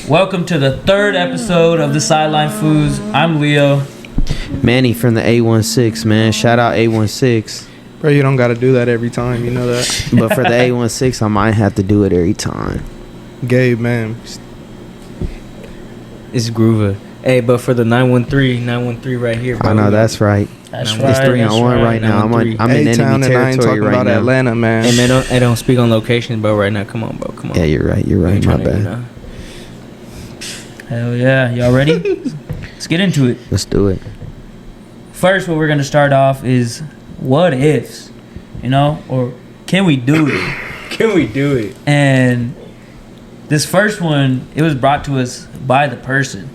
Welcome to the third episode of the Sideline Foos. I'm Leo. Manny from the A16, man. Shout out A16. Bro, you don't got to do that every time. You know that. But for the A16, I might have to do it every time. Gabe, man. It's Groover. Hey, but for the 913 right here, bro. I know, that's right. That's It's right. It's 3-on-1 right now. I'm in enemy A-Town, and I ain't territory talking right about now. Atlanta, man. Hey, man, I don't speak on location, bro, right now. Come on, bro. Come on. Yeah, you're right. You're right. My bad. Hell yeah. Y'all ready? Let's get into it. Let's do it. First, what we're going to start off is what ifs, or can we do it? Can we do it? And this first one, it was brought to us by the person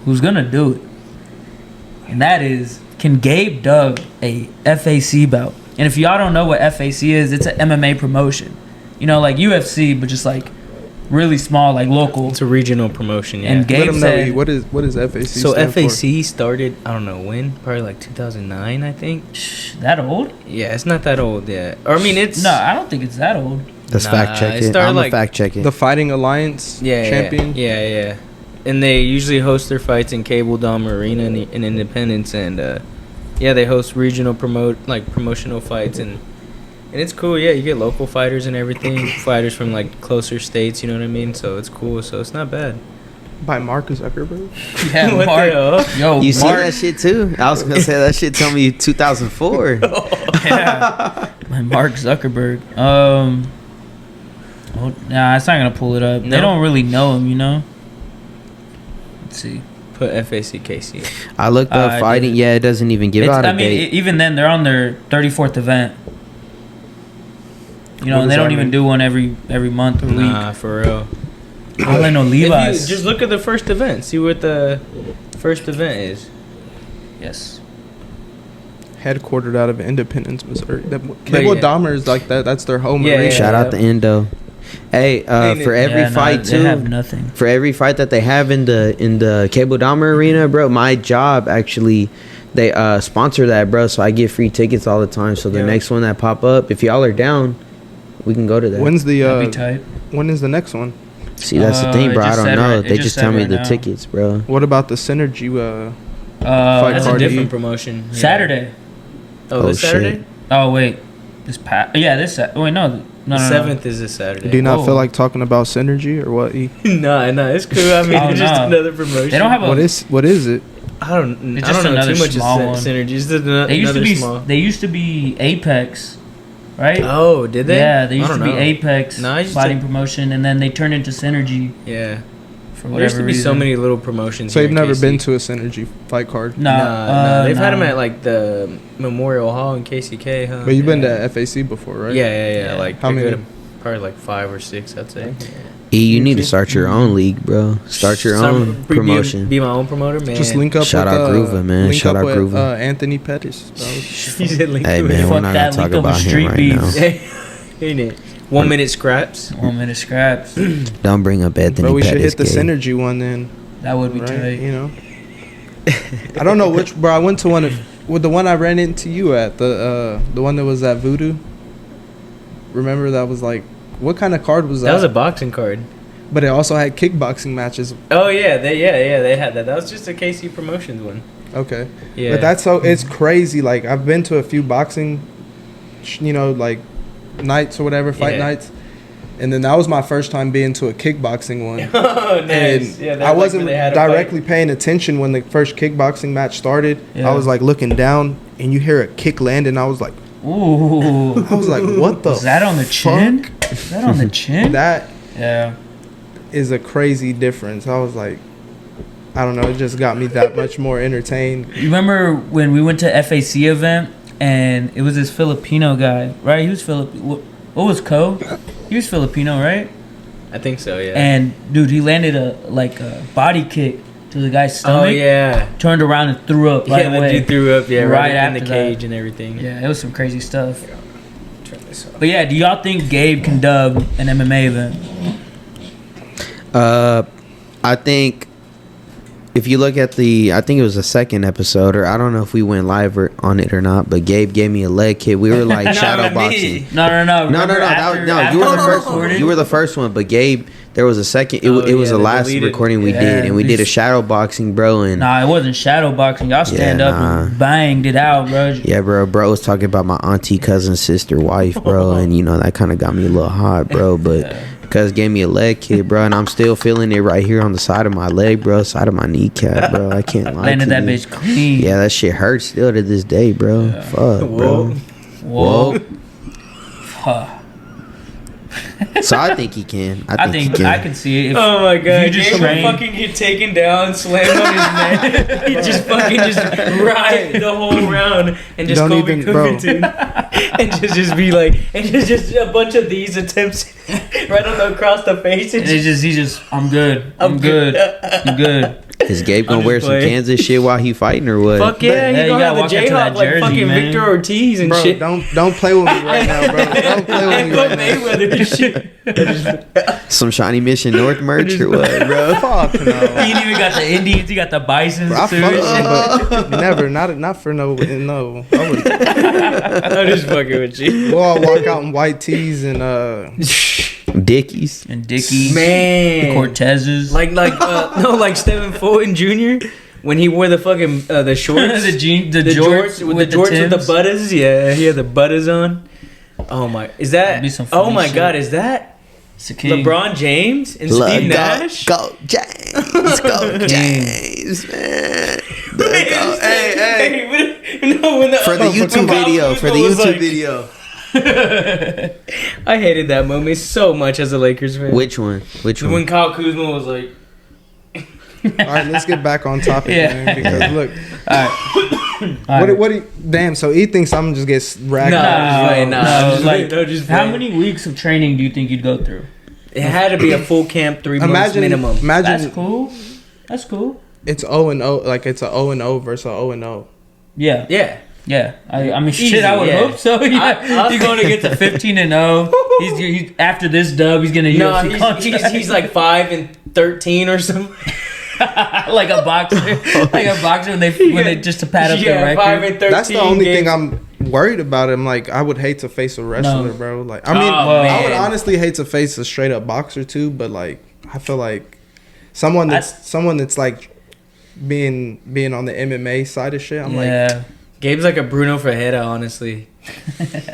who's going to do it. And that is, can Gabe dub a FAC bout? And if y'all don't know what FAC is, it's an MMA promotion. Like UFC, but just like really small, like local. It's a regional promotion, yeah. And Let Gabe him said, know, what is FAC So stand for? FAC started, I don't know when, probably like 2009, I think. that old? Yeah, it's not that old yet. Or I mean, it's No, I don't think it's that old. Let's Nah, fact check it it. started I'm like- gonna fact check it. The Fighting Alliance champion. Yeah. And they usually host their fights in Cable Dome Arena in Independence, and they host regional promotional fights, and it's cool. Yeah, you get local fighters and everything, fighters from like closer states. You know what I mean? So it's cool. So it's not bad. By Marcus Zuckerberg. Yeah, What Mark. the hell? Yo, You see Mark. that shit too? I was gonna say that shit. Tell me 2004. Yeah. By Mark Zuckerberg. Nah, it's not gonna pull it up. They No? don't really know him, Let's see. Put FACKC. I looked up I fighting. did. Yeah, it doesn't even give out a date. Even then, they're on their 34th event. What And does they don't that even mean? do one every month or Nah, for real. week. All I know, If Levi's. you just look at the first event. See what the first event is. Yes. Headquartered out of Independence, Missouri. Cable yeah. Dahmer is like that. That's their home Yeah, arena. Shout out to Indo. Hey, for every Yeah, no, fight they too. have nothing. For every fight that they have in the Cable Dahmer arena, bro, my job actually they sponsor that, bro. So I get free tickets all the time. So the Yeah. next one that pop up, if y'all are down, we can go to that. When's the That'd be tight. when is the next one? See, that's the thing, it bro. I just don't said know. right- it They just just said tell me right the now. tickets, bro. What about the Synergy? That's a card different. E. promotion. Yeah. Saturday. Oh, this shit. Saturday? Oh wait, this Wait, no. The 7th is this Saturday. Do you not Oh. feel like talking about Synergy or what? E? Nah, it's cool. I mean, Oh, it's just no. another promotion. They don't have a. What is it? I don't It's just know another too much small of one. synergy. It's just They used to another be. small. They used to be Apex, right? Oh, did they? Yeah, they I used to don't be know. Apex No, I used fighting to- promotion, and then they turned into Synergy Yeah. for There whatever used to be reason. so many little promotions. So here you've in never KC. been to a Synergy fight card? No, Nah, they've had no. them at like the Memorial Hall in KCK, huh? But you've been Yeah. to FAC before, right? Yeah. Yeah. Like How a many? good- Probably like 5 or 6, I'd say. E, you need to start your own league, bro. Start your own promotion. Be my own promoter, man. Just link up Shout with out Groover, man. Link Shout up out with, Groover. Anthony Pettis. He said link Hey, to man, it. we're Fuck not that, gonna talk link up with about him street right beefs. now. Ain't it? 1 minute scraps. 1 minute scraps. Don't bring up Anthony But we should Pettis, hit the Gabe. Synergy one then, That would be right? tight. You know. I don't know which, bro. I went to with the one I ran into you at, the one that was at Voodoo. Remember that was like, what kind of card was that? That was a boxing card. But it also had kickboxing matches. Oh yeah, they had that. That was just a KC Promotions one. Okay. Yeah. But that's it's crazy. Like I've been to a few boxing, like nights or whatever, fight Yeah. nights. And then that was my first time being to a kickboxing one. Oh, nice. And Yeah, I wasn't directly paying attention when the first kickboxing match started. Yeah. I was like looking down and you hear a kick land and I was like, Ooh. I was like, what the Is that on the chin? fuck? Is that on the chin? That Yeah. is a crazy difference. I was like, I don't know, it just got me that much more entertained. You remember when we went to FAC event and it was this Filipino guy, right? He was What was Co? He was Filipino, right? I think so, yeah. And dude, he landed a body kick to the guy's stomach. Oh yeah. Turned around and threw up right Yeah, that away. dude threw up, yeah, Right right in the after cage that. and everything. Yeah, it was some crazy stuff. Turn this off. But yeah, do y'all think Gabe can dub an MMA event? I think if you look at I think it was the second episode, or I don't know if we went live on it or not, but Gabe gave me a leg kick. We were like shadow boxing. No. No, you were the first one. Recorded? You were the first one, but Gabe, There was a second. It, Oh, it was yeah, the they last deleted- recording we Yeah, did, and we did a these- shadow boxing, bro. And Nah, it wasn't shadow boxing. Y'all stand Yeah, up and banged it out, bro. yeah, bro was talking about my auntie, cousin, sister, wife, bro, and you know that kind of got me a little hot, bro. But cuz gave me a leg kick, bro, and I'm still feeling it right here on the side of my leg, bro, side of my kneecap, bro. I can't lie. Landed to that you. bitch clean. Yeah, that shit hurts still to this day, bro. Fuck, bro. Whoa. Huh. So I think he can. I he think can. I can see it. If, Oh my god, you just Gabe would train- fucking get taken down, slammed on his neck. He just fucking just ride the whole round and just Don't Kobe even- bro. Covington. And just be like, and just a bunch of these attempts right across the face. And And it's just, he's just, I'm good. I'm good. I'm good. Is Gabe gonna I'm wear just some playing. Kansas shit while he fighting or what? fuck yeah, Yeah, he's you gonna gotta have the walk into that Jayhawk like jersey, fucking man. Victor Ortiz and Bro, shit. don't play with me right now, bro. Don't play with And me put right now. Mayweather and shit. Some Shawnee Mission North merch or what, bro? Fuck no. He ain't even got the Indians. He got the Bisons. I too. fuck with him, but never, not for no. I would, I'm just fucking with you. we'll all walk out in white tees and Dickies. And Dickies. Man. The Cortezes. Like Stephen Fulton Jr. when he wore the fucking the shorts, the the jorts with the jorts with the Timbs. butters. Yeah, he had the butters on. Oh my, is that? That'd be some Oh funny my shit. god, is that It's a king. LeBron James and Look, Steve Nash? Go James. Go James, man. Go, hey. No, For the YouTube Kyle video. Kuzma For the was YouTube like- video. I hated that moment so much as a Lakers fan. Which one? Which When one? Kyle Kuzma was like, all right, let's get back on topic, Yeah. man. Because look, Alright. what do you? Damn. So he thinks I'm just get racked. No. up. just playing, nah, I'm just like, playing, no, just how playing. many weeks of training do you think you'd go through? it had to be a full camp, 3 months Imagine, minimum. imagine That's cool. That's cool. it's 0-0, like it's a 0-0 versus a 0-0. Yeah. Yeah. Yeah. I mean, Easy, shit, I would yeah. hope so. Yeah. He's going to get to 15-0. He's after this dub, he's going to No, UFC contract. he's like 5-13 or something. like a boxer. Like a boxer when they just to pad up their record. 5-13. That's the only thing games. I'm worried about. I'm like, I would hate to face a wrestler, No. bro. Like, I mean, Oh, I would man. honestly hate to face a straight up boxer too. But like, I feel like someone that's like being on the MMA side of shit. I'm like, Yeah. Gabe's like a Bruno Ferreira, honestly.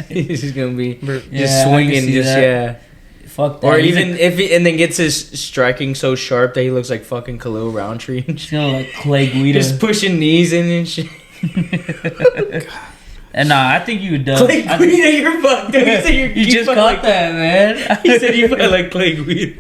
He's just gonna be Bro, just Yeah, I can swinging, see just that. yeah. Fuck that. Or He's even if he and then gets his striking so sharp that he looks like fucking Khalil Roundtree and He's shit. gonna like Clay Guida. Just pushing knees in and shit. And nah, I think you would dub. Clay I Guida, think- you're fucked. You said You just fight caught like that, man. He said you fight like Clay Guida.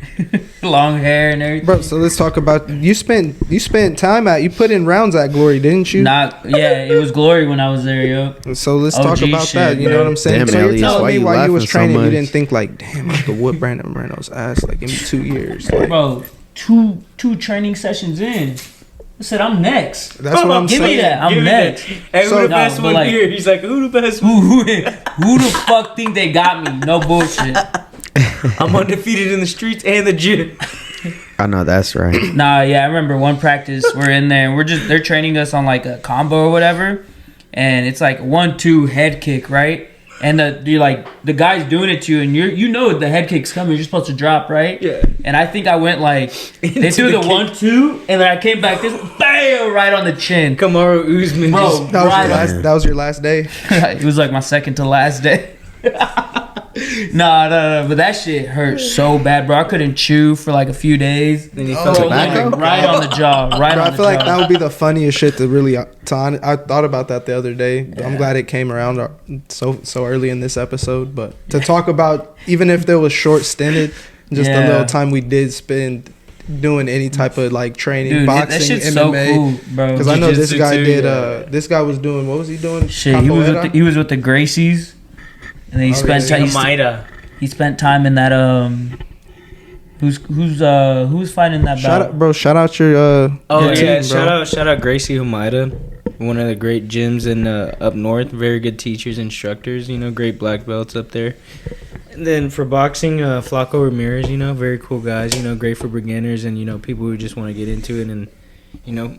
Long hair and everything. bro. So let's talk about you spent time you put in rounds at Glory, didn't you? Yeah, it was glory when I was there, yo. So let's OG talk about shit, that. You know bro. what I'm saying? Damn, so you're Elias, telling why me you while you was laughing so training, you much? didn't think like, damn, I could whoop Brandon Moreno's ass. Like, give me 2 years. Like, Bro, two training sessions in. I said I'm next. that's what I'm Give saying. me that. I'm Give me next. that. Hey, So- who the No, best but one like- here? He's like, who the best one? Who the fuck think they got me? No bullshit. I'm undefeated in the streets and the gym. I know that's right. Nah, yeah, I remember one practice we're in there and they're training us on like a combo or whatever, and it's like 1-2 head kick, right? And you're like the guy's doing it to you, and you know the head kick's coming. You're supposed to drop, right? Yeah. And I think I went like they Into threw the the kick. 1-2, and then I came back this bam right on the chin. Kamaru Usman Bro. just That was, Right. that was your last day. It was like my second to last day. No, but that shit hurt so bad, bro. I couldn't chew for like a few days. then he Oh, felt like tobacco? Like, right on the jaw, right Bro, on I the feel like jaw. that would be the funniest shit to really. I thought about that the other day. I'm glad it came around so early in this episode. But to talk about, even if there was short stinted, just the Yeah. little time we did spend doing any type of like training, Dude, boxing, that shit's MMA. so cool, bro. Because I know this Jiu-jitsu guy too, did. yeah. This guy was doing. What was he doing? Shit, Capoeira? he was with the Gracies, and then he Oh, spent yeah, time. Maida. He spent time in that who's fighting that Shout battle? out, bro! Shout out your Oh your yeah, team, bro. shout out Gracie Humaida, one of the great gyms in up north. Very good teachers, instructors. You know, great black belts up there. And then for boxing, Flaco Ramirez. You know, very cool guys. You know, great for beginners and you know people who just want to get into it and you know,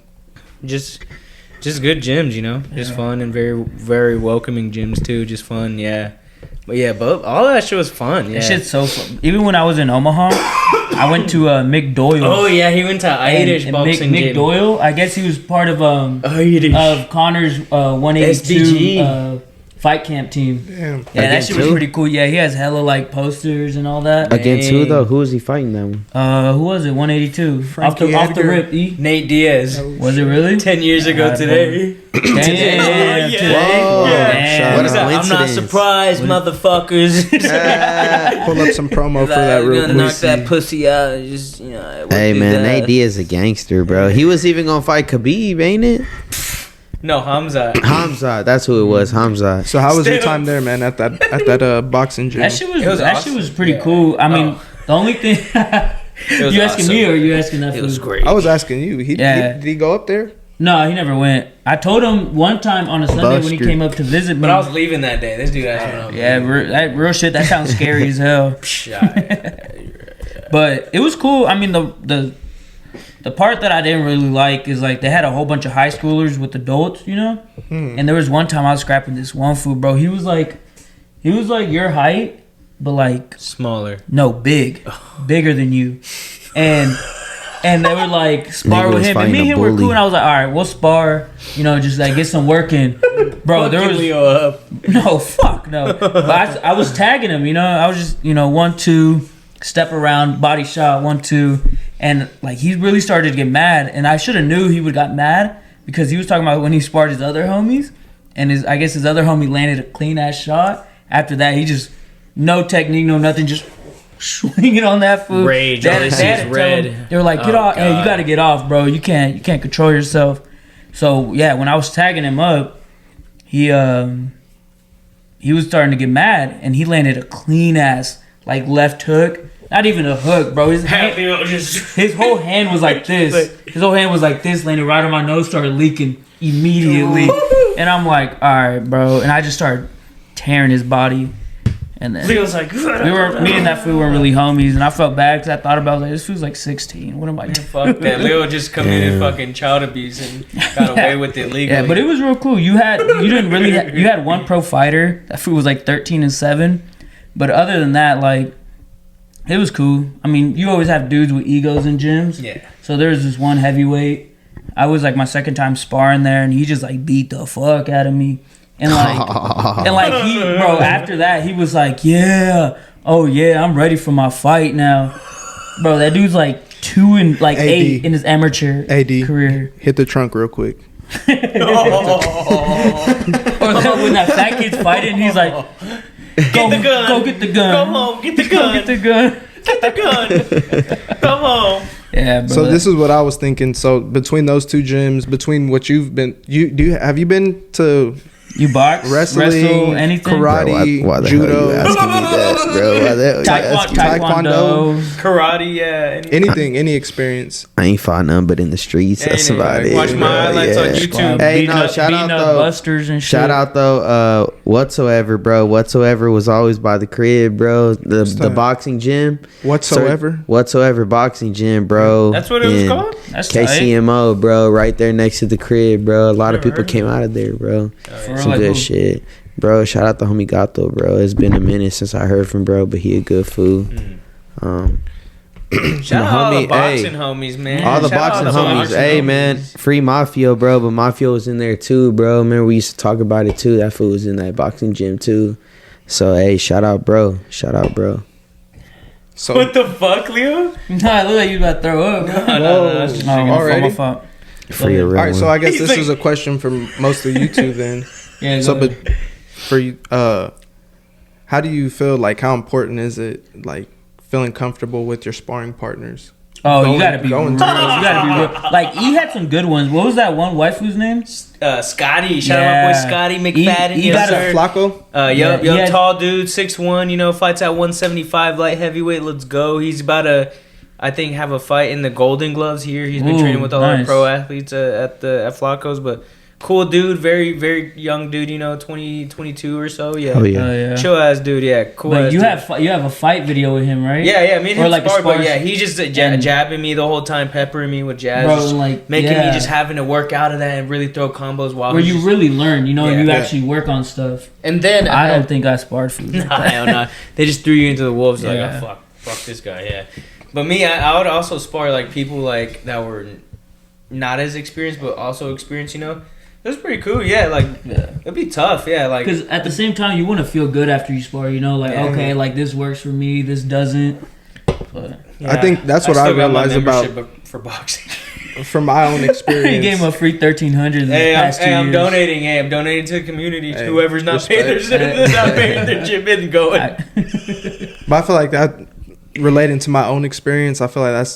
just good gyms. You know, just fun and very welcoming gyms too. Just fun, yeah. But yeah, but all that shit was fun. Yeah. That shit's so fun. Even when I was in Omaha, I went to Mick Doyle. Oh yeah, he went to Irish boxing Mick gym. Doyle, I guess he was part of Irish. Connor's 182 SBG. fight camp team. Damn. Yeah, that Against shit was who? pretty cool. Yeah, he has hella like posters and all that. Against who Dang. though? Who was he fighting that one? Who was it? 182. Frankie Off the Edgar. rip. E. Nate Diaz. Was it really? 10 years ago God, today. Damn, yeah. today. Whoa. Damn. What He's a like, I'm not coincidence. surprised, motherfuckers. Pull up some promo for that real gonna knock quick. that pussy out. Just Hey man, Nate Diaz a gangster, bro. He was even gonna fight Khabib, ain't it? No, Hamza. Hamza, that's who it was. Hamza. So how was your Still. time there, man? At that boxing gym. That shit was, It was that awesome. shit was pretty Yeah. cool. I mean, the only thing was you asking me or you asking that It fool? was great. I was asking you. Yeah. Did he go up there? No, he never went. I told him one time on a Sunday when he Buster. came up to visit me. But I was leaving that day. This dude asked me. yeah, that real shit. That sounds scary as hell. But it was cool. I mean, the part that I didn't really like is like they had a whole bunch of high schoolers with adults, you know. And there was one time I was scrapping this one fool, bro. He was like your height, but like Smaller. no, bigger than you, and they were like spar Nigga with was him, and me and fighting a him were cool. bully. And I was like, all right, we'll spar, you know, just like get some work in, bro. There was Leo up. no fuck no. But I was tagging him, you know. I was just 1-2, step around, body shot, 1-2, and like he really started to get mad, and I should have knew he would got mad because he was talking about when he sparred his other homies, and I guess his other homie landed a clean ass shot. After that, he just no technique, no nothing, just swinging on that food. Rage, all they see is red. They were like, "Get Oh, off! Hey, you God. got to get off, bro. You can't control yourself." So yeah, when I was tagging him up, he was starting to get mad, and he landed a clean ass like left hook. Not even a hook, bro. His whole hand was like this. His whole hand was like this, landed right on my nose, started leaking immediately. And I'm like, all right, bro. And I just started tearing his body. And then Leo's like, me and that fool were really homies, and I felt bad because I thought about like this fool's like 16. What am I doing? fuck that. Leo just committed fucking child abuse and got away with it legally. Yeah, but it was real cool. You had one pro fighter. That fool was like 13-7, but other than that, like it was cool. I mean, you always have dudes with egos in gyms. Yeah. So there's this one heavyweight. I was like my second time sparring there, and he just like beat the fuck out of me. And like he, bro, after that he was like, yeah, oh yeah, I'm ready for my fight now, bro. That dude's like 2-8 in his amateur career. Hit the trunk real quick. Or like when that fat kid's fighting, he's like, Get the gun. Go get the gun. Come home. Get the Go gun. get the gun. Get the gun. Come home. Yeah, bro. So this is what I was thinking. So between those two gyms, between what you've been, have you been to you box, wrestling, wrestle, anything? karate, Why the judo, hell you asking me that, bro? Why the hell you asking me? Taekwondo. Karate, yeah. anything, any experience. I ain't fought none but in the streets. That's Ain't it? about it. Watch my bro. highlights on YouTube. Hey, Beating no, up- shout out beating up though. Busters and shit. Shout out though, whatsoever, bro. Whatsoever was always by the crib, bro. The that? boxing gym. Whatsoever. Boxing gym, bro. That's what it was in called? That's tight. KCMO, bro. Right there next to the crib, bro. A lot of Never people heard came out of there, bro. For real, Some like good who? shit. Bro, shout out to homie Gato, bro. It's been a minute since I heard from bro, but he a good fool. Shout out all the homie, boxing hey. homies, man. All the Shout out boxing all the homies. boxing Hey, homies. man. Free Mafia, bro. But Mafia was in there, too, bro. Remember, we used to talk about it, too. That fool was in that boxing gym, too. So, hey, shout out, bro. Shout out, bro. So What the fuck, Leo? Nah, it looked like you about to throw up. No, that's just No, my fault, Already? my fault. Free a real all right, so one. I guess He's this like- is a question for most of you two then. Yeah, So, go but ahead. for you, how do you feel? Like, how important is it? Like, feeling comfortable with your sparring partners. Oh, Going- you gotta be real. going You to- gotta be real. Like, he had some good ones. What was that one waifu's name? Scotty. Shout out my boy Scotty McFadden. he yes, got a sir. Flacco. Yup, he had- tall dude, 6'1", fights at 175 light heavyweight. Let's go. He's about to, I think, have a fight in the Golden Gloves here. He's been Ooh, training with all our nice. pro athletes at Flacco's, but Cool dude, very, very young dude, 20, 22 or so. Yeah. Oh, yeah. Oh, yeah. Chill ass dude, yeah. Cool But ass you dude. have a fight video with him, right? Yeah, me and Or him like a sparred, but spar- yeah, he's just jabbing me the whole time, peppering me with jabs, Bro, just like, making me yeah. just having to work out of that and really throw combos while Where he's you just- really learn, and you Yeah. actually work on stuff. And then I don't think I sparred Foos. Nah, hell nah. They just threw you into the wolves. Like, Yeah. oh fuck this guy. Yeah. But me, I would also spar like people like that were not as experienced, but also experienced. It was pretty cool. Yeah, like Yeah. it'd be tough. Yeah, like Because at the same time, you want to feel good after you spar. Like, Yeah. okay, like this works for me, this doesn't. But yeah. I think that's what I still got my realized about- membership for boxing. From my own he experience. gave him a free 1,300 in the past 2 years. I'm donating. Hey, I'm donating to the community. Hey, Whoever's not paying their gym in going. But I feel like that, relating to my own experience, I feel like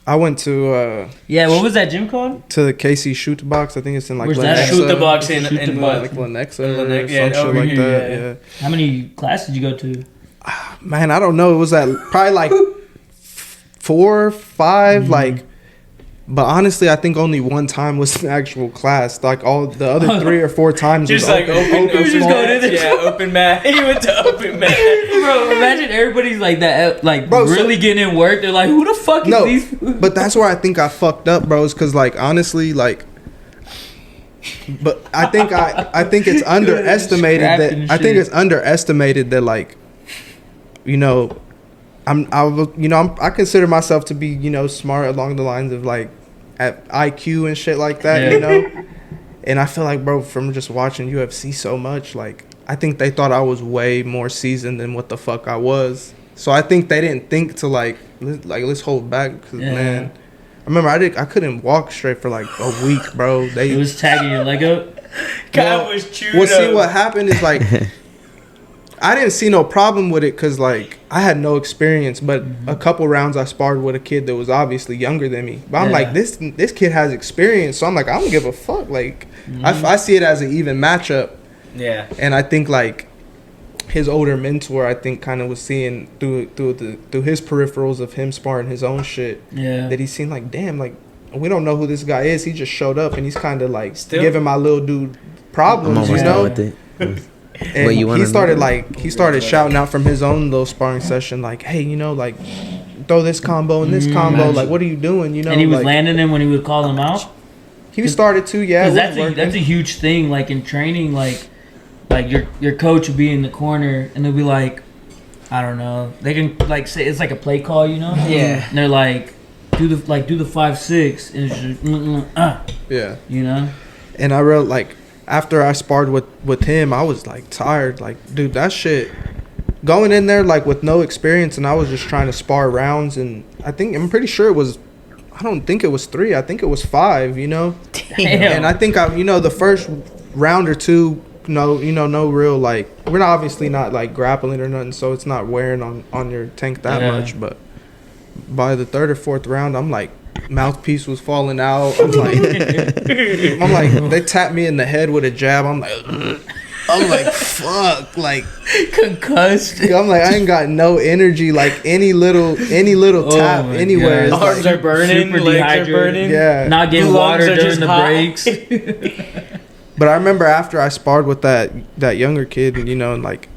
I went to Yeah, what was that gym called? to the KC Shoot the Box. I think it's in like Where's that at? Shoot the box in Shoot the in box. what? like Lenexa In or Lenexa, some yeah, shit over like here, that. yeah. Yeah. How many classes did you go to? Man, I don't know. It was probably like 4 or 5, like. But honestly, I think only one time was an actual class. Like all the other 3 or 4 times Just was like open just small. going in there. yeah, open mat. He went to open mat. Bro, imagine everybody's like that, like Bro, so- really getting in work. They're like, who the fuck is No, these? but that's where I think I fucked up, bros. Because like honestly, like, but I think it's underestimated Scrapped that and I think shit. it's underestimated that like, I consider myself to be smart along the lines of like at IQ and shit like that, Yeah. And I feel like, bro, from just watching UFC so much, like I think they thought I was way more seasoned than what the fuck I was. So I think they didn't think to let's hold back. Cause Yeah. man, I remember I couldn't walk straight for like a week, bro. It was tagging your leg up. God was chewed Well, see up. what happened is like I didn't see no problem with it because like I had no experience, but a couple rounds I sparred with a kid that was obviously younger than me. But I'm Yeah. like this kid has experience, so I'm like I don't give a fuck. Like I see it as an even matchup, Yeah. and I think like his older mentor, I think kind of was seeing through his peripherals of him sparring his own shit Yeah. that he's seen like damn like we don't know who this guy is. He just showed up and he's kind of like Still- giving my little dude I'm problems, almost you done know. with it. And What, you wanna he started know? he started shouting out from his own little sparring session, like, "Hey, like, throw this combo and this combo. imagine. Like, what are you doing? And he was like, landing them when he would call them out. He started to, yeah. Because it was working. that's a huge thing. Like in training, like your coach will be in the corner and they'll be like, I don't know. They can like say it's like a play call, Yeah. And they're like, do the 5-6 and it's just yeah. And I real like after I sparred with him, I was like tired. Like, dude, that shit. Going in there like with no experience, and I was just trying to spar rounds, and I'm pretty sure it was. I don't think it was 3. I think it was 5. Damn. And I think the first round or two, no real like we're not obviously not like grappling or nothing, so it's not wearing on your tank that Yeah. much. But by the 3rd or 4th round, I'm like mouthpiece was falling out. I'm like they tapped me in the head with a jab. I'm like fuck, like concussed. I'm like I ain't got no energy. Like any little Oh tap my anywhere. God. is Arms like, are burning, super legs are dehydrated. burning. yeah. Not getting Lungs water are during just the hot. breaks. But I remember after I sparred with that younger kid, and like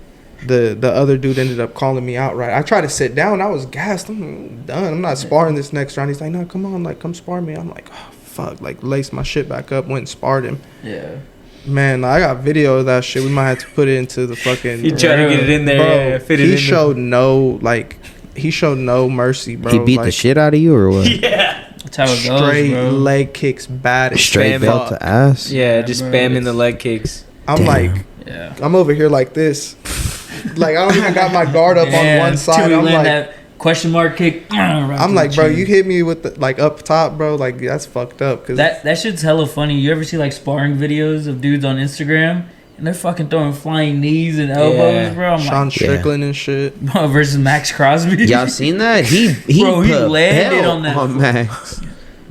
the other dude ended up calling me out. Right, I tried to sit down. I was gassed. I'm done. I'm not sparring this next round. He's like, no, come on, like come spar me. I'm like, oh fuck, like laced my shit back up, went and sparred him. Yeah. Man, I got video of that shit. We might have to put it into the fucking. You try to get it in there, Bro, yeah, fit it in he there. showed no mercy, bro. He beat the Like, shit out of you or what? Yeah. That's how it goes, straight bro. leg kicks, bad as Straight Spam belt fuck. to ass. Yeah, just bro, spamming it's- the leg kicks. I'm Damn. like, Yeah. I'm over here like this. Like I don't even got my guard up on Yeah, one side. till we I'm land like, that question mark kick. I'm like, bro, you hit me with the, like up top, bro. Like that's fucked up. Cause That shit's hella funny. You ever see like sparring videos of dudes on Instagram and they're fucking throwing flying knees and elbows, Yeah. bro? I'm Sean like, Strickland and shit. versus Max Crosby. Y'all seen that? He Bro, he put landed hell on that. Max.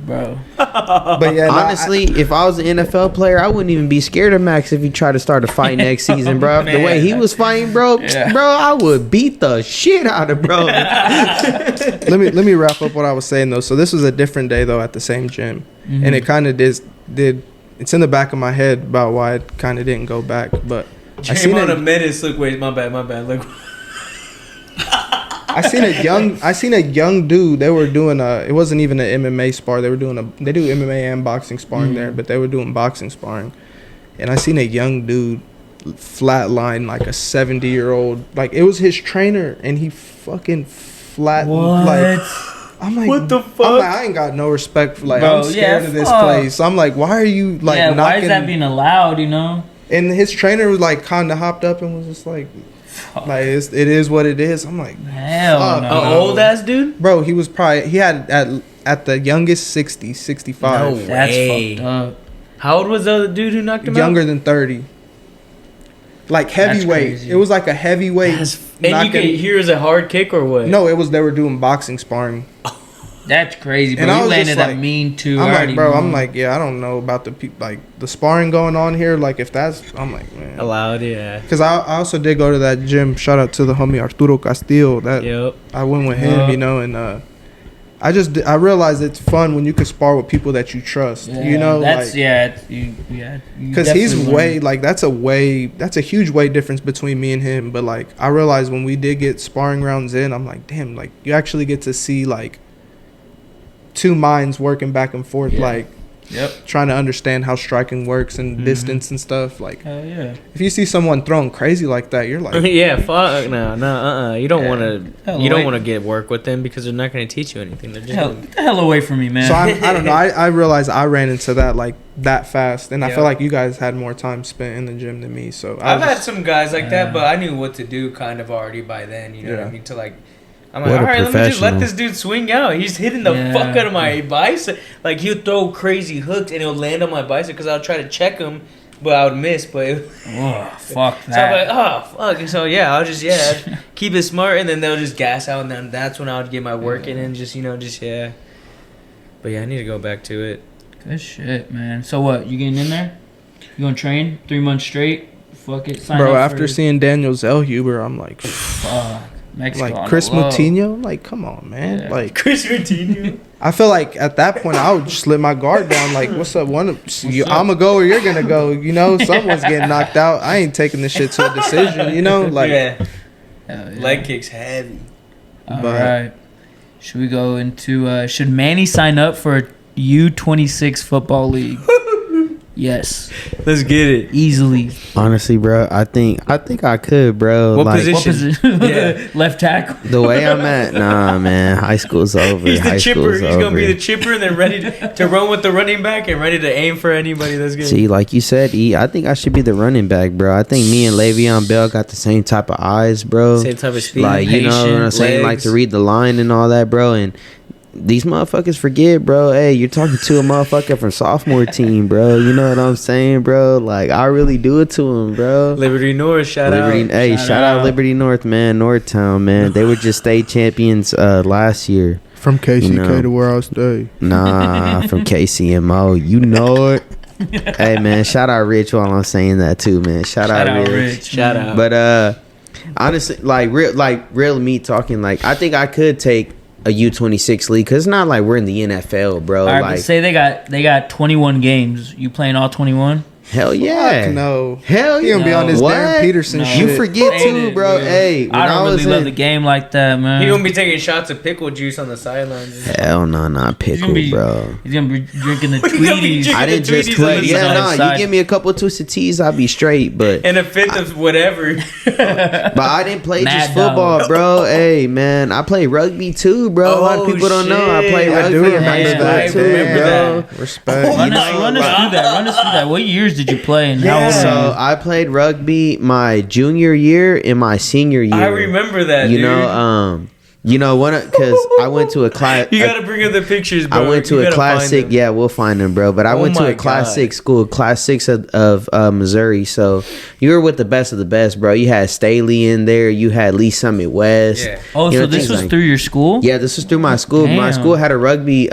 Bro. But yeah, no, Honestly, if I was an NFL player, I wouldn't even be scared of Max if he tried to start a fight next season, bro. The way he was fighting, bro, Yeah. bro, I would beat the shit out of bro. let me wrap up what I was saying though. So this was a different day though at the same gym, and it kind of did it's in the back of my head about why I kind of didn't go back. But I seen on a Mannys. Look, wait, my bad. Look. I seen a young dude. They were doing it wasn't even an MMA spar. They do MMA and boxing sparring there, but they were doing boxing sparring. And I seen a young dude flatline like a 70-year-old. Like, it was his trainer, and he fucking like. I'm like, what the fuck? I'm like, I ain't got no respect for, like, Bro, I'm scared of this place. I'm like, why are you like knocking? Why is that being allowed? And his trainer was like kind of hopped up and was just like it is what it is. I'm like, hell fuck, no. An old ass dude? Bro, he had at the youngest 60, 65. No That's way. fucked up. How old was the other dude who knocked him Younger out? than 30. Like heavyweight. crazy. It was like a heavyweight. And you could hear as a hard kick or what? No, they were doing boxing sparring. That's crazy, bro. And I You was landed just that like- mean too. I'm already, like, bro, man. I'm like, yeah, I don't know about the like the sparring going on here. Like, if that's, I'm like, man. Allowed, yeah. Because I also did go to that gym. Shout out to the homie Arturo Castillo. Yep. I went with him, and I realized it's fun when you can spar with people that you trust. That's like, yeah. because he's way like that's a huge weight difference between me and him. But like, I realized when we did get sparring rounds in, I'm like, damn, like you actually get to see like two minds working back and forth, like trying to understand how striking works and distance and stuff. Like, Hell yeah. if you see someone throwing crazy like that, you're like, Yeah, fuck no, You don't want to. Hell, You don't wait. want to get work with them because they're not going to teach you anything. They're just Get the hell away from me, man. so I don't know. I realized I ran into that like that fast, and I Yeah. feel like you guys had more time spent in the gym than me. So I've had some guys like that, but I knew what to do kind of already by then. You know what I Yeah. mean? To like, I'm like, What a all right, let me just let professional. this dude swing out. He's hitting the fuck out of my bicep. Like, he'll throw crazy hooks and he'll land on my bicep because I'll try to check him, but I would miss. But Oh, fuck so I'm that. like, oh fuck. And so yeah, I'll just keep it smart, and then they'll just gas out, and then that's when I would get my work in and just yeah. But yeah, I need to go back to it. Good shit, man. So what? You getting in there? You gonna train 3 months straight? Fuck it. Sign bro. up After for seeing Daniel Zellhuber, I'm like, fuck Mexico. on like the Chris low. Moutinho. I'm like, come on, man. Yeah. Like, Chris Coutinho. I feel like at that point I would just let my guard down. Like, what's up? I'm gonna go or you're gonna go. Someone's getting knocked out. I ain't taking this shit to a decision. Like, yeah. Hell yeah. Leg kicks heavy. All but- right. Should we go into? Should Manny sign up for a U26 football league? Yes, Let's get it. easily. Honestly, bro, I think I could, bro. What like What position? position? Yeah. Left tackle. the way I'm at, nah, man. High school's over. He's the High chipper. school's He's gonna be over. the chipper and then ready to run with the running back and ready to aim for anybody that's good. See, like you said, I think I should be the running back, bro. I think me and Le'Veon Bell got the same type of eyes, bro. Same type of speed. Like, you know what I'm patient, saying? Like legs. to read the line and all that, bro. And these motherfuckers forget, bro. Hey, you're talking to a motherfucker from sophomore team, bro. You know what I'm saying, bro? Like, I really do it to him, bro. Liberty North, shout Liberty, out. hey, shout out Liberty North, man. Northtown, man. They were just state champions last year. from KCK You know. to where I stay. Nah, from KCMO. You know it. Hey, man, shout out Rich while I'm saying that too, man. Shout out Rich. Shout man. out. But honestly, real me talking, like I think I could take a U26 league because it's not like we're in the NFL, bro. All right, like but say they got 21 games. You playing all 21? hell yeah, Fuck no. hell He yeah. gonna be on this What? Darren Peterson No. shit. You forget Ain't too, it, bro. dude? Hey, when I don't was really love in- the game like that, man. He gonna be taking shots of pickle juice on the sidelines. Hell no, not pickle, be- bro. He's gonna be drinking the He's gonna be Tweeties. drinking I didn't the just Tweeties tweet. on the Yeah, side. no, Side. you give me a couple Twisted Teas, I'll be straight. But And a fifth of whatever. But I didn't play Mad just football, dog. bro. Hey, man, I play rugby too, bro. A lot of Oh, people don't know I shit. play I rugby do in remember high Yeah, school that. I too, remember bro. that. Respect. Run us through that. Run us through that. What years did you play and how old So are you? I played rugby my junior year and my senior year. I remember that, You dude. know, because I went to a class. You gotta bring up the pictures, bro. I went You to a gotta class find 6. them. Yeah, we'll find them, bro. But I Oh went to my a class God. 6 school, class 6 of Missouri. So you were with the best of the best, bro. You had Staley in there. You had Lee Summit West. Yeah. Oh, You so know, this things was like- through your school? Yeah, this was through my school. My Damn. school had a rugby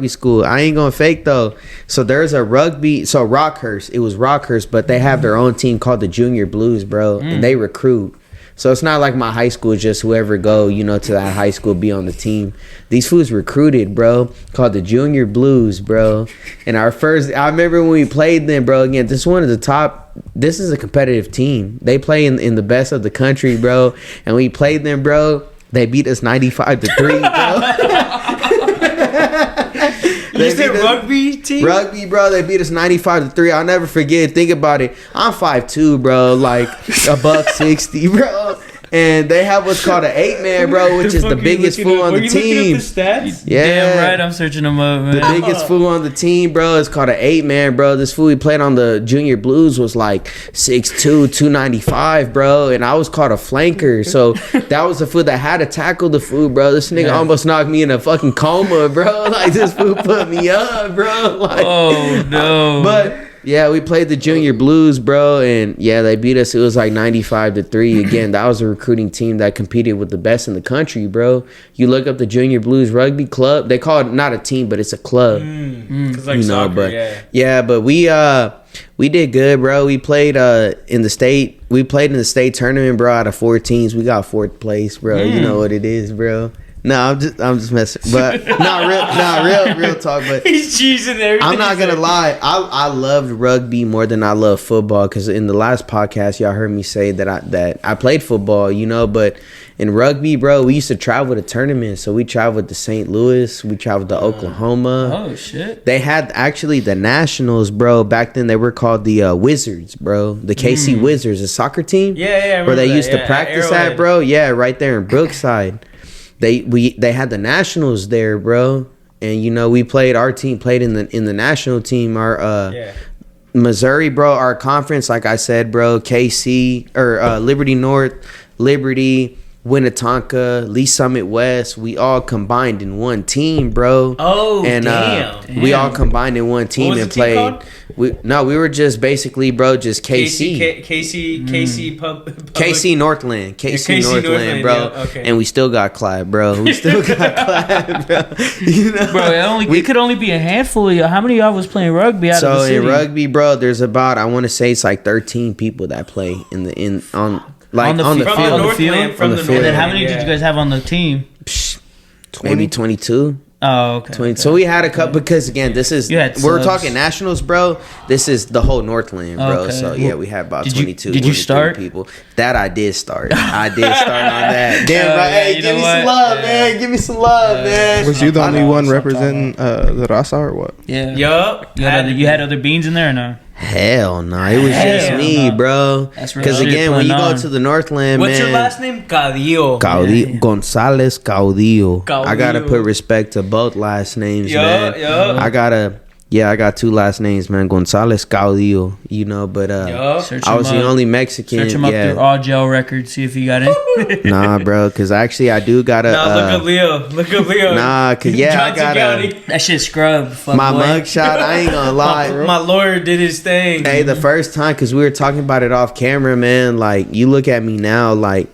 school. I ain't gonna fake though. So there's a rugby. So Rockhurst, it was Rockhurst, but they have their own team called the Junior Blues, bro, and they recruit So it's not like my high school is just whoever go, you know, to that high school be on the team. These fools recruited, bro, called the Junior Blues, bro. And I remember when we played them, bro. Again, this is one of the top. This is a competitive team. They play in the best of the country, bro. And we played them, bro. They beat us 95-3, bro. You said rugby team? Rugby, bro. They beat us 95-3. I'll never forget. Think about it. I'm 5'2", bro. Like $160, bro. And they have what's called an 8-man, bro, which is the biggest fool on the team. Were you looking up the stats? Yeah, Damn right, I'm searching them up, man. the biggest fool on the team, bro, is called an 8-man, bro. This fool he played on the Junior Blues was like 6'2", 295, bro. And I was called a flanker. So that was the fool that had to tackle the fool, bro. This nigga almost knocked me in a fucking coma, bro. Like, this fool put me up, bro. Like, Oh, no. But yeah, we played the Junior Blues, bro, and yeah, they beat us. It was like 95-3. Again, that was a recruiting team that competed with the best in the country, bro. You look up the Junior Blues Rugby Club. They call it not a team, but it's a club. Like you know, soccer, but yeah, but we did good, bro. We played in the state. We played in the state tournament, bro. Out of 4 teams, we got 4th place, bro. You know what it is, bro. No, I'm just messing, but real talk. But he's cheesing everything. I'm not gonna lie. I loved rugby more than I love football, because in the last podcast y'all heard me say that I played football, you know. But in rugby, bro, we used to travel to tournaments. So we traveled to St. Louis, we traveled to Oklahoma. Oh shit! They had actually the Nationals, bro. Back then they were called the Wizards, bro. The KC Wizards, a soccer team. Yeah, where they used that. to practice Arrowhead. at, bro. Yeah, right there in Brookside. They had the Nationals there, bro, and you know we played. Our team played in the national team. Our Missouri, bro. Our conference, like I said, bro. KC or Liberty North, Liberty, Winnetonka, Lee Summit West. We all combined in one team, bro. Oh, and damn. we all combined in one team What was and the team played. called? We were just basically, bro, just KC. KC Northland. KC Northland, bro. Yeah, okay. And we still got Clyde, bro. We still got Clyde, bro. You know? Bro, it could only be a handful of y'all. How many of y'all was playing rugby out of the So city? in rugby, bro, there's about, I want to say it's like 13 people that play on the field. From On the the field? From the field. And then how Northland, many did you guys have on the team? Maybe 22. Oh, okay. 20. okay. So we had a couple, because again, this is, You had we're subs. talking Nationals, bro. This is the whole Northland, bro. Okay. So yeah, we had about Did you- 22. did you 23 start? people? That I did start. I did start on that. Damn, Oh, right. yeah, Hey, you give know me some what? love, Yeah. man. Give me some love, man. Was you the I only know one what I'm talking representing the Raza or what? Yeah. Yup. You had other beans in there or no? Hell no, it was just Hell me, no. bro. That's real Because shit again, when putting you go on. to the Northland, What's man. your last name? Cadillo. Caudillo, Gonzalez Caudillo. I gotta Caudillo. put respect to both last names, man. Yup. I got 2 last names, man. Gonzalez Caudillo, you know, but Yup. Search I was him the up. only Mexican. Search him up through Yeah, all jail records. See if he got it. nah, bro, because actually I do gotta. Nah, look up Leo. Look up Leo. Nah, cause yeah, I Johnson gotta. County. That shit scrubbed. Fuck My boy. mugshot, I ain't gonna lie. My lawyer did his thing. Hey, the first time, because we were talking about it off camera, man. Like, you look at me now, like,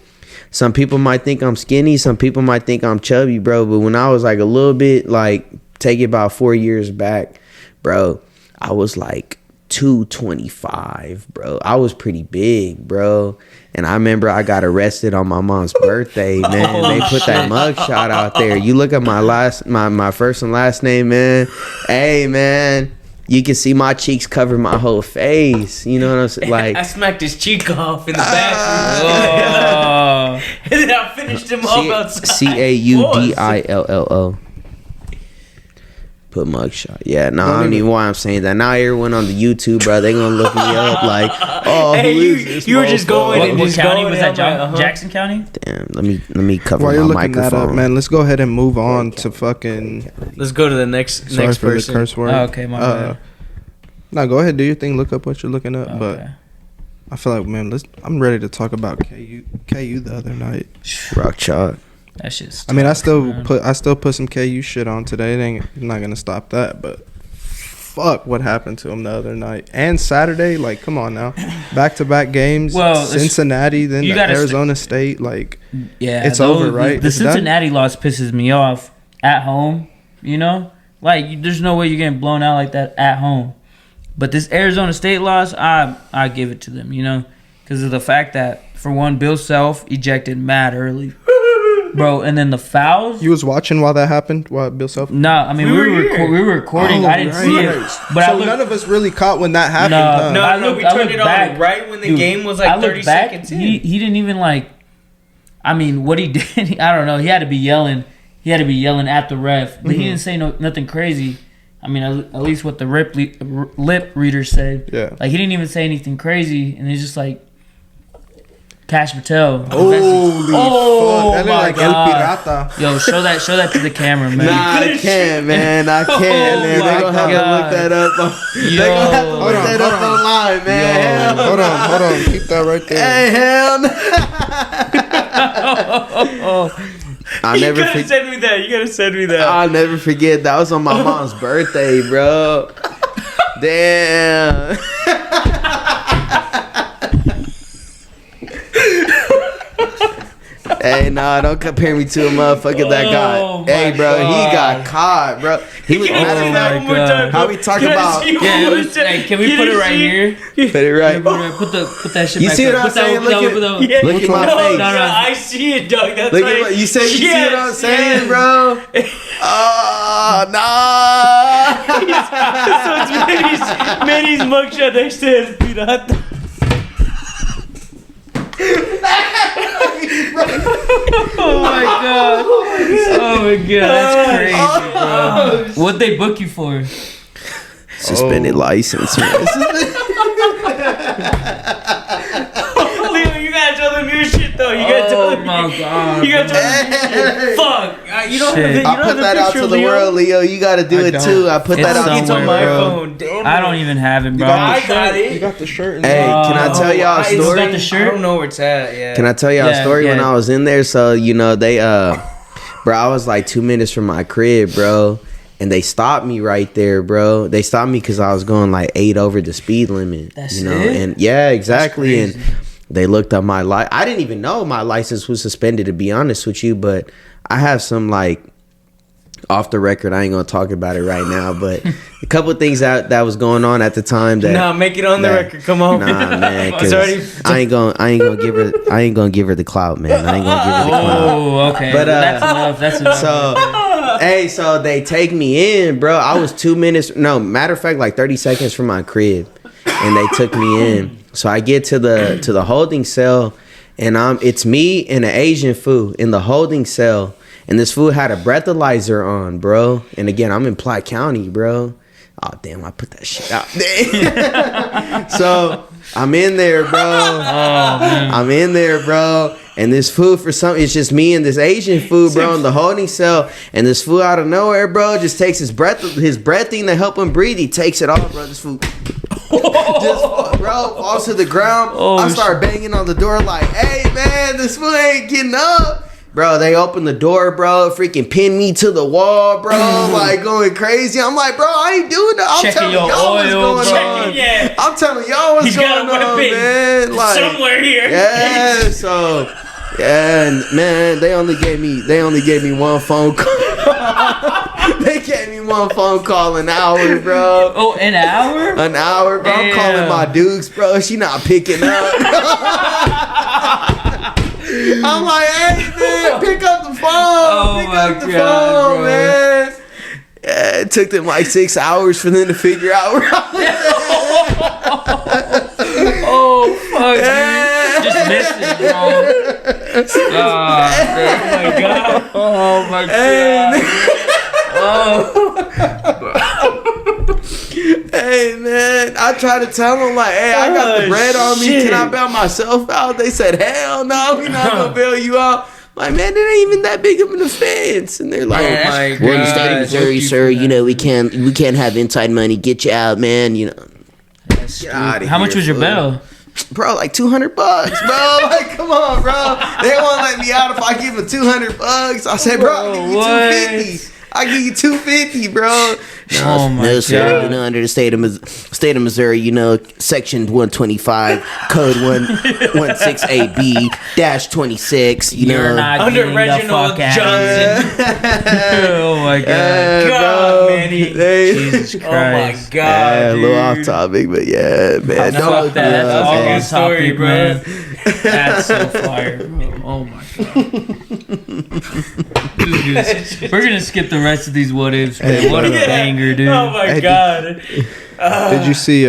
some people might think I'm skinny, some people might think I'm chubby, bro. But when I was like a little bit, like, take it about 4 years back, bro, I was like 225, bro. I was pretty big, bro. And I remember I got arrested on my mom's birthday, man. They put that mugshot out there. You look at my first and last name, man. Hey, man. You can see my cheeks cover my whole face. You know what I'm saying? Like, I smacked his cheek off in the bathroom. Oh. And then I finished him off outside. Caudillo. Put mugshot. Yeah, no, I don't even know why I'm saying that. Now everyone on the YouTube, bro, they gonna look me up like, oh, Hey, who is this you were just motherfucker? going What, and what just county going was and that? I'm like, Jackson County? Damn, let me cover While you're my looking that microphone. up, man, let's go ahead and move on to fucking. Let's go to the next Sorry for person. the curse word. Oh, okay, my bad. No, go ahead, do your thing. Look up what you're looking up. But Okay. I feel like, man, I'm ready to talk about KU the other night. Rock chalk. That shit's. I mean, I tough, still man. put some KU shit on today. It ain't not gonna stop that, but fuck, what happened to him the other night and Saturday? Like, come on now, back to back games. Well, it's- Cincinnati, then you the gotta Arizona State. Like, Yeah, It's over, right? The It's done? Cincinnati loss pisses me off at home. You know, like there's no way you're getting blown out like that at home. But this Arizona State loss, I give it to them. You know, because of the fact that, for one, Bill Self ejected mad early. Bro, and then the fouls. You was watching while that happened? While Bill Self? No, I mean, we were recording. I didn't see it. But so none of us really caught when that happened. No, we turned it on right when the game was like 30 seconds in. He didn't even like. I mean, what he did, I don't know. He had to be yelling. He had to be yelling at the ref, but he didn't say nothing crazy. I mean, at least what the lip readers said. Yeah. Like, he didn't even say anything crazy, and he's just like, Cash Patel. Holy fuck. That my like El God. Pirata. Yo, show that to the camera, man. Nah, I can't, man. I can't, man. my They're going to have to God. look that up. They're going to have to look that up online, man. Hold on. Keep that right there. Hey, hell no. I'll never You gotta send me that. You gotta send me that. I'll never forget. That was on my mom's birthday, bro. Damn. Hey, nah, don't compare me to a motherfucker that got. Hey, bro, he got caught, bro. He was matter of fact, how we talk about. Yeah, hey, can we put it right here? Put it right. Put that shit You back see there. what I'm Put that- saying? put that- Look put that- at- look at my face. No. I see it, dog. That's Look right. at what you say. You see what I'm saying, yes. bro? Oh, nah. So it's Mannys mugshot that says Pirata. Oh my god. Oh my god. That's crazy, bro. What'd they book you for? Suspended license, man. Leo, you gotta tell them your shit though. You gotta tell them. Oh my god. You gotta tell them. Fuck. You don't have the, you I don't put have the that out picture, to the Leo. world, Leo. You got to do I it don't. too. I put that out It's on somewhere, my bro. phone. Damn. I don't even have it, bro. I got it. You got the shirt. And Hey, can I tell y'all a It's story? got the shirt? I don't know where it's at. Yeah. Can I tell y'all a Yeah, story when yeah. I was in there? So, you know, they, bro, I was like 2 minutes from my crib, bro. And they stopped me right there, bro. They stopped me because I was going like 8 over the speed limit. That's you know, it? and yeah, exactly. And crazy. they looked up my I didn't even know my license was suspended, to be honest with you. But I have some like off the record. I ain't gonna talk about it right now, but a couple of things that was going on at the time that Nah, make it on the that- record. Come on. Nah, man, 'cause It's already- I ain't gonna give her the clout, man. I ain't gonna give her the clout. Oh, okay. But, that's enough. That's enough. So, hey, so they take me in, bro. I was 2 minutes. No, matter of fact, like 30 seconds from my crib, and they took me in. So I get to the holding cell, and it's me and an Asian fool in the holding cell, and this fool had a breathalyzer on, bro. And again, I'm in Platte County, bro. Oh damn, I put that shit out there. So I'm in there, bro. I'm in there, bro. And this food for some, it's just me and this Asian food, bro, in the holding cell. And this food out of nowhere, bro, just takes his breath thing to help him breathe. He takes it off, bro. This food just, bro, falls to the ground. I start banging on the door like, hey, man, this food ain't getting up. Bro, they open the door, bro, freaking pin me to the wall, bro, like going crazy. I'm like, bro, I ain't doing that. I'm Checking telling your y'all what's oil, going bro. on. Yeah. I'm telling y'all what's He's going got a on, weapon man. Like, somewhere here. yeah, so yeah, and man, they only gave me one phone call. They gave me one phone call an hour, bro. Oh, an hour? An hour, bro. I'm calling Damn. my dukes, bro. She not picking up. I'm like, hey man, pick up the phone. Oh Pick my up the God, phone, bro. man. Yeah, it took them like 6 hours for them to figure out where I was. Oh, fuck, Yeah. dude. Just missed it, bro. Oh my God. Oh, my God. Hey man, I tried to tell them like, hey, I got the bread on me. shit. Can I bail myself out? They said, hell no, we not gonna bail you out. Like, man, it ain't even that big of an offense. And they're like, Oh my we're in the state of God. Missouri, sir. You know, we can't have inside money. Get you out, man. You know, That's outta How much here, was your fool. bail? bro, like $200, bro. Like, come on, bro. They won't let me out if I give them $200. I said, bro, I'll give you What? $250. I give you $250, bro. Oh my No, sir. God. You know, under the state of Missouri, you know, section 125, code 116AB dash 26. You You're know, not Under getting Reginald the fuck out Johnson. Oh my God. God, Manny. Jesus Oh my Christ. God, yeah, a dude. little off topic, but yeah, man. Fuck that. That's That's a all good on story, topic, bro. man. That's so fire, bro. Oh my God. We're gonna skip the rest of these what ifs, man. What a Yeah. banger, dude. Oh my Hey, God. Did you see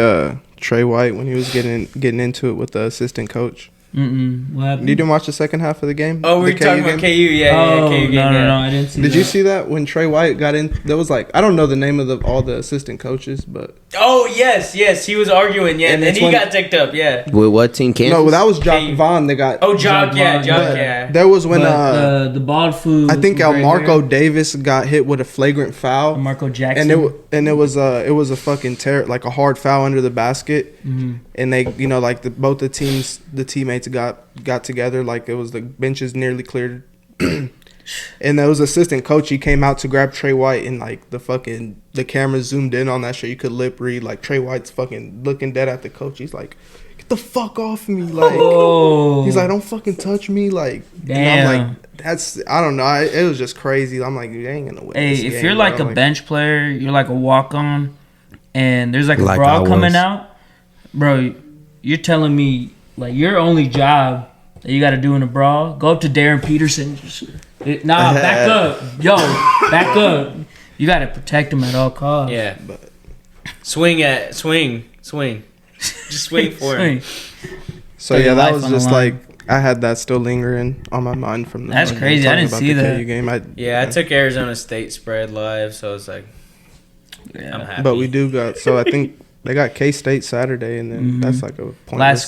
Trey White when he was getting into it with the assistant coach? What happened? You didn't watch the second half of the game? Oh, we're The talking KU about KU. game? Yeah, Oh, KU game. no, I didn't see Did that. you see that when Trey White got in? There was like, I don't know the name of all the assistant coaches, but Oh, yes. He was arguing, yeah. And And it's he when- got ticked up, yeah. With what team? Kansas? no, that was Jock KU. Vaughn that got. Oh, Jock, yeah. But- There was when But the bald food. I think with gray Marco hair, Davis got hit with a flagrant foul, Marco Jackson. and it was a fucking like a hard foul under the basket, and they like both the teammates got together, like it was the benches nearly cleared, and there was assistant coach. He came out to grab Trey White, and like the camera zoomed in on that shit. You could lip read like Trey White's fucking looking dead at the coach. He's like, "Get the fuck off me!" Like Oh. he's like, "Don't fucking touch me!" Like Damn. and I'm like, I don't know. It was just crazy. I'm like, you ain't gonna win. Hey, this if game, you're like bro. a bench player, you're like a walk on, and there's like a Like bra I coming was. out, bro, you're telling me like your only job that you got to do in a brawl, go up to Darren Peterson. Back up. Yo, back up. You got to protect him at all costs. Yeah. Swing. Just swing for him. So Put yeah, your that life was on the just line. like I had that still lingering on my mind from the. That's when crazy. I talking didn't about see the that. KU game. Yeah, I took Arizona State spread live, so it's like, I'm Yeah. happy. But we do got. So I think they got K-State Saturday, and then that's like a Last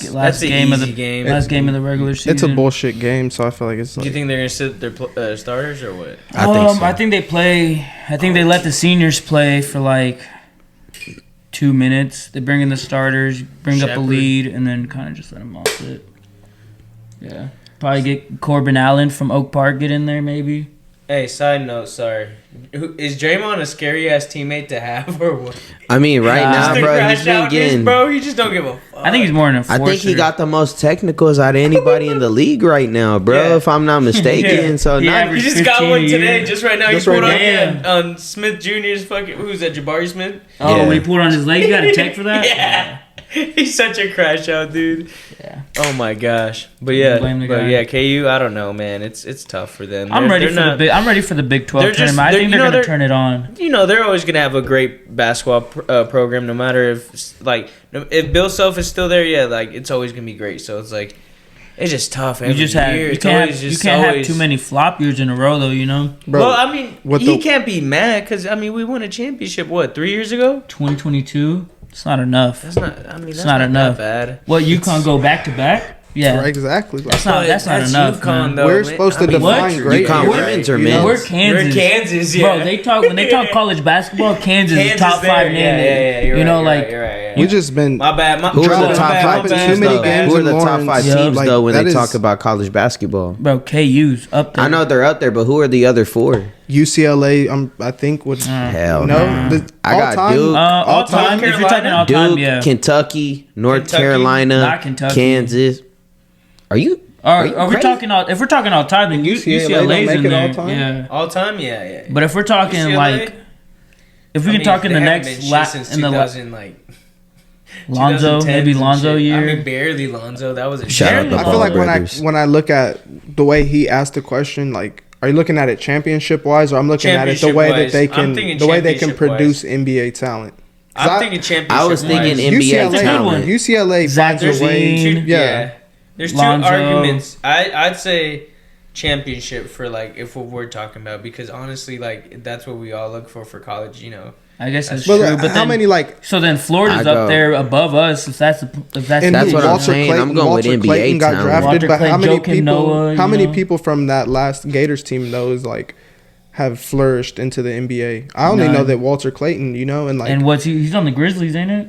pointless. last an game of the easy game. last game of the regular season. It's a bullshit game, so I feel like it's Do like. you think they're going to sit their starters or what? I think so. I think they play. I think they let the seniors play for like 2 minutes. They bring in the starters, bring up a Shepherd. lead, and then kind of just let them off it. Yeah, probably get Corbin Allen from Oak Park get in there maybe. Hey, side note, sorry. Is Draymond a scary ass teammate to have or what? I mean, right Nah. now, Just to bro, crash he's been out this, getting. bro. He just don't give a fuck. I think he's more an I enforcer. think he got the most technicals out of anybody in the league right now, bro. Yeah. If I'm not mistaken. Yeah. So He not, averaged He just got 15 one a today, year. just right now. Just He pulled right on Smith Jr.'s fucking. Who's that? Jabari Smith? Oh, Yeah. when he pulled on his leg, you got a check for that. Yeah. He's such a crash out, dude. Yeah. Oh my gosh. But Blame the guy. yeah, KU. I don't know, man. It's tough for them. I'm ready They're for the not- big. I'm ready for the Big 12 They're just- tournament. I they're- think you they're know, gonna they're- turn it on. You know, they're always gonna have a great basketball program, no matter if Bill Self is still there. Yeah, like it's always gonna be great. So it's like it's just tough. You Every just have year. you It's can't always have, you just can't have always- too many flop years in a row though. You know, Bro, Well, I mean, what he the- can't be mad because I mean we won a championship 3 years ago. 2022. It's not enough. That's not. I mean, that's not enough. That bad. What UConn go back to back? Yeah, Right, exactly. Like, That's not- that's not enough, man. Though, We're man. supposed to I mean, define what? great. UConn here, women's or you know? men's? we're Kansas. You're Kansas, yeah. Bro, they talk when they talk college basketball. Kansas is Kansas top there. 5 name. Yeah, you're you know, right, like you're right, yeah. We just been. My bad. Who are Dropping the top bad, five my teams bad, too many though? games Who are in the top Lawrence. five Yeah. teams Like, though when that they is- talk about college basketball? bro, KU's up there. I know they're up there, but who are the other four? UCLA, I think would Hell no. no. The, I all got time, Duke. all time. If you're talking all time, Duke, yeah. Kentucky, North Kentucky, Carolina, not Kentucky. Kansas. Are you? Are you we crazy? talking all? If we're talking all time, then UCLA UCLA's don't make in it there. all time? Yeah, All time, yeah. but if we're talking UCLA? like, if we can talk in the next since in the 2000, like Lonzo, 2010s maybe and Lonzo shit. year. I mean, barely Lonzo. That was a Shout out shit. to I feel like brothers. when I look at the way he asked the question, like, are you looking at it championship wise, or I'm looking at it the way that they Championship-wise. I'm can thinking the way they can championship-wise. produce NBA talent. 'Cause I'm thinking championship. I was thinking wise. NBA UCLA, talent. UCLA Zach finds a way. Levine. Yeah. There's two Lonzo. arguments. I'd say championship for like if what we're talking about because honestly like that's what we all look for college. You know. I guess that's But true. like, But how then, many like so then Florida's I up go- there above us. If that's and That's who, what I'm Walter saying. I'm Clayton, going with Walter NBA Clayton got talent. drafted, Walter but how Clayton, many Joakim people? Noah, how you many know? people from that last Gators team knows like have flourished into the NBA? I only None. know that Walter Clayton, you know, and like and what's he? He's on the Grizzlies, ain't it?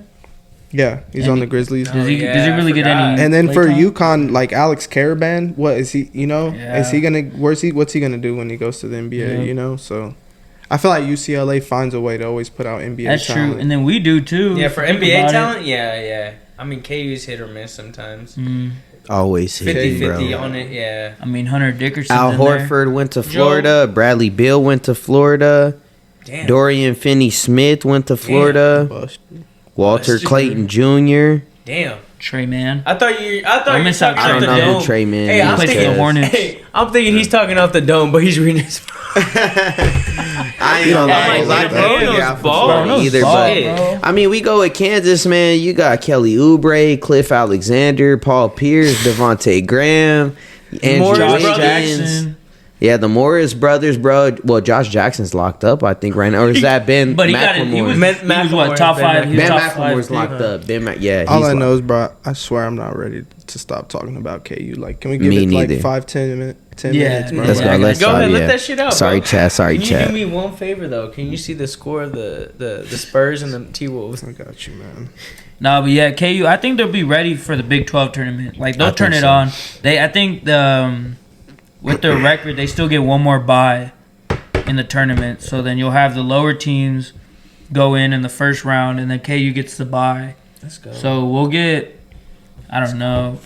yeah, he's and on he- the Grizzlies. Does he? yeah, does he I really get forgot. any? And then play for time? UConn, like Alex Caravan, what is he? You know, Yeah. is he gonna? What's he gonna do when he goes to the NBA? Yeah. You know, so I feel like UCLA finds a way to always put out NBA That's talent. true, and then we do too. Yeah, if for you think NBA about it. talent, yeah. I mean, KU's hit or miss sometimes. Always hitting, 50-50 bro. on it, yeah. I mean, Hunter Dickerson. Al Horford went to Joe. Florida. Bradley Beal went to Florida. Damn. Dorian Finney-Smith went to Florida. Bust. Walter Busted. Clayton Jr. Damn. Trey Mann. I thought you were miss talking out I off don't the know dome. who Trey Man Hey, is. I'm Plays for the thinking, Hornets. hey, I'm thinking he's talking off the dome, but he's reading his. I ain't gonna Hey, lie, like, I can't Brono's figure out for ball. Florida Brono's either. ball, But bro. I mean, we go with Kansas, man. You got Kelly Oubre, Cliff Alexander, Paul Pierce, Devontae Graham, Andrew Morris Josh brothers. Wiggins. Jackson. Yeah, the Morris brothers, bro. Well, Josh Jackson's locked up, I think, right now. Or is that Ben But he got it. He McLemore? was, Ben- he was what, McLemore, top Ben five? He was Ben top five, McLemore's too. locked up. Yeah, he's All I locked know is, bro, I swear I'm not ready to stop talking about KU. Like, can we give Me it neither. like 5-10 minutes? 10 Yeah, minutes, bro. Let's Yeah, go. I got Let's Go ahead, start, let yeah. that shit out. Sorry, bro. chat. Sorry, Can you chat. do me one favor though? Can you see the score of the Spurs and the T-Wolves? I got you, man. No, but yeah, KU. I think they'll be ready for the Big 12 tournament. Like they'll I turn think it so. on. I think with their record, they still get one more bye in the tournament. So then you'll have the lower teams go in the first round, and then KU gets the bye. Let's go. So we'll get. I don't know.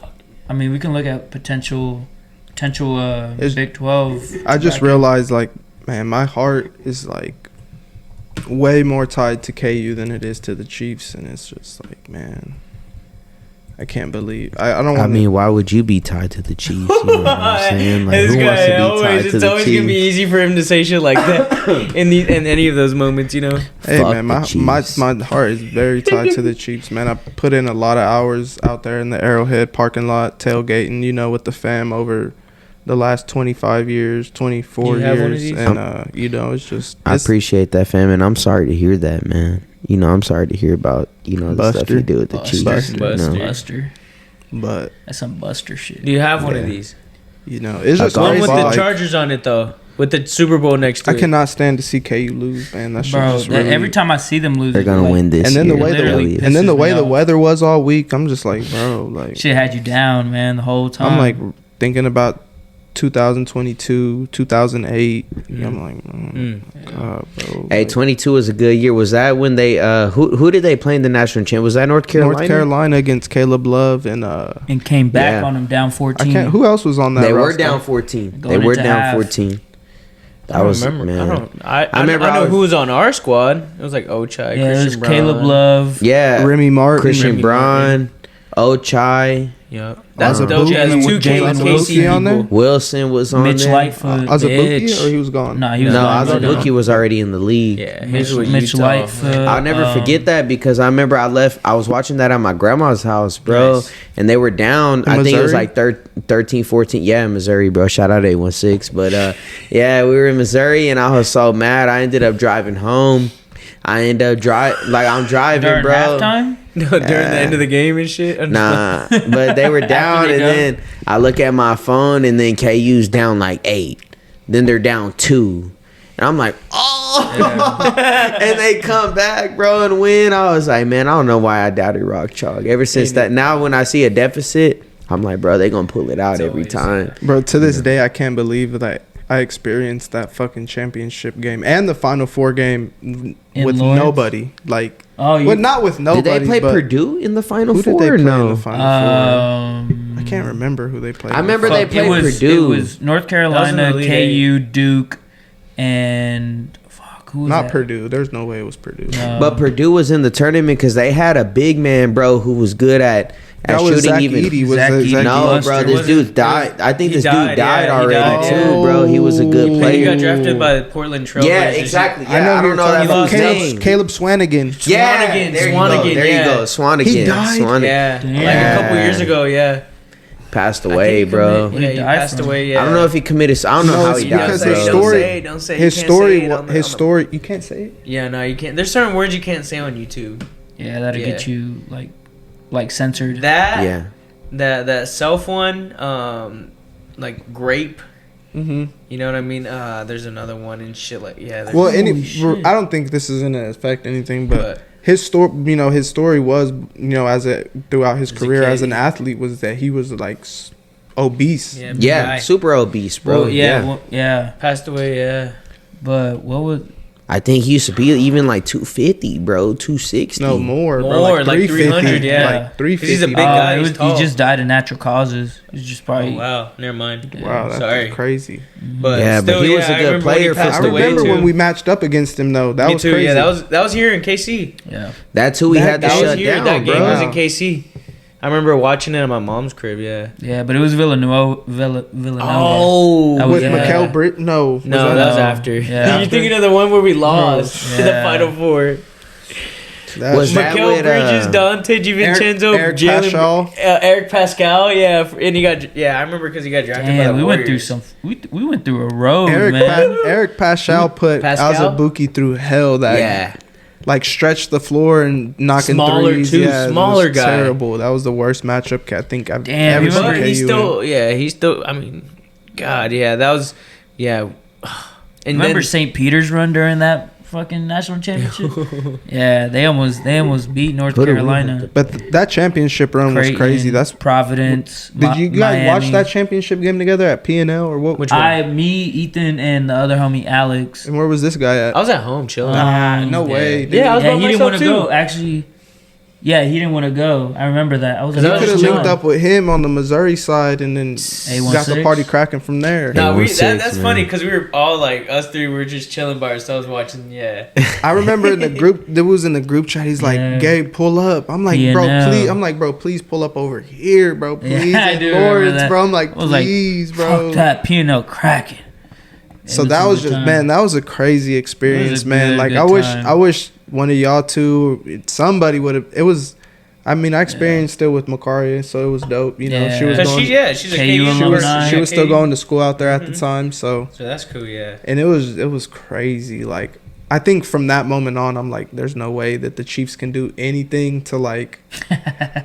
I mean, we can look at potential It's- Big 12. I just bracket. realized, like, man, my heart is like way more tied to KU than it is to the Chiefs, and it's just like, man, I can't believe I don't want. I mean, why would you be tied to the Chiefs? You know what I'm saying? Like, This who wants to guy be always, tied to it's the always gonna be Chiefs? easy for him to say shit like that in any of those moments, you know. Hey Fuck man, the my Chiefs. heart is very tied to the Chiefs, man. I put in a lot of hours out there in the Arrowhead parking lot tailgating, you know, with the fam over the last 25 years, 24 You have one of years, these? and you know, it's just I it's- appreciate that, fam, and I'm sorry to hear that, man. You know, I'm sorry to hear about, you know, the stuff Buster. you do with the Buster. Chiefs. you know? Buster. Buster. but That's some Buster shit. Do you have one of Yeah. these? you know, it's just One One crazy. with the Like, Chargers on it though, with the Super Bowl next to I it. cannot stand to see KU lose, man. That shit Bro, just really, every time I see them lose, They're gonna like, win this and then year. the way literally the and then the pisses way me the off. weather was all week, I'm just like, bro, like Shit had you down, man, the whole time. I'm like thinking about 2022, 2008. I'm like, God, bro. Hey, like, 22 was a good year. Was that when they who did they play in the national champ? Was that North Carolina? North Carolina against Caleb Love and and came back Yeah. on them down 14. I can't. Who else was on that? They were roster? down 14. They Going were into down half. 14. I don't remember. man. I remember I know I who was- was on our squad. It was like Ochai, Yeah, it was Christian Brown. Caleb Love. Yeah, Remy Martin, Christian Remy Brown, Ochai, Yeah, that's Azubuike dope. Yeah, with two Jalen KC Wilson on there? people. Wilson was on Mitch there. Lightfoot. Azubuike, bitch. or he was gone. Nah, he was No, gone. Azubuike was already in the league. Yeah, Mitch, his was Mitch Utah. Lightfoot. I'll never forget that because I remember I was watching that at my grandma's house, bro, Nice. and they were down. In I think it was Missouri? like 13, 14. Yeah, in Missouri, bro. Shout out 816. But yeah, we were in Missouri, and I was so mad. I ended up driving home. I'm driving, During bro. halftime? No, during the end of the game and shit. Nah, but they were down, they and go. then I look at my phone, and then KU's down like 8. Then they're down 2. And I'm like, oh! And they come back, bro, and win. I was like, man, I don't know why I doubted Rock Chalk. Ever since that, now when I see a deficit, I'm like, bro, they going to pull it out It's every always, time. Bro, to this day, I can't believe that I experienced that fucking championship game and the Final Four game In with Lawrence? nobody. Like, Oh, you. well, not with nobody. Did they play but Purdue in the Final Who Four? did they play no? in the Final Four? I can't remember who they played. I remember in the they Final played it Purdue. was North That Carolina, was in the KU, Duke, and who Four. was Not that? Purdue. There's no way it was Purdue. No. But Purdue was in the tournament because they had a big man, bro, who was good at That was shooting Zach even. Eady. Was Zach that Edey. Zach No, Edey? bro, this Was it- dude died. I think he this died, dude died yeah, he already died, too, yeah. bro. He was a good He player. got drafted by the Portland Trail Yeah, Blazers. exactly. I Yeah, know I who don't you're know talking that about. fool's Caleb, name. Caleb Swanigan. Yeah, Swanigan, there you go. Swanigan, There you yeah. go. Swanigan. He died? Swanigan Yeah, like Yeah. a couple years ago. Yeah, passed I think away, he bro. committed- Yeah, he died passed from? away. Yeah, I don't know if he committed. I don't know No, how it's he died, because bro. his Don't story- say it, don't say it. His You can't story. say it on the- His on the- story. You can't say it. Yeah, no, you can't. There's certain words you can't say on YouTube. Yeah, that'll get Yeah. you like censored. That Yeah. that self one, like grape. Mm-hmm. You know what I mean? There's another one and shit like yeah. Well, shit. I don't think this is gonna affect anything, but But- his story, his story was, throughout his As a career kid. as an athlete, was that he was like obese. yeah, big Yeah, guy. super obese, bro. Well, yeah, yeah. well, yeah. Passed away. Yeah. But what was I think he used to be even like 250, bro, 260. No more, bro. More, like 300, yeah. Like 350. He's a big guy. He's He tall. just died of natural causes. It's just Oh, probably. wow, never mind. Wow, that's Sorry. crazy. But Yeah, but still, he was a I good remember when player he for passed I away, remember too. when we matched up against him though. That Me was too. crazy. Yeah, that was here in KC. Yeah. That's who we had to That was shut here. down, That game bro. was in KC. I remember watching it at my mom's crib. Yeah. Yeah, but it was Villanova. Oh, That was- with yeah. Mikal Britt. No, no, that was after. Yeah. You're thinking of the one where we lost in the Yeah. Final Four. Was that Mikel with, Bridges, Dante DiVincenzo, Eric Jalen, Pascal. Eric Pascal. Yeah, and he got. Yeah, I remember because he got drafted by Damn, the we went through Warriors. some. We went through a road, man. Eric Pascal put Pascal? Azubuike through hell. That Yeah. like stretched the floor and knocking Smaller threes. too, Yeah, it smaller was guy. Terrible. That was the worst matchup I think I've Damn, ever you seen. remember But KU he's in. still. Yeah, he's still. I mean, God, yeah, that was. Yeah. And Remember then, St. Peter's run during that fucking national championship? Yeah, they almost beat North Put a Carolina. But that championship run was Creighton, crazy. That's Providence. did you guys watch Miami. that championship game together at P&L or what? Which one? Me, Ethan, and the other homie Alex. And where was this guy at? I was at home chilling. No yeah. way. dude. Yeah, I was Yeah, by he didn't myself want to too. go. Actually, yeah, he didn't want to go. I remember that. I was You like, I could have was linked chilling. up with him on the Missouri side and then got the 816? party cracking from there. No, They were six, that's man. funny because we were all like us three were just chilling by ourselves watching. Yeah, I remember in the group, there was in the group chat. He's like, Yeah. "Gabe, pull up." I'm like, P&L. "Bro, please." I'm like, "Bro, please pull up over here, bro. Please." Yeah, I in do remember Lawrence, that. bro. I'm like, I was like, "Please, bro." fuck that P&L cracking. So And that it's was a good just time. man, that was a crazy experience, a man. good, Like good time. I wish one of y'all two, somebody would have. It was, I mean, I experienced it with Makaria, so it was dope. You know, she was Yeah. because going, she's a KU KU she was, alumni. she was still KU. going to school out there at the Mhm. time. So So that's cool. Yeah. and it was crazy. Like I think from that moment on, I'm like, there's no way that the Chiefs can do anything to like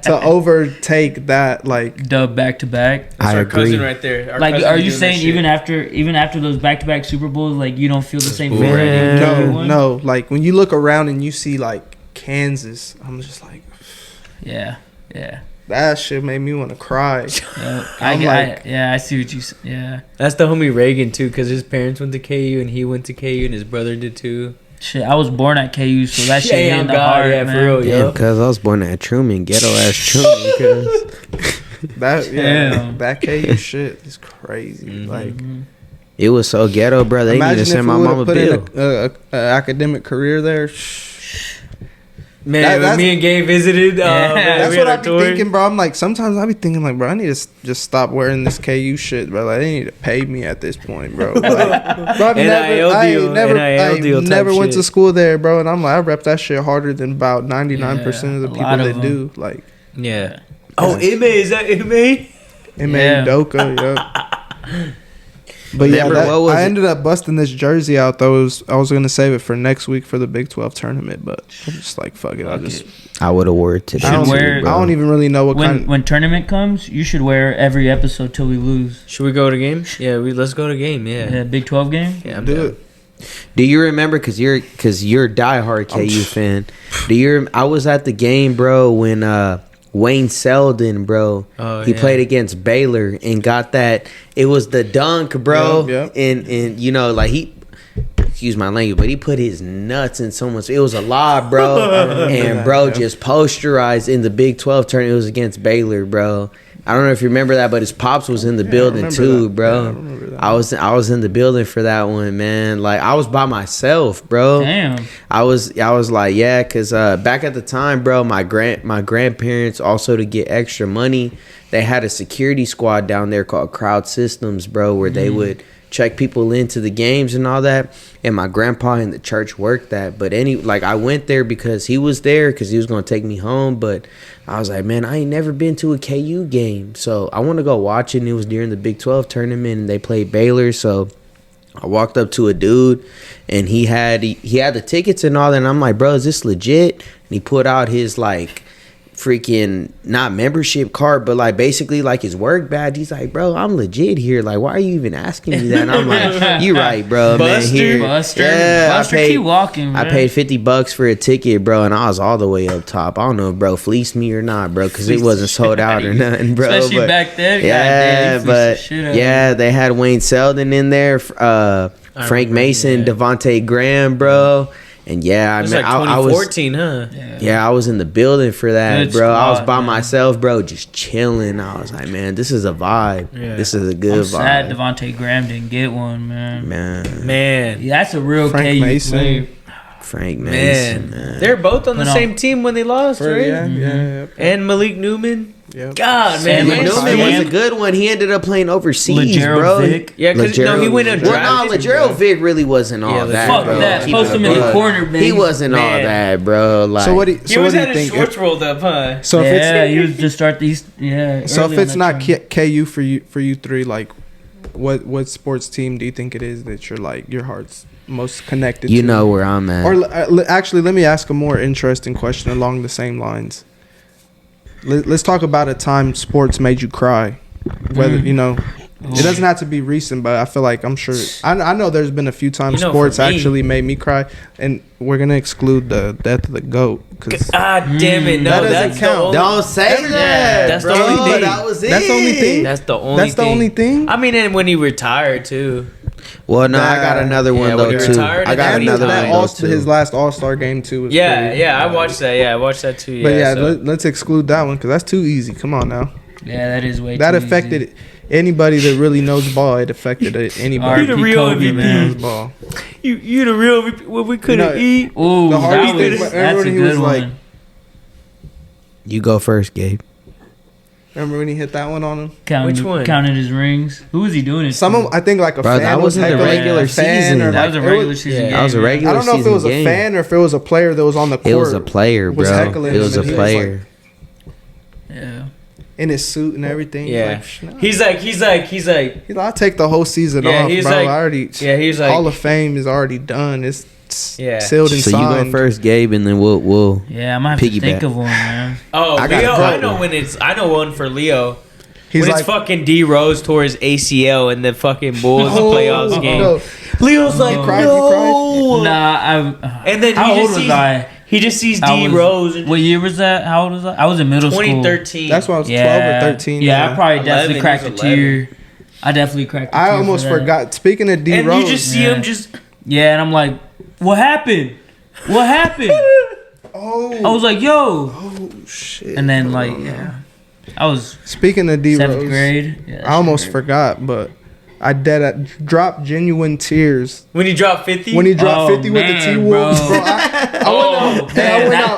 to overtake that. Like Dub back to back. That's I our agree. cousin right there. Our Like, cousin are be you doing saying that shit. even after those back to back Super Bowls, like you don't feel the same Man. feeling? no, no. Like when you look around and you see like Kansas, I'm just like, Yeah, yeah. that shit made me want to cry. Yeah, I'm like- I see what you. Yeah, That's the homie Reagan too, because his parents went to KU and he went to KU and his brother did too. shit. I was born at KU, so that shit Yeah, hit in on the God, heart, yeah, for man. real, Damn, yo. cuz I was born at Truman, ghetto ass Truman. Cuz That Damn. that KU shit is crazy. Mhm. Like it was so ghetto, bro. They need imagine to if send we my would mama have put bill. in a academic career there. Man, That's- when me and Gabe visited, Yeah. man, That's we what had I our be tour. thinking, bro. I'm like, sometimes I be thinking, like, bro, I need to just stop wearing this KU shit, bro. Like, they need to pay me at this point, bro. Like, bro, I've NIL deal, NIL deal type never went to shit. school there, bro. And I'm like, I rep that shit harder than about 99% of the Yeah, a people lot that of do. Like, Yeah. Oh, MA, is that MA? MA Yeah. Doka, yup. But yeah, Remember, what was I it? ended up busting this jersey out. Though I was gonna save it for next week for the Big 12 tournament, but I'm just like, fuck it. I would have wore it today. I don't, Should wear- I don't even really know what When kind. when tournament comes, you should wear every episode till we lose. Should we go to game? Yeah, let's go to game. Yeah. Yeah, Big 12 game. Yeah, I'm Do down. it. Do you remember? Cause you're a diehard KU fan. Do you? I was at the game, bro, when Wayne Selden, bro, Oh, he yeah. played against Baylor and got that. It was the dunk, bro, Yep, and you know, like he. Excuse my language, but he put his nuts in someone's. It was a lob, bro, and bro just posterized in the Big 12 tournament. It was against Baylor, bro. I don't know if you remember that, but his pops was in the Yeah, I building remember too, that. bro. Yeah, I remember that. I was in the building for that one, man. Like I was by myself, bro. Damn. I was like, yeah, cause back at the time, bro, my grandparents also to get extra money, they had a security squad down there called Crowd Systems, bro, where they would check people into the games and all that. And my grandpa in the church worked that. But I went there because he was there because he was gonna take me home. But I was like, man, I ain't never been to a KU game, so I want to go watch it. And it was during the Big 12 tournament, and they played Baylor, so. I walked up to a dude, and he had the tickets and all that. And I'm like, bro, is this legit? And he put out his like freaking not membership card, but like basically like his work badge. He's like, bro, I'm legit here. Like, why are you even asking me that? And I'm like, you right, bro. Buster? Man, here, Buster, keep walking, man. I paid $50 for a ticket, bro, and I was all the way up top. I don't know if bro fleeced me or not, bro, because it wasn't sold out or nothing, bro. Especially but, back then. yeah, Goddamn, he fleeced the but shit out of yeah, they had Wayne Selden in there. Frank Mason, yeah. Devontae Graham, bro. And yeah, It was man, like I was 2014, huh? I was in the building for that, Good bro. I was squad, by man. myself, bro, just chilling. I was like, man, this is a vibe. Yeah. This is a good I'm sad vibe, Devontae Graham didn't get one, man. Man. Yeah, that's a real Frank KU Mason. player. Frank Mason, Man. man. They're both on the But, same team when they lost, right? Yeah. And Malik Newman. Yeah. God, Sam man. Newman Newman Sam- was a good one. He ended up playing overseas, Legero bro. Vic. Yeah, because no, he went and Well, no, drafted. Legero Vic really wasn't all Yeah, that. Fuck bro. that. Keep Post it him in the above. corner, man. He wasn't all Man. that, bro. Like, So what do He you always had think? his shorts rolled up, huh? So if Yeah, it's he was just start these. Yeah. so if early on it's that not train. KU for you three, like, what sports team do you think it is that you're like your heart's most connected you to? know where I'm at. Or actually, let me ask a more interesting question along the same lines. Let's talk about a time sports made you cry. Whether you know, it doesn't have to be recent, but I feel like I'm sure I know there's been a few times You know, sports for me- actually made me cry, and we're gonna exclude the death of the GOAT because God damn it! No, That doesn't that's count. the only. Don't say Yeah, that. that's the bro. only thing. That was it. That's the only thing? That's the only. that's the only thing. I mean, and when he retired too. Well, no, I got another Yeah, one when though he too. retired I at got that another time. one though too. His last All-Star game too. Was Yeah, pretty- yeah, I watched that. Yeah, I watched that too. But Yeah, yeah, so. let's exclude that one because that's too easy. Come on now, Yeah, that is way that too affected easy. anybody that really knows ball. It affected anybody You the RP real Kobe, MVP. that man. knows ball. You the real what we couldn't You know, eat. Ooh, The hardest that thing, was, but that's a everybody good was like- one. You go first, Gabe. Remember when he hit that one on him? Counted, Which one? Counted his rings. Who was he doing it Some to? of I think like a Bro, fan that was wasn't the heckling regular a fan season. or That like, was a it regular season yeah. game. That was a man. regular I don't know if it season was a game. fan or if it was a player that was on the court. It was a player, was bro. heckling It was him a and he was player. Yeah. in his suit and everything. Yeah, He's like, he's like, I'll take the whole season Yeah, off, he's bro. like- I already, yeah, he's like, Hall of Fame is already done. It's Yeah. sealed and So you signed. go first, Gabe, and then we'll. Yeah, I might have to Piggyback. think of one, man. oh, I got Leo. a I couple. know I know one for Leo. He's when like, it's fucking D Rose tore his ACL in the fucking Bulls playoffs game. no. Leo's like, You cried? no. Nah, And then how he old just was sees, I? he just sees I D was- Rose in What year was that? How old was I? I was in middle school. 2013. That's why I was Yeah, 12 or 13. Yeah, I probably 11, definitely he cracked a was tear. I definitely cracked a tear. I for almost that. forgot. Speaking of D and Rose, you just see Yeah. him just. Yeah, and I'm like, what happened? What happened? oh, I was like, yo. shit. And then, like, yeah. I was Speaking of D 7th Rose, grade. Yeah, I almost forgot, but I dropped genuine tears When he dropped 50? when he dropped Oh, 50 with the man, T Wolves, bro. bro.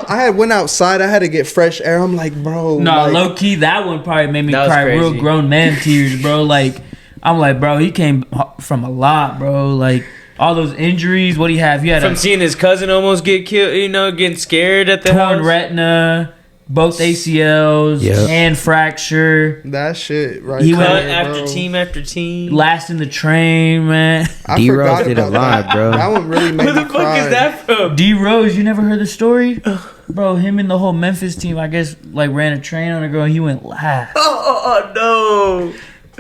I went outside. I had to get fresh air. I'm like, bro. No, like, low key, that one probably made me That was cry real crazy. grown man tears, bro. Like, I'm like, bro, he came from a lot, bro. Like, all those injuries. What do you have? He had From a seeing his cousin almost get killed, you know, getting scared at the torn house. retina, both ACLs, Yep. hand fracture, that shit right He there, went Cut bro. after team after team. last in the train, man. I D-Rose forgot did a about lot, that. bro. That one really made Where me the fuck cry. is that from? D Rose, you never heard the story? Bro, him and the whole Memphis team, I guess, like ran a train on a girl. And he went last. Oh,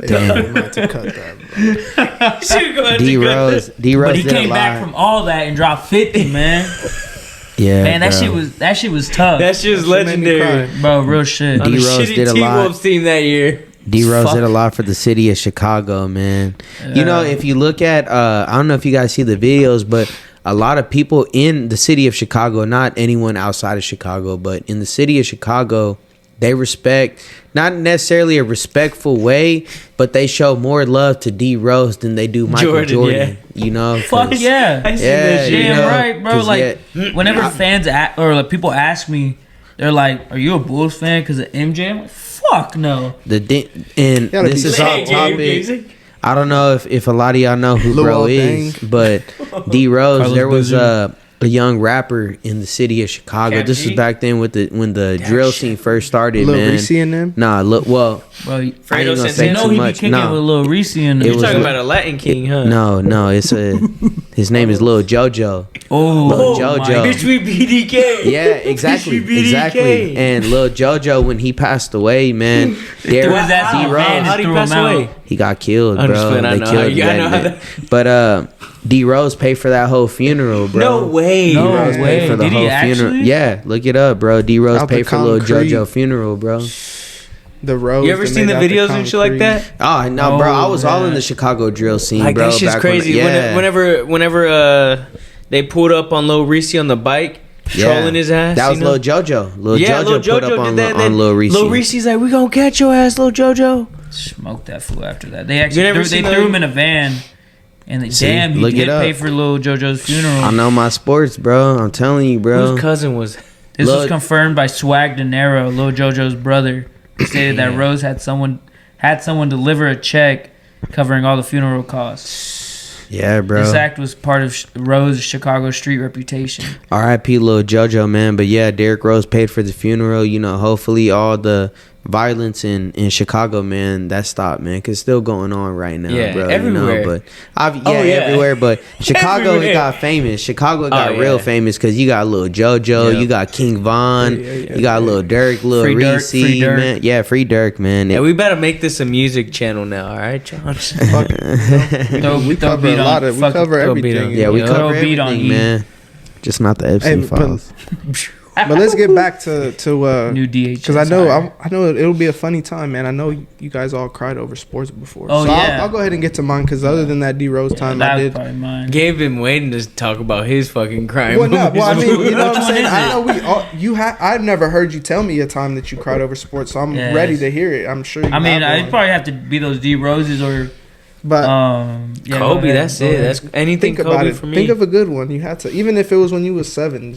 Damn, I'm about to cut that, bro. no. Should go ahead D and cut Rose that. But he did a came back lot. from all that and dropped 50, man. Yeah, Man, that bro. shit was tough. That shit was That shit made me legendary. cry. Bro, real shit. On the D-Rose shitty did a lot. T-Wolves team that year. D Rose Fuck. did a lot for the city of Chicago, man. You know, if you look at, I don't know if you guys see the videos, but a lot of people in the city of Chicago, not anyone outside of Chicago, but in the city of Chicago, they respect, not necessarily a respectful way, but they show more love to D Rose than they do Michael Jordan. You know, Fuck 'cause- yeah. I seen Yeah, that shit. you Damn know, right, bro. 'cause Like, whenever fans or like people ask me, they're like, "Are you a Bulls fan because of MJ?" I'm like, "Fuck no." And Gotta this be is safe, off Hey, topic. Gabe, I don't know if a lot of y'all know who Lil bro Dang. is, but D Rose, Carlos there was Boozer. a young rapper in the city of Chicago. Cap This G? was back then when the drill scene first started, Lil man. Reese in them. Nah, look, well, Bro, I ain't Fredo gonna say Santana. you know too he be much. kicking with No, Lil Reese and It You're was talking a- about a Latin king, huh? no, it's his name is Lil JoJo. oh, Lil my JoJo. Bitch, we BDK. Yeah, exactly, Bitch, we BDK. exactly. And Lil JoJo, when he passed away, man, there Threw his ass D on Rose, fans How'd he threw pass him out. away? he got killed, I'm bro. just playing, I They know killed how- him yeah, I know that day. But D Rose paid for that whole funeral, bro. No way. No D Rose way. paid for the Did he whole actually? funeral. Yeah, look it up, bro. D Rose Out the paid for Lil concrete. JoJo funeral, bro. the roads. You ever and seen the they got videos and shit like concrete. that? Oh no, bro! I was all in yeah. the Chicago drill scene, Like bro. that shit's back when- crazy. yeah. Whenever they pulled up on Lil Reese on the bike, trolling his ass. That was you know? Lil JoJo. Lil Yeah, JoJo Lil put up JoJo on, did that. on Lil Reese. Lil Reese's like, we gonna catch your ass, Lil JoJo. Smoked that fool after that. They actually never they seen threw the- him in a van, and they, See, damn, he look it did up. pay for Lil JoJo's funeral. I know my sports, bro. I'm telling you, bro. Whose cousin was? This was Look. confirmed by Swag De Niro, Lil JoJo's brother, who stated that Rose had someone deliver a check covering all the funeral costs. Yeah, bro. This act was part of Rose's Chicago street reputation. R.I.P. Lil JoJo, man. But yeah, Derrick Rose paid for the funeral. You know, hopefully all the violence in Chicago, man, that stopped, man. Cause it's still going on right now, Yeah, bro. everywhere. You know, but Oh, yeah. everywhere. But Chicago Everywhere. it got famous. Chicago got Oh, real yeah. famous because you got Lil JoJo, Yeah. you got King Von, Yeah. you got Lil Durk, Lil Free Durk, Reese, Free Durk. man. Yeah, free Durk, man. Yeah, we better make this a music channel now. All right, John. Fuck it. We Throw cover beat a on- lot of. We fuck it, cover throw beat everything. on. yeah, we Yeah. cover Throw a beat on everything, E. man. Just not the Epstein Hey, files. But let's get back to New DH. because I know it'll be a funny time, man. I know you guys all cried over sports before. Oh, so yeah. I'll go ahead and get to mine because other than that D Rose time, that I was did. probably mine. Gabe been waiting to talk about his fucking crime. Well, no, well, I mean, you know what I'm Which one saying. is I it? know we all I've never heard you tell me a time that you cried over sports, so I'm Yes. ready to hear it. I'm sure. You I mean, have I'd one. probably have to be those D Roses or But yeah, go Kobe, ahead, that's go it. ahead. That's anything think about Kobe it. for me. Think of a good one. You had to, even if it was when you was 7.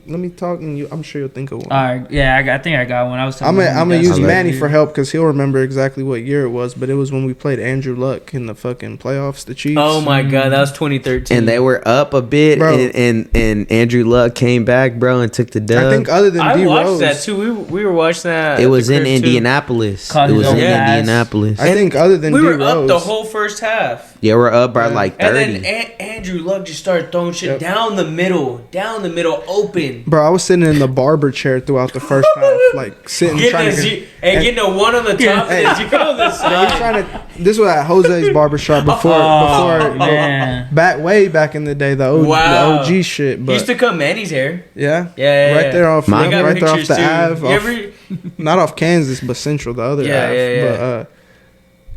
Let me talk, and I'm sure you'll think of one. All right, yeah, I think I got one. I was. I'm gonna use Manny Manny for help because he'll remember exactly what year it was. But it was when we played Andrew Luck in the fucking playoffs, the Chiefs. Oh my god, that was 2013. And they were up a bit, Bro. and Andrew Luck came back, bro, and took the dub. I think other than I D watched Rose, that too. We were watching that. it at was the in crib, too. Indianapolis. Caught It his was own in ass. Indianapolis. I think other than We D were Rose, up the whole first half. Yeah, we're up by like And 30. then Andrew Luck just started throwing shit Yep. down the middle, open. bro, I was sitting in the barber chair throughout the first half, like sitting trying to. Getting a 1 on the top Hey. and a 0 on the We're side. trying to. This was at Jose's barbershop before man. way back in the day, the Wow. OG shit. He But used to cut Manny's hair. yeah, Yeah, right there off, Mine- right there off pictures, the too. Ave, You off- ever- not off Kansas, but Central, the other Yeah, Ave. yeah. But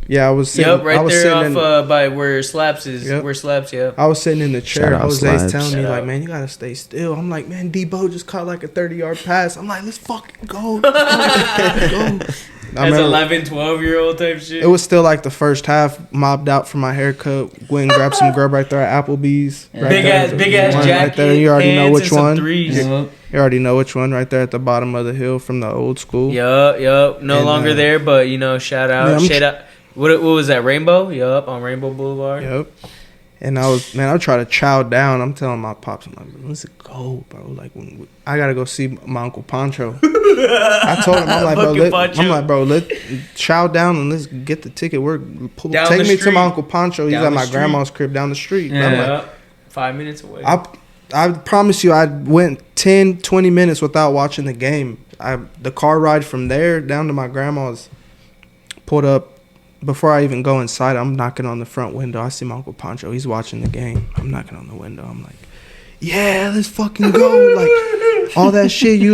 yeah, I was sitting. Yup, I right was there sitting off in, by where Slaps is. Yep. Where Slaps, yeah. I was sitting in the chair. Shout out Jose's Slabs. telling me Shout like, out. man, you gotta stay still. I'm like, man, Debo just caught like a 30-yard pass. I'm like, let's fucking go. Let's go. I As remember 11, 12-year-old type shit. it was still like the first half. Mobbed out for my haircut. Went and grabbed some grub right there at Applebee's. Yeah. Right big there. ass One jacket. Right there. You already know hands, which and some one. Threes. Yup. You already know which one. Right there at the bottom of the hill from the old school. Yup. No And, longer there, but shout out. Yeah, I'm Shout out. What was that? Rainbow? Yup, on Rainbow Boulevard. Yep. And I would try to chow down. I'm telling my pops, I'm like, let's go, bro. Like, I gotta go see my Uncle Pancho. I told him, I'm like, Fucking Pancho. bro, let's chow down and let's get the ticket. Down Take the me to street. my Uncle Pancho. He's Down at the my street. grandma's crib down the street. Yeah. I'm like, Yup. 5 minutes away. I promise you, I went 10, 20 minutes without watching the game. The car ride from there down to my grandma's, pulled up. Before I even go inside, I'm knocking on the front window. I see my Uncle Pancho. He's watching the game. I'm knocking on the window. I'm like, yeah, let's fucking go. Like, all that shit. He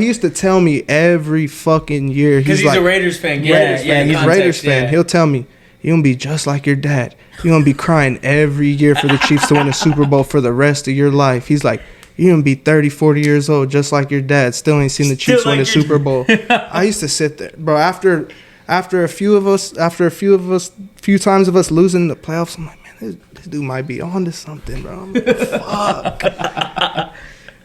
used to tell me every fucking year. Because he's like, a Raiders fan. Raiders fan. He's a Raiders fan. He'll tell me, you're going to be just like your dad. You're going to be crying every year for the Chiefs to win a Super Bowl for the rest of your life. He's like, you're going to be 30, 40 years old just like your dad. Still ain't seen the Chiefs win a Super Bowl. I used to sit there. Bro, after a few times of us losing the playoffs, I'm like, man, this dude might be on to something, bro. I'm like, fuck.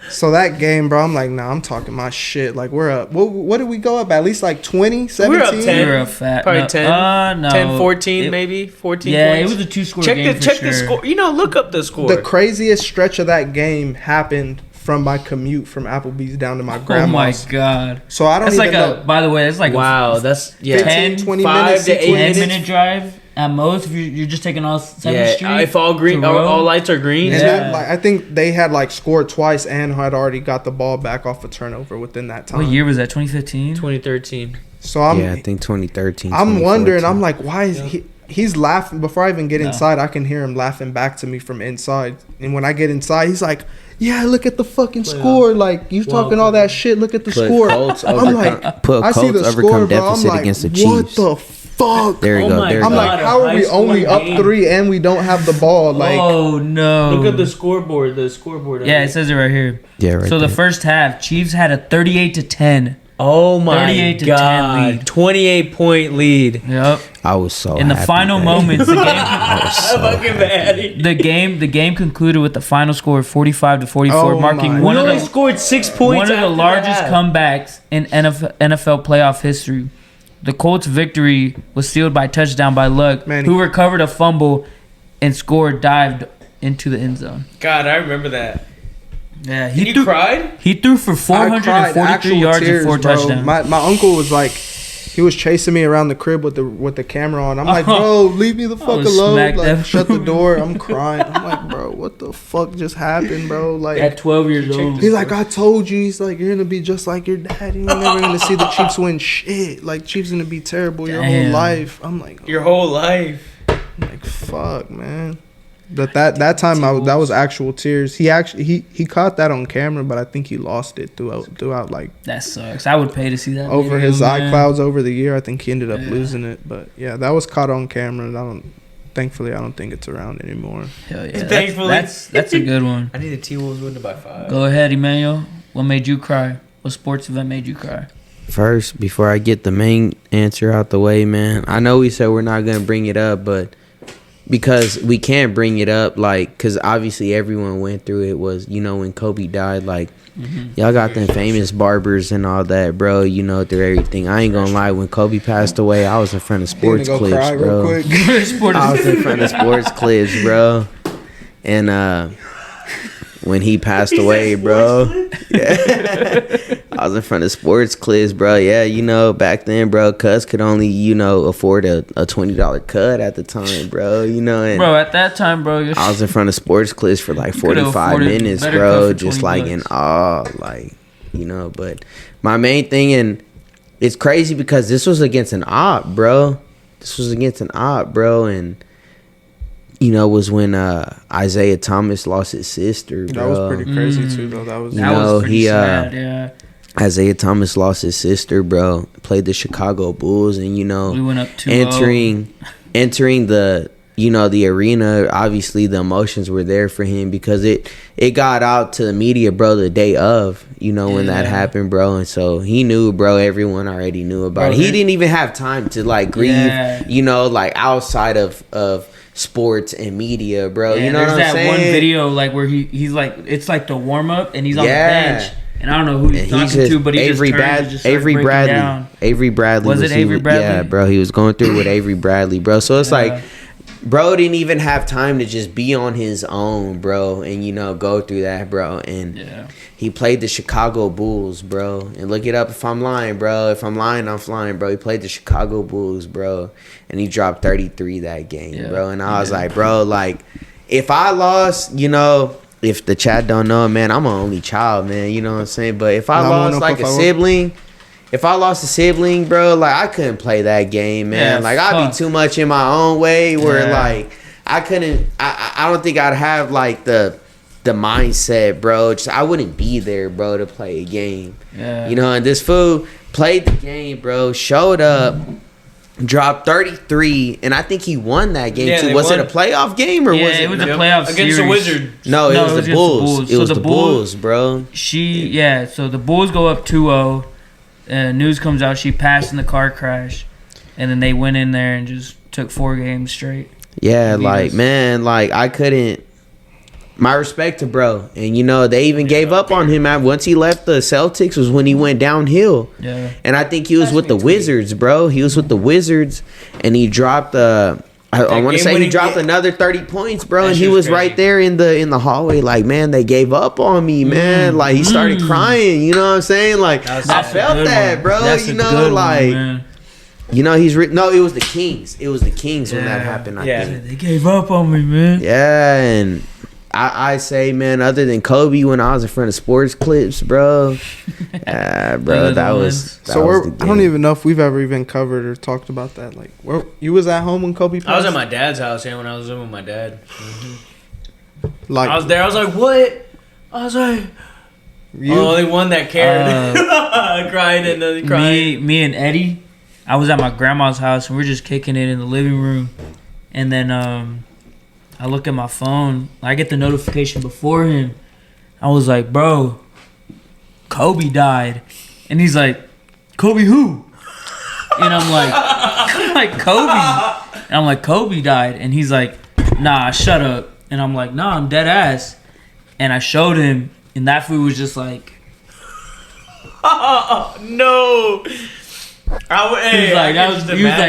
So that game, bro, I'm like, nah, I'm talking my shit. Like, we're up. What did we go up? At least like 20, 17? We're up 10. We were a fat. Probably no, 10. no. 10, 14 It- maybe. 14 Yeah, points. it was a 2-score check game. the score. Look up the score. The craziest stretch of that game happened from my commute from Applebee's down to my Oh my grandma's. god. So I don't That's even like know. By the way, that's like wow, that's 15, 20 5 minutes, to 8 20 minutes. 10-minute drive at most if you're just taking all 7th Street. If all green, to all Roe. lights are green. And Yeah. then, like, I think they had like scored twice and had already got the ball back off a turnover within that time. What year was that? 2015. 2013. So I'm I think 2013. I'm wondering. 2014. I'm like, why is he? he's laughing before I even get inside. I can hear him laughing back to me from inside. And when I get inside, he's like, "Yeah, look at the fucking score. Like you talking all that shit. Look at the score." I'm like, I see the score, bro. I'm like, against the what Chiefs. the fuck? There you go. my There you I'm go. like, how are we only up 3 and we don't have the ball? Like, oh no! Look at the scoreboard. The scoreboard. Yeah, it says it right here. Yeah, right. So there. the first half, Chiefs had a 38-10. Oh my 38 to 10 god! lead. 28-point lead. Yep. I was so In the happy, final man. moments, the game, I was so Fucking happy. bad. the game concluded with the final score of 45-44, Oh marking my. one We of only the scored 6 points. one of the after largest that. comebacks in NFL playoff history. The Colts' victory was sealed by a touchdown by Luck, Manny. who recovered a fumble and dived into the end zone. God, I remember that. Yeah, And you cried? He threw for I cried 443 actual yards tears, and 4 bro. touchdowns. My uncle was like, he was chasing me around the crib with the camera on. I'm like, bro, leave me the fuck was alone. smacked Like, up. shut the door. I'm crying. I'm like, bro, what the fuck just happened, bro? Like, At 12 years old. he's like, I told you. He's like, you're gonna be just like your dad. You're never gonna see the Chiefs win shit. Like, Chiefs gonna be terrible your whole Damn. life. I'm like, Your whole life. I'm like, fuck, man. But that time that was actual tears. He caught that on camera, but I think he lost it throughout like That sucks. I would pay to see that. over video, his man. iClouds over the year. I think he ended up Yeah. losing it. But yeah, that was caught on camera. And thankfully, I don't think it's around anymore. Hell yeah. Thankfully. That's a good one. I need the T-Wolves winning by 5. Go ahead, Emmanuel. What made you cry? What sports event made you cry? First, before I get the main answer out the way, man, I know we said we're not gonna bring it up, but because we can't bring it up, like, because obviously everyone went through it, was, you know, when Kobe died, like, y'all got them famous barbers and all that, bro, you know, through everything. I ain't gonna lie, when Kobe passed away, I was in front of sports Go clips, cry real bro. quick. I was in front of sports clips, bro. And when he passed away, bro. Yeah. I was in front of sports clips, bro. Yeah, you know, back then, bro, cuz could only, you know, afford a $20 cut at the time, bro. You know, and Bro, at that time, bro, I was in front of sports clips for like You could've 45 afforded minutes, better bro. cut for Just 20 like in bucks. awe, like, you know. But my main thing, and it's crazy because this was against an op, bro. And you know, was when Isaiah Thomas lost his sister, bro. That was pretty crazy too, though. That was You that know, was pretty he, sad, yeah. Isaiah Thomas lost his sister, bro. Played the Chicago Bulls, and, you know, We went up 2-0. entering the, you know, the arena. Obviously, the emotions were there for him because it got out to the media, bro, the day of, you know, when that Yeah. happened, bro. And so he knew, bro. Everyone already knew about Bro, it. He there- didn't even have time to like grieve, Yeah. you know, like outside of sports and media, bro. Yeah, you know there's what I'm that saying? one video like where he's like, it's like the warm up and he's on Yeah. the bench. And I don't know who he's And talking to, but he just turns and just starts Avery breaking Bradley. down. Avery Bradley. Was it Avery Bradley? Yeah, bro. He was going through with Avery Bradley, bro. So it's Yeah. like, bro didn't even have time to just be on his own, bro, and, you know, go through that, bro. And Yeah. he played the Chicago Bulls, bro. And look it up if I'm lying, bro. If I'm lying, I'm flying, bro. He played the Chicago Bulls, bro. And he dropped 33 that game, Yeah, bro. And he I was did. like, bro, like, if I lost, you know, if the chat don't know, man, I'm an only child, man. You know what I'm saying? But if I No, lost, no, like, por a favor. sibling... If I lost a sibling, bro, like, I couldn't play that game, man. Yeah, like, I'd fuck. be too much in my own way where, Yeah. like, I couldn't... I don't think I'd have, like, the mindset, bro. Just, I wouldn't be there, bro, to play a game. Yeah. You know, and this fool played the game, bro, showed up, dropped 33, and I think he won that game, Yeah, too. they Was won. it a playoff game, or Yeah, was it... it was a Yep. playoff against series. the Wizards. No, it No, was it was the against the Bulls. Bulls. It So was the the Bulls- Bulls, bro. So the Bulls go up 2-0. News comes out she passed in the car crash. And then they went in there and just took 4 games straight. Yeah, Beat like, us. man, like, I couldn't... My respect to bro. And, you know, they even gave up on him. Once he left the Celtics was when he went downhill. Yeah. And I think he was with the Wizards, bro. He was with the Wizards, and he dropped... I want to say he game-winning dropped game. another 30 points, bro. That And shit he was was right crazy. there in the hallway, like, man, they gave up on me, man. Like, he started crying, you know what I'm saying? Like, That was I a felt Good that, one. bro. That's You a know, good one, like... man. You know, no, it was the Kings. It was the Kings when that Yeah. happened, I Yeah. think. They gave up on me, man. Yeah, and I say, man, other than Kobe, when I was in front of sports clips, bro, Bro, that was. That So was the I don't game. even know if we've ever even covered or talked about that. Like, where you was at home when Kobe passed? I was at my dad's house, when I was living with my dad. Like, I was there. I was like, "What?" I was like, you, only one that cared. Crying and crying. Me and Eddie, I was at my grandma's house and we're just kicking it in the living room, and then I look at my phone. I get the notification before him. I was like, "Bro, Kobe died," and he's like, "Kobe who?" And I'm like, Kobe. And I'm like, "Kobe died," and he's like, "Nah, shut up." And I'm like, "Nah, I'm dead ass." And I showed him, and that fool was just like, No. he was like,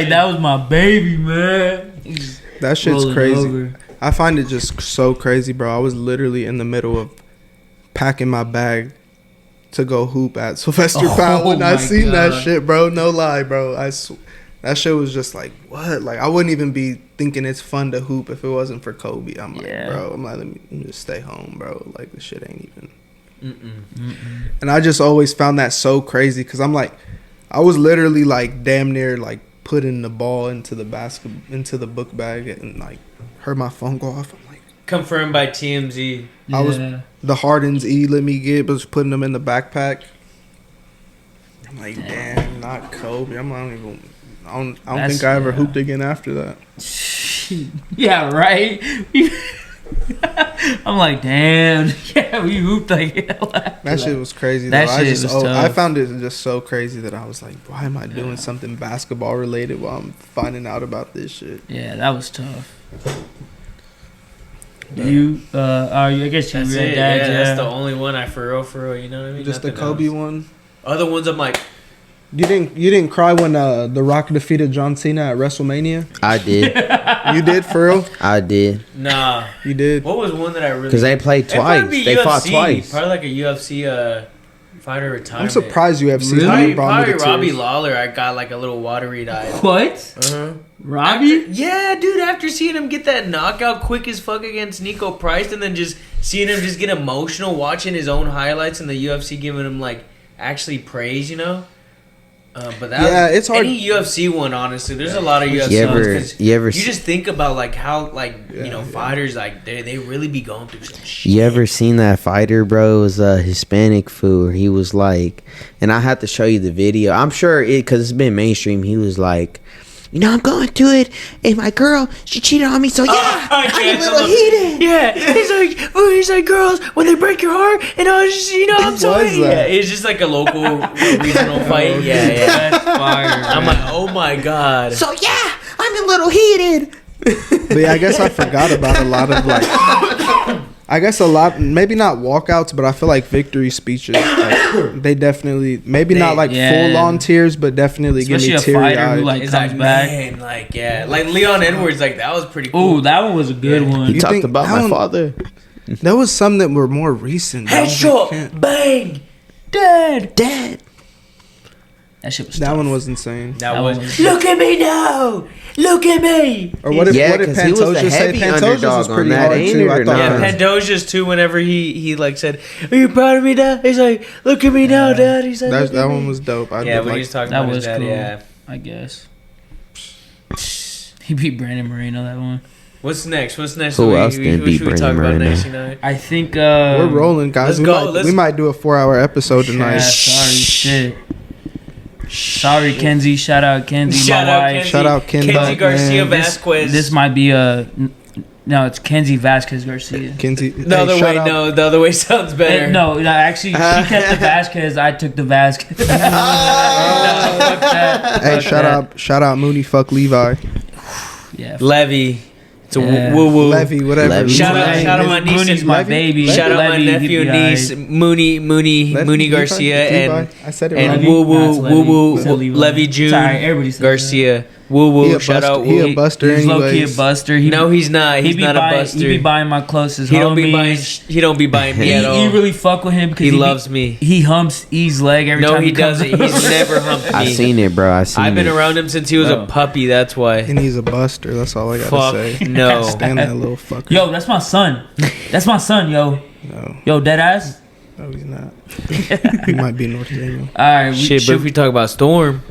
that was my baby, man. He's that shit's rolling crazy. over. I find it just so crazy, bro. I was literally in the middle of packing my bag to go hoop at Sylvester Pound when I my seen God. that shit, bro. No lie, bro. That shit was just like, what? Like, I wouldn't even be thinking it's fun to hoop if it wasn't for Kobe. I'm like, Yeah. bro, let me just stay home, bro. Like, this shit ain't even. And I just always found that so crazy because I'm like, I was literally like damn near like putting the ball into the book bag and like heard my phone go off. I'm like, Confirmed by TMZ. I was the Harden's E let me get was putting them in the backpack. I'm like, damn, not Kobe. I don't That's- think I ever yeah. hooped again after that. Yeah, right. I'm like, damn. Yeah, we hooped like hell. That shit was crazy. That though. shit was tough. I found it just so crazy that I was like, why am I doing something basketball related while I'm finding out about this shit? Yeah, that was tough. You, I guess you That's read it. that. Yeah, Yeah, that's the only one for real. You know what I mean? Just the Nothing Kobe else. one. Other ones, I'm like, You didn't cry when The Rock defeated John Cena at WrestleMania? I did. You did, for real? I did. nah. You did. What was one that I really? Because they played It'd probably twice. be They fought UFC. twice. Probably like a UFC fighter retirement. I'm surprised UFC Probably, brought me to Robbie tears. Lawler. I got like a little watery eye. What? Uh-huh. Robbie? Yeah, dude. After seeing him get that knockout quick as fuck against Nico Price, and then just seeing him just get emotional, watching his own highlights in the UFC, giving him like actually praise, you know. But that Yeah, was, it's hard. Any UFC one, honestly. There's a lot of UFC You ones ever, 'cause you ever, you just think about like how like Yeah. fighters like they really be going through some shit. you ever seen that fighter, bro? It was a Hispanic fool. He was like, and I have to show you the video. I'm sure because it's been mainstream. He was like, I'm going to it, and my girl, she cheated on me, so yeah, I'm a little heated. Yeah, he's like, girls, when they break your heart, and I was just, I'm What sorry. was Yeah, that? it's just like a local regional fight. Yeah. That's fire. I'm like, oh my god. So yeah, I'm a little heated. But yeah, I guess I forgot about a lot of maybe not walkouts, but I feel like victory speeches. Like, they definitely, not like Yeah. full on tears, but definitely Especially give a me teary fighter who eyed. like It's comes like, back. man, like, yeah. Like Leon Edwards, like, that was pretty cool. Ooh, that one was a good Yeah. one. He You talked think about that my one- father. There was some that were more recent. I was like, Headshot, can't- bang. Dad. That shit was That tough. one was insane. That was, look at me now. Look at me. Or what if Yeah, what did 'cause he was the Pantoja say? heavy Pantoja's underdog was on pretty that, hard ain't too. it, I or thought. not? Yeah, Pandoja's too. Whenever he like said, "Are you proud of me, Dad?" He's like, "Look at me now, Dad." He's like, "Look at That me." one was dope. I Yeah, did when like he was talking That about his was dad. cool. Yeah. I guess. He beat Brandon Moreno that one. What's next? What's next? Who What else didn't beat should we talk Brandon about Moreno? next? You know? I think we're rolling, guys. let's go, We might do a 4-hour episode tonight. Yeah, sorry, shit. Sorry, Kenzie. Shout out Kenzie, Shout my out wife. Kenzie. Shout out Ken Kenzie Buck, Garcia man. Vasquez. This might be no, it's Kenzie Vasquez Garcia. Kinsey. the other way, no, the other way sounds better. No, actually, she kept the Vasquez. I took the Vasquez. Fuck that. Hey, Fuck shout out Mooney. Fuck Levi. that. Yeah. Levy. It's a Yeah. woo woo. Levy, whatever. Levy. Shout out my niece Mooney's and my Levy? baby. Shout out my Levy, nephew and Levi. niece, Mooney Garcia, and I said it and right. woo Nah, it's woo Levy. It's woo Levi. Levy June Sorry, everybody said Garcia. Woo He woo. a Shout buster. out He woo. a buster He's low key a anyways. buster. No, he's not. He's be not a buying, buster. He be buying my closest He don't be buying. homies. He don't be buying me at all. He really fuck with him because He loves me. He humps E's leg every No, time he comes doesn't. up. He's never humped I me. seen it, bro. I seen I've been it. around him since he was Bro. a puppy. That's why. And he's a buster. That's all I gotta Fuck say. no. Stand that little fucker. Yo, that's my son. That's my son, yo. No. Yo, dead ass. No, he's not. He might be North Daniel. All right, Shit, but if we talk about Storm,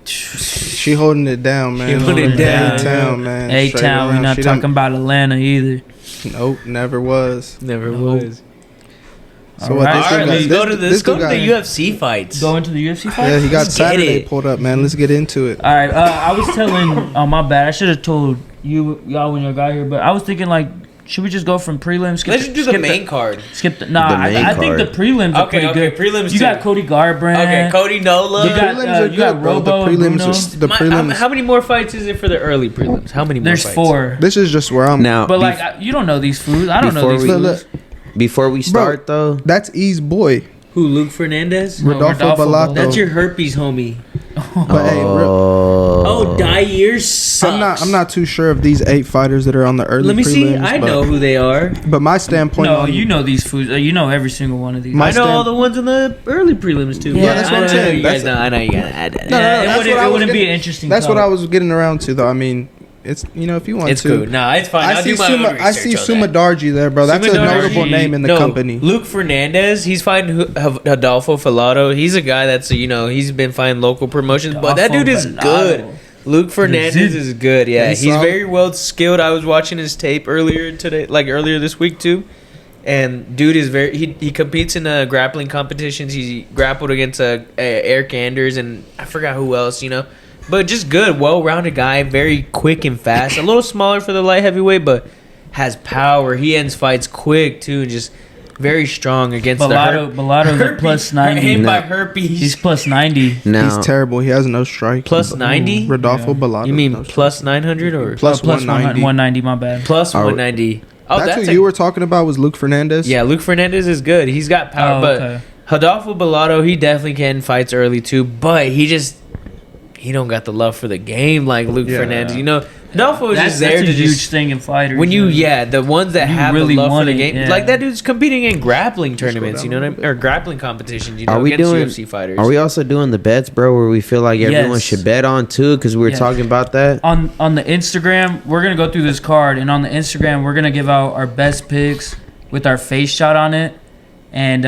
She holding it down, man. She holding it down. A-Town, man. Straight A-Town. We're around. not She talking done- about Atlanta either. Nope, never was. never Nope. was. So All what? right. This All dude right, got- let's go to this let's go dude to the got- UFC fights. Go into the UFC fight. Yeah, he got Let's get Saturday it. pulled up, man. Let's get into it. All right, I was telling. Oh my bad. I should have told y'all when y'all got here, but I was thinking like, should we just go from prelims? Skip Let's just do the main card. Skip the. Nah, The main I think the card. prelims are Okay, pretty okay, good. prelims You too. got Cody Garbrandt. Okay, Cody Nola. You got, Prelims are you got good, bro. The Robo and prelims Bruno. are the prelims. How many more fights is it for the early prelims? How many more There's fights? 4. This is just where I'm. Now, But like, you don't know these foods. I don't know before these we- foods. before we start though, That's E's boy, Who, Luke Fernandez? No, Rodolfo Bellato. That's your herpes homie. But hey, Oh, Dyer sucks. I'm not too sure of these 8 fighters that are on the early. Let me see. prelims, I but- know who they are. But my standpoint No, on you know these foods. You know every single one of these. My I know stand- all the ones in the early prelims too. Yeah, that's what I I'm know saying. You guys That's- know. I know you guys. No, it that's what I wouldn't, was be getting- an interesting. That's what card. I was getting around to, though. I mean, it's if you want It's to. cool. Nah, it's fine. I I'll see do my own I research see on Suma that. Darji there, bro. That's a Suma notable Darji- name in the no, company. Luke Fernandez, he's fighting Adolfo Filato. He's a guy that's he's been fighting local promotions, but that dude is Adolfo good. Bellato. Luke Fernandez is good. Yeah, He's he's solid. very well skilled. I was watching his tape earlier this week too, and dude is he competes in grappling competitions. He grappled against Eric Anders and I forgot who else. But just good, well-rounded guy, very quick and fast. A little smaller for the light heavyweight, but has power. He ends fights quick too, and just very strong against Bellato's a plus 90. Hit by No. herpes. He's plus 90. now He's terrible. He has no strike. Plus 90? Rodolfo Yeah. Bellato. You mean no plus 900 or Plus Plus 190. 190. My bad. plus Are- 190? Oh, That's who you were talking about was Luke Fernandez. Yeah, Luke Fernandez is good. He's got power, Oh, but okay. Rodolfo Bellato, he definitely can fights early too, but he don't got the love for the game like Luke Yeah. Fernandez. Rodolfo is That's just there a to huge just thing in fighters. when you yeah. the ones that You have really the love for want the it, game, yeah. like that dude's competing in grappling tournaments, down you know a what I little mean, or grappling competitions, Are we against doing- UFC fighters. are we also doing the bets, bro? Where we feel like everyone Yes. should bet on too? Because we were Yes. talking about that. on the Instagram, we're gonna go through this card, and on the Instagram, we're gonna give out our best picks with our face shot on it, and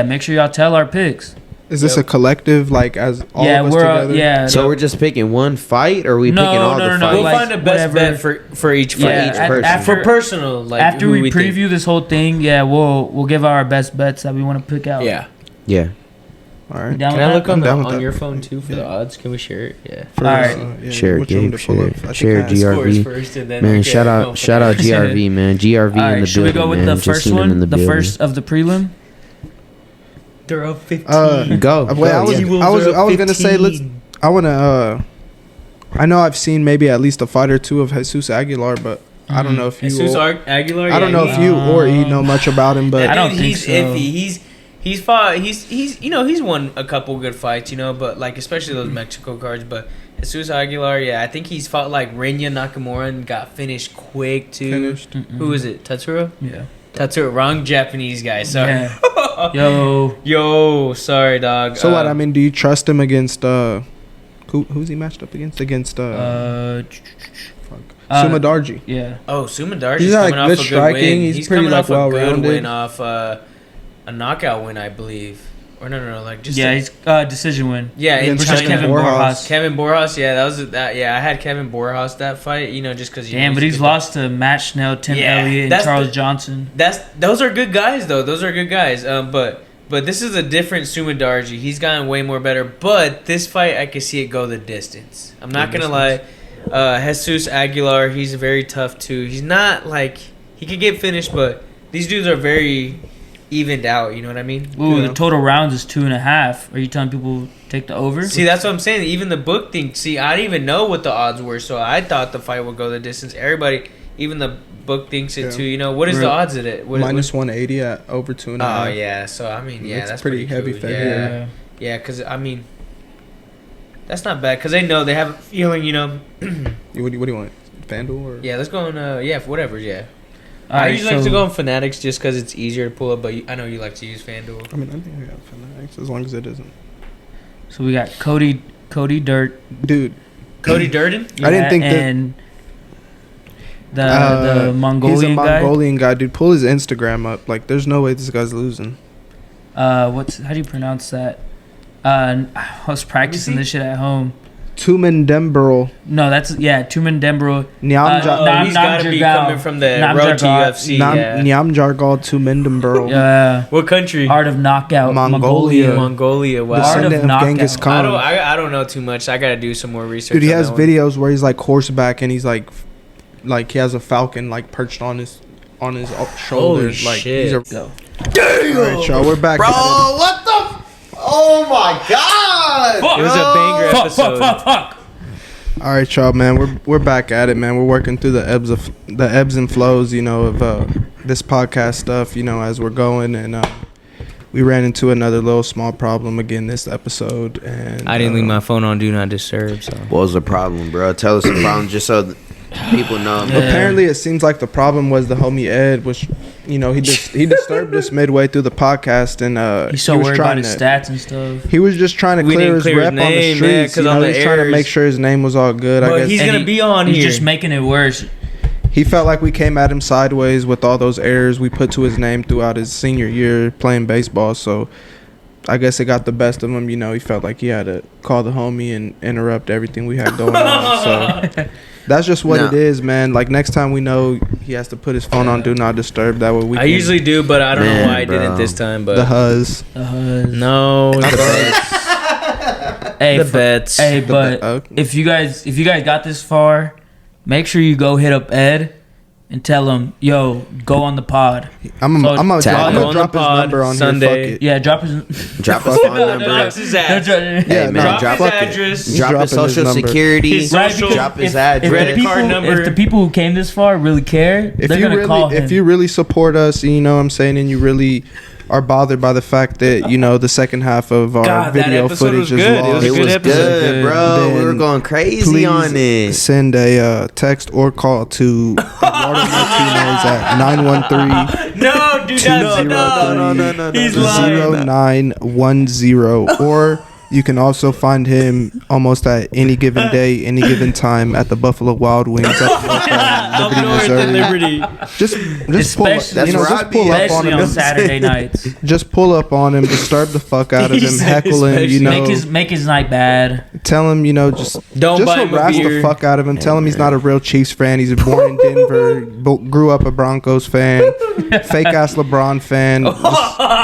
make sure y'all tell our picks. Is this a collective, like as all yeah, of us we're together? So we're just picking one fight, or are we No, picking all no, the no, no, fights? We'll like, find a best whatever. bet for each fight. Yeah, each person. after for personal, like after who we think. preview this whole thing, we'll give out our best bets that we want to pick out. Yeah. Yeah. All You right. down Can with I look that? on I'm down with that. your phone too for the odds? Can we share it? Yeah. For, All right. Share it, which one Gabe, to pull share up? it. I think Share I it, have- GR. Scores first and then Man, okay, shout go out from there. GRV, man. GRV All in right, the should we building, go with man. the Just first seen him in one? the The building. first of the prelim. They're up 15. Go. Wait, I go, was, yeah. I was gonna say I wanna. I know I've seen maybe at least a fight or two of Jesus Aguilar, but I don't know if you. Jesus Aguilar. I don't know if you or E know much about him, but I don't think he's so. iffy. He's fought. He's won a couple good fights. But like especially those Mexico cards. But Jesus Aguilar, I think he's fought like Rinya Nakamura and got finished quick too. finished. Who is it? Tatsuro. Yeah. Tatsuro. Wrong Japanese guy. Sorry. Yeah. Yo. Sorry, dog. So what? I mean, do you trust him against who's he matched up against? Against Suma Darji. Yeah. Oh, Suma Darji's He's coming like off good a good striking. win. He's pretty, coming like, off a good well-rounded. win off a knockout win, I believe. Or no, like just He's decision win. yeah, in Against Versus China. Kevin Borjas. Borjas. Kevin Borjas, I had Kevin Borjas that fight, just because Damn, but he's lost to Matt Schnell, Tim Yeah, Elliott, and that's Charles the- Johnson. Those are good guys though. Those are good guys. But this is a different Suma Darji. He's gotten way more better. But this fight, I can see it go the distance. I'm not gonna lie. Jesus Aguilar, he's very tough too. He's not like he could get finished, but these dudes are very evened out. You know what I mean? Ooh, Yeah. the total rounds is 2.5. Are you telling people take the over? See, that's what I'm saying. Even the book thing. See, I didn't even know what the odds were, so I thought the fight would go the distance. Everybody, even the book thinks it Yeah. too. What is the Real- odds of it? What, Minus 180 at over 2.5. Oh yeah, so I mean, yeah, It's that's pretty heavy cool. favorite. Yeah, yeah, because I mean, that's not bad because they know they have a feeling. What do you want? FanDuel or? Yeah, let's go on. Whatever. Yeah, All I right, usually like so- to go on Fanatics just because it's easier to pull up. But I know you like to use FanDuel. I mean, I think I got Fanatics as long as it isn't. So we got Cody Dirt. Dude, Cody Durden. I didn't think that- and the Mongolian he's a guy. Mongolian guy, dude. Pull his Instagram up. Like, there's no way this guy's losing. how do you pronounce that? I was practicing this shit at home. Tumen Dembrel. No, Tumen Dembrel. Nyamjar. He's got to be coming from the road to UFC. Nyamjargal Tumen Dembrel. Yeah. What country? Art of Knockout. Mongolia. Wow. Descendant of Genghis Khan. I don't know too much. I got to do some more research. Dude, he has videos where he's like horseback and he's like he has a falcon like perched on his shoulders. Holy like shit. Go. Damn. All right, y'all, we're back. Bro, what the? Oh my God! Fuck. It was a banger episode. Fuck. All right, y'all, man. We're back at it, man. We're working through the ebbs and flows, of this podcast stuff, as we're going, and we ran into another little small problem again this episode, and I didn't leave my phone on Do Not Disturb. So. What was the problem, bro? Tell us the problem, just so people know. Yeah. Apparently, it seems like the problem was the homie Ed, which he disturbed us midway through the podcast, and He's so worried about his stats and stuff. He was just trying to clear his rep on the streets. He was trying to make sure his name was all good. I guess he's gonna be on he's here. He's just making it worse. He felt like we came at him sideways with all those errors we put to his name throughout his senior year playing baseball. So I guess it got the best of him. He felt like he had to call the homie and interrupt everything we had going on. So that's just what it is, man. Like, next time we know he has to put his phone on Do Not Disturb. That way we I can, usually do, but I don't know why I didn't this time. But the Huzz. No, the bets. Hey, the bets. Hey, but if you guys got this far, make sure you go hit up Ed and tell him, yo, go on the pod. I'm gonna drop his pod number on Sunday. here. Fuck it. Yeah, drop his phone number. Drop his ass. Hey, man, drop drop his address. Drop his social security. His social. Drop his address. Credit card number. If the people who came this far really care, they're gonna call him. If you really support us, you know what I'm saying, and you really are bothered by the fact that the second half of our video footage is lost. It was good, bro. We were going crazy on it. Send a text or call to Eduardo Martinez at 913. No, dude, No. He's lying. 0910, or you can also find him almost at any given day, any given time at the Buffalo Wild Wings at Liberty, Missouri. Just pull, That's just pull up on him on Saturday nights. Just pull up on him, disturb the fuck out of him, heckle him, make his night bad. Tell him, just buy him a harass beer. the fuck out of him. Tell him he's not a real Chiefs fan. He's born in Denver, grew up a Broncos fan, fake ass LeBron fan.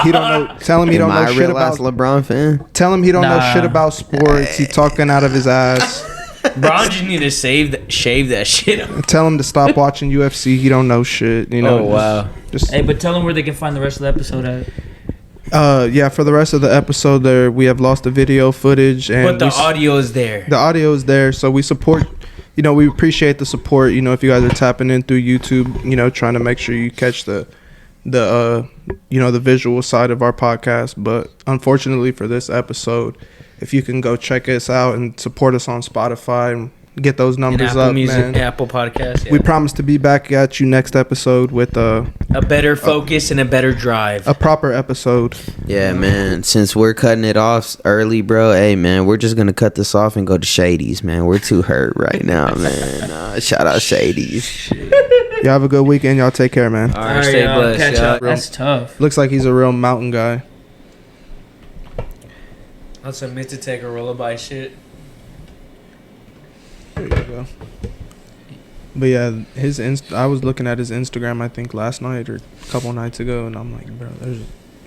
He don't know. Tell him he don't know shit about LeBron fan. Tell him he don't know shit about sports. He's talking out of his ass. Bron just need to shave that shit up. Tell him to stop watching UFC. He don't know shit. Oh wow. Hey, but tell them where they can find the rest of the episode at. Yeah, for the rest of the episode, there we have lost the video footage, and but the audio is there. The audio is there, so we support. We appreciate the support. If you guys are tapping in through YouTube, trying to make sure you catch the visual side of our podcast. But unfortunately for this episode, if you can go check us out and support us on Spotify and get those numbers up, man. Apple Podcast. Yeah. We promise to be back at you next episode with a better focus and a better drive. A proper episode. Yeah, man. Since we're cutting it off early, bro, hey, man, we're just going to cut this off and go to Shady's, man. We're too hurt right now, man. Shout out Shady's. Y'all have a good weekend. Y'all take care, man. All right, stay blessed. Catch up. That's tough. Looks like he's a real mountain guy. I'll submit to take a rollaby shit. There you go. But yeah, I was looking at his Instagram, I think last night or a couple nights ago, and I'm like, bro,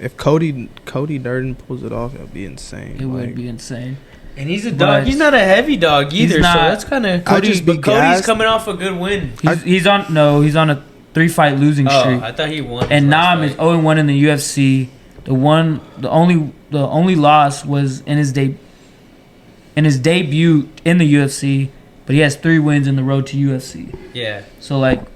if Cody Durden pulls it off, it'll be insane. It would be insane. And he's a dog. He's not a heavy dog either, so that's kind of. Cody's coming off a good win. He's on a 3-fight losing streak. I thought he won. And Nam is 0-1 in the UFC. The only loss was in his debut in the UFC, but he has 3 wins in the road to UFC. Yeah. So I'm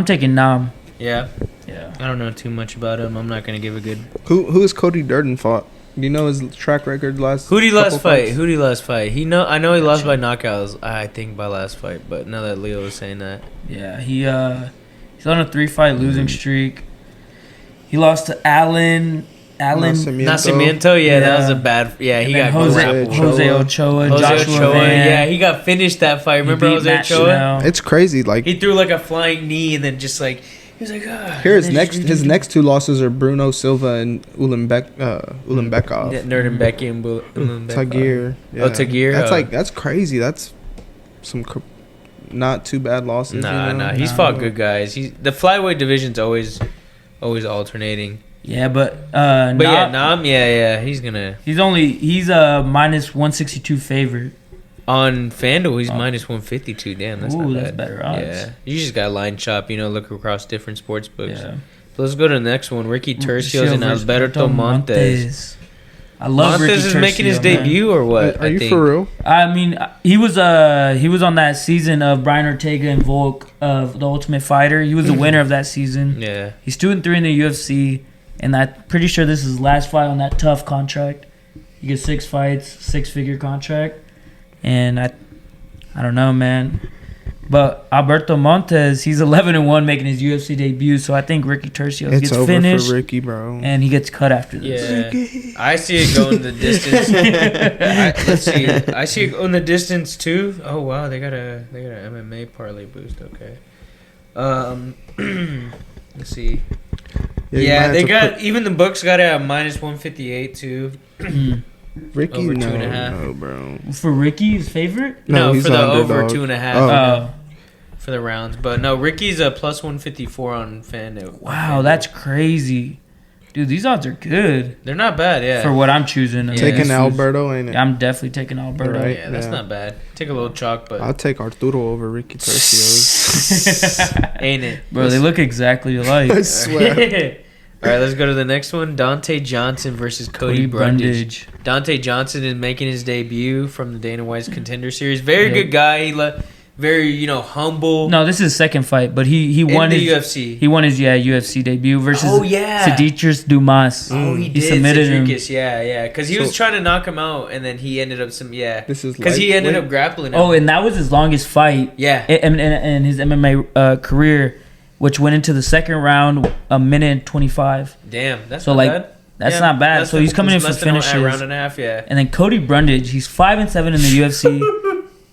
taking Nam. Yeah. Yeah. I don't know too much about him. I'm not gonna give a good. Who has Cody Durden fought? Do you know his track record last? Who'd he last fight? I know he lost by knockouts. I think by last fight, but now that Leo was saying that. Yeah, he's on a 3-fight losing streak. He lost to Alan Nascimento. Yeah, that was a bad. Yeah, he got Jose Ochoa, Joshua Van. Yeah, he got finished that fight. Remember Jose Ochoa? It's crazy. Like he threw like a flying knee and then just like. He was like, Here his next two losses are Bruno Silva and Ulanbekov. Yeah, Nerdenbecky and Ulanbekov. Tagir. Yeah. Oh, Tagir. That's crazy. That's some not too bad losses. Nah. He's fought good guys. The flyweight division's always alternating. Yeah, but Nam, he's a minus 162 favorite. on FanDuel. He's minus 152. Damn, that's not bad. That's better odds. Yeah, you just got line chop. Look across different sports books. Yeah. So let's go to the next one. Ricky Tercios and Alberto Montes. I love Montes Ricky is Tercio, making his man. debut or what? Are you for real? I mean, he was on that season of Brian Ortega and Volk of The Ultimate Fighter. He was the winner of that season. Yeah. He's 2-3 in the UFC, and I'm pretty sure this is his last fight on that tough contract. He gets 6 fights, 6-figure contract, and I don't know, man. But Alberto Montes, he's 11-1 making his UFC debut, so I think Ricky Tercios It's gets over finished, for Ricky, bro. and he gets cut after this. Yeah, I see it going the distance. Let's see. I see it going the distance too. Oh wow, they got a MMA parlay boost. Okay. Let's see. Yeah, they got even the books got it at minus 158 too. Ricky, over no, 2.5. no, bro. For Ricky's favorite? No, he's for the underdog. over 2.5. Oh. For the rounds, but no, Ricky's a plus 154 on FanDuel. Wow, that's crazy. Dude, these odds are good They're not bad, yeah. for what I'm choosing. Yeah. Taking This Alberto, ain't it? I'm definitely taking Alberto. Right. Yeah, that's not bad. Take a little chalk, but I'll take Arturo over Ricky Tercios. ain't it? Bro, they look exactly alike. I swear. All right, let's go to the next one. Dante Johnson versus Cody Brundage. Dante Johnson is making his debut from the Dana White's Contender Series. Very good guy. Very humble. No, this is his second fight, but he won in the his UFC. He won his UFC debut versus Cedric Dumas. Oh, he did. submitted him. Yeah, because he was trying to knock him out, and then he ended up This is because he ended up grappling him. Oh, and that was his longest fight. Yeah, in his MMA career, which went into the second round, 1:25. Damn, that's So not like bad. that's not bad. So he's coming in for less than a finishes. round and a half. Yeah. And then Cody Brundage, he's 5-7 in the UFC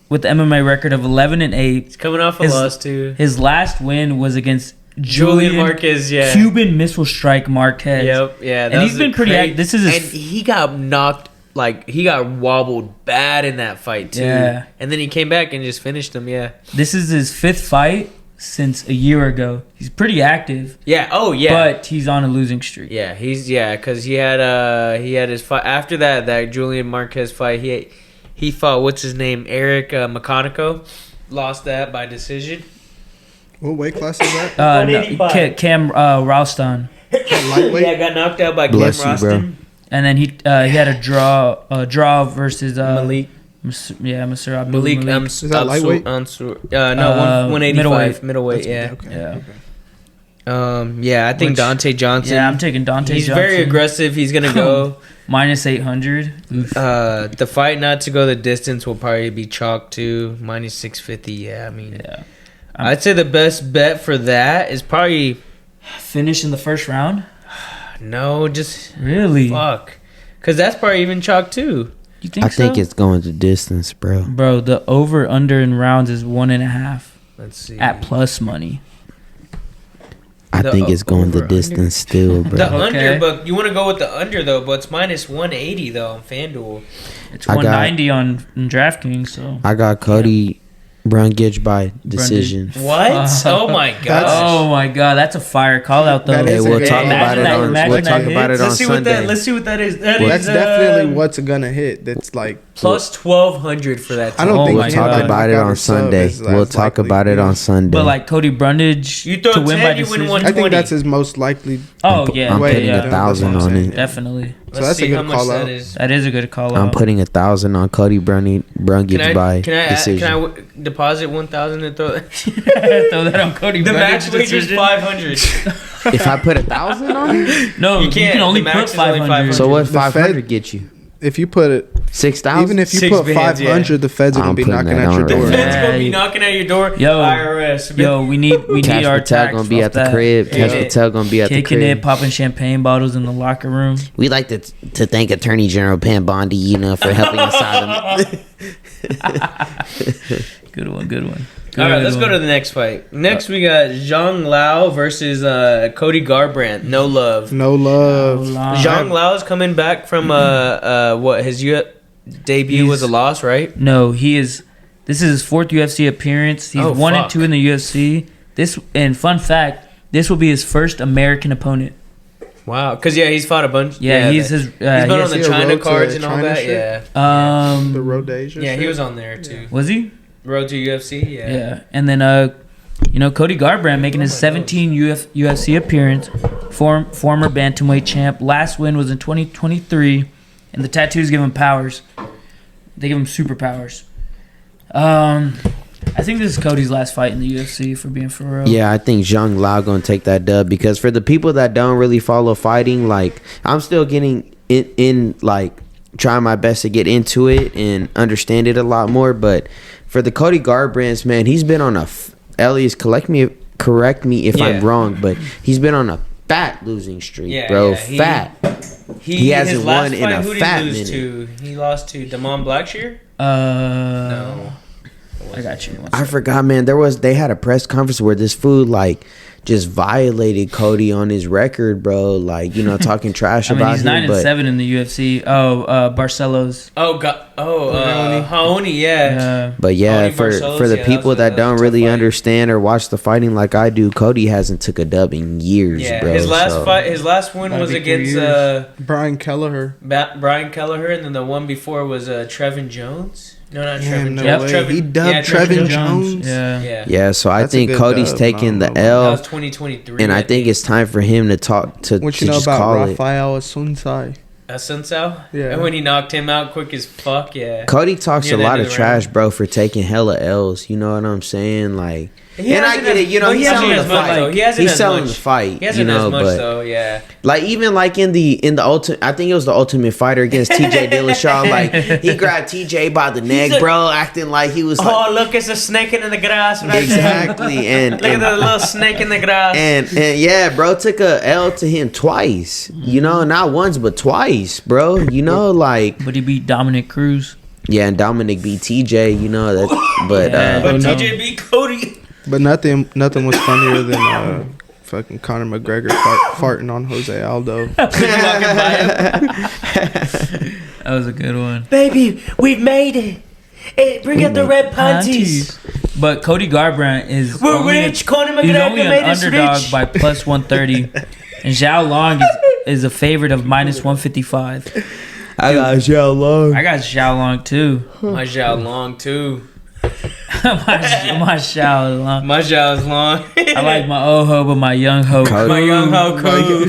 with the MMA record of 11-8. He's coming off a loss too. His last win was against Julian Marquez, yeah. Cuban Missile Strike Marquez. Yep, yeah. And he's been pretty active. This is and he got knocked, he got wobbled bad in that fight too. Yeah. And then he came back and just finished him. Yeah. This is his 5th fight since a year ago. He's pretty active. Yeah. Oh yeah. But he's on a losing streak. Yeah, because he had his fight after that Julian Marquez fight. He fought what's his name, Eric McConico, lost that by decision. What weight class is that? Cam Ralston. Lightweight? Yeah, got knocked out by Bless Cam you, bro. Ralston. And then he had a draw versus Malik. Mr. Abdul Malik. Is that lightweight? No, 185 middleweight. Yeah. Okay. Yeah. Okay. Yeah, I think Dante Johnson. Yeah, I'm taking Dante He's Johnson. very aggressive. He's gonna go minus 800. the fight not to go the distance will probably be chalk too. Minus 650. Yeah, I mean, I'd say the best bet for that is probably finish in the first round. No, just really fuck, because that's probably even chalk too. You think? I think it's going the distance, bro. Bro, the over under in rounds is 1.5. Let's see. At plus money. I think it's going the distance still, bro. The under, but you want to go with the under though, but it's minus 180 though on FanDuel. It's 190 on DraftKings, so I got Cody Brundage by decision. What? Oh my god! Oh my god, that's a fire call out though. That is Hey, we'll talk about it on Let's see Sunday. let's see what that is. That's definitely what's gonna hit. That's like plus 1,200 for that. I don't think We'll talk about it on Sunday. We'll talk about it on Sunday. But like Cody Brundage, you throw to win 10, by you decision. win 120. I think that's his most likely. Oh yeah, I'm Wait, putting yeah. 1,000 on it. Definitely. So that's a good call out. That is a good call I'm out. putting 1,000 on Cody Brundage by decision. Can I deposit 1,000 and throw that? Throw that on Cody The Brundage match wager's decision. 500. If I put 1,000 on it, No, You can't. can only The max put is only 500. so what? The 500 Fed- get you If you put it, 6,000. even if you 6 put bands, 500, the feds are gonna I'm be putting knocking that at your on door. right The feds Yeah, gonna be you- knocking at your door. Yo. IRS. Yo, we need Cash our Patel tax gonna be off at the that. crib. Cash Yeah. Patel gonna be at the Kicking crib. it, popping champagne bottles in the locker room. We like to thank Attorney General Pam Bondi, for helping us out. Good one. All right, let's go to the next fight. Next, we got Zhang Lao versus Cody Garbrandt. No love. Zhang Lao is coming back from what his debut was a loss, right? No, he is. This is his 4th UFC appearance. He's 1 and 2 in the UFC. Fun fact, this will be his first American opponent. Wow, because he's fought a bunch. Yeah, he's been on the China cards and all that. Shit? Yeah. The Road to Asia. Yeah, he was on there too. Was he? Road to UFC. Yeah. Yeah, and then Cody Garbrandt making his 17th UFC appearance, former bantamweight champ. Last win was in 2023, and the tattoos give him powers. They give him superpowers. I think this is Cody's last fight in the UFC, for being for real. Yeah, I think Zhang Lao gonna take that dub, because for the people that don't really follow fighting, like, I'm still getting in like trying my best to get into it and understand it a lot more. But for the Cody Garbrandts, man, he's been on Elias, correct me if I'm wrong, but he's been on a fat losing streak, bro. Fat. He hasn't won in a fat minute. He lost to Damon Blackshear? No. I got you. I forgot, man. They had a press conference where this fool like just violated Cody on his record, bro. Like, talking trash about him. He's 9 and 7 in the UFC. Barcelos. Haoni, yeah. But yeah, for the people that don't really understand or watch the fighting like I do, Cody hasn't took a dub in years, bro. His last win was against Brian Kelleher. And then the one before was Trevin Jones. No, not Trevin Jones. Way. He dubbed Trevin Jones. Yeah, so I think Cody's taking the L. That was 2023. And I think it's time for him to talk to what you know just about call Rafael Asunsai? Asunsao? Yeah. And when he knocked him out quick as fuck, Cody talks a lot of trash, bro, for taking hella L's. You know what I'm saying? Like, and I get it. He's selling the fight. He's selling the fight. He hasn't as much, though. Like, even like in the ultimate, I think it was the Ultimate Fighter against TJ Dillashaw. Like, he grabbed TJ by the neck, bro, acting like he was. Oh, look, it's a snake in the grass. Exactly, and look at the little snake in the grass. And yeah, bro, took a L to him twice. Not once but twice, bro. Like. But he beat Dominic Cruz. Yeah, and Dominic beat TJ. But TJ beat Cody. But nothing was funnier than fucking Conor McGregor farting on Jose Aldo. That was a good one. Baby, we've made it. Hey, bring out the red panties. But Cody Garbrandt is rich. Conor McGregor made us rich. He's only an underdog by plus 130. And Zhao Long is a favorite of minus 155. I got Zhao Long. I got Zhao Long too. My Zhao Long too. my Zhao Long. My Zhao's long. I like my old hoe, but my young hoe. My young hoe cool.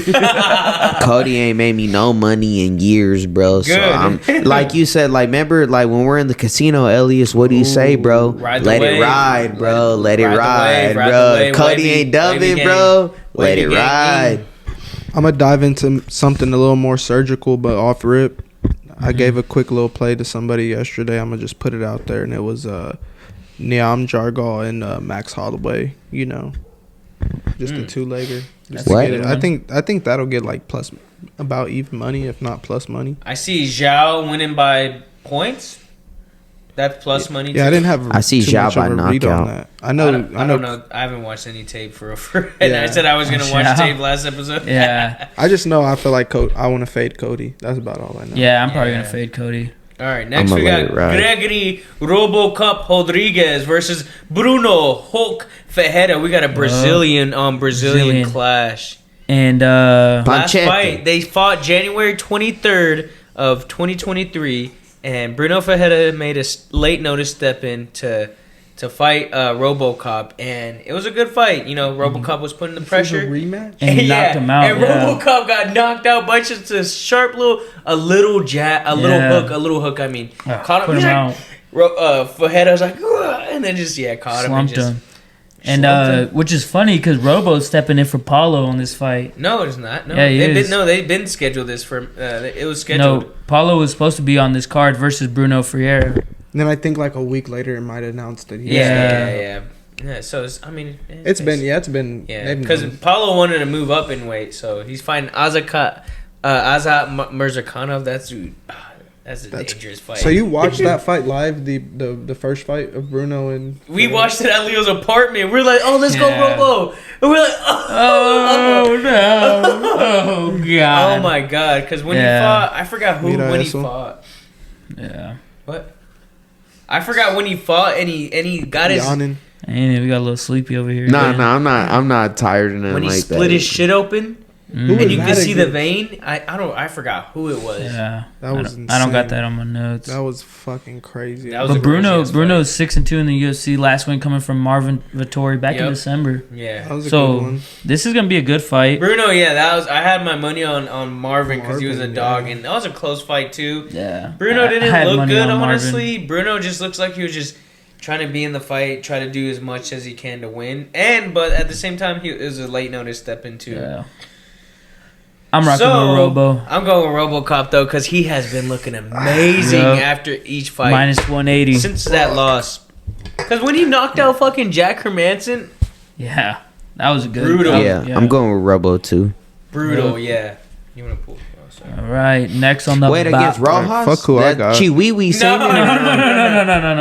Cody ain't made me no money in years, bro. Good. So I'm like you said, like, remember, like, when we're in the casino, Elias, what do you say, bro? Let it ride, bro. Let it ride, bro. Cody ain't dubbing, bro. Let it ride. I'm gonna dive into something a little more surgical, but off rip. I gave a quick little play to somebody yesterday. I'm gonna just put it out there, and it was Niam Jargal and Max Holloway. Just a two-legger. What? I think that'll get like plus about even money, if not plus money. I see Zhao winning by points. That's plus money. Yeah, I didn't have. I see too Zhao much by of a read knockout. on that. I know. I don't know. I haven't watched any tape for and I said I was gonna watch tape last episode. Yeah. I just know I feel like I want to fade Cody. That's about all I know. Yeah, I'm probably gonna fade Cody. All right, next we got Gregory RoboCop Rodriguez versus Bruno Hulk Ferreira. We got a Brazilian clash. And last fight, they fought January 23rd of 2023, and Bruno Ferreira made a late notice step in to fight RoboCop, and it was a good fight. RoboCop was putting the pressure. Rematch? And he knocked him out. And RoboCop got knocked out by just a sharp little jab, a little hook. I mean, caught him out. Ferreira was like, and then just caught slumped him. Him. And which is funny because Robo's stepping in for Paulo on this fight. No, it's not. No, yeah, they've been scheduled this for. It was scheduled. No, Paulo was supposed to be on this card versus Bruno Ferreira. And then I think like a week later it might announce that he. Yeah. So it's been because Paulo wanted to move up in weight, so he's fighting Azat Mirzakhanov. That's dude. That's a dangerous fight. So you watched that fight live, the first fight of Bruno and... We watched it at Leo's apartment. We're like, oh, let's go Robo. And we're like, oh no. Oh god. Oh my god. Because when he fought, I forgot when he fought. Yeah. What? I forgot when he fought and he got his... Yawning. And we got a little sleepy over here. Nah, I'm not tired of nothing when he like split that. his shit open. Mm. And you could see the vein. I forgot who it was. Yeah, That was I don't got that on my notes. That was fucking crazy. That was But Bruno's 6-2 in the UFC. Last win coming from Marvin Vettori back in December. Yeah. That was a good one. This is gonna be a good fight. Bruno, I had my money on Marvin because he was a dog, and that was a close fight too. Yeah. Bruno I didn't had look money good, on honestly. Bruno just looks like he was just trying to be in the fight, try to do as much as he can to win, but at the same time, it was a late notice step into. Yeah. I'm rocking with Robo. I'm going with RoboCop though because he has been looking amazing after each fight. Minus 180 since that loss. Because when he knocked out fucking Jack Hermanson, yeah, that was a good. Brutal. Yeah, I'm going with Robo too. Brutal. Yeah. You want to pull? All right, next on the against Rojas. Fuck who I got. Chihuahua.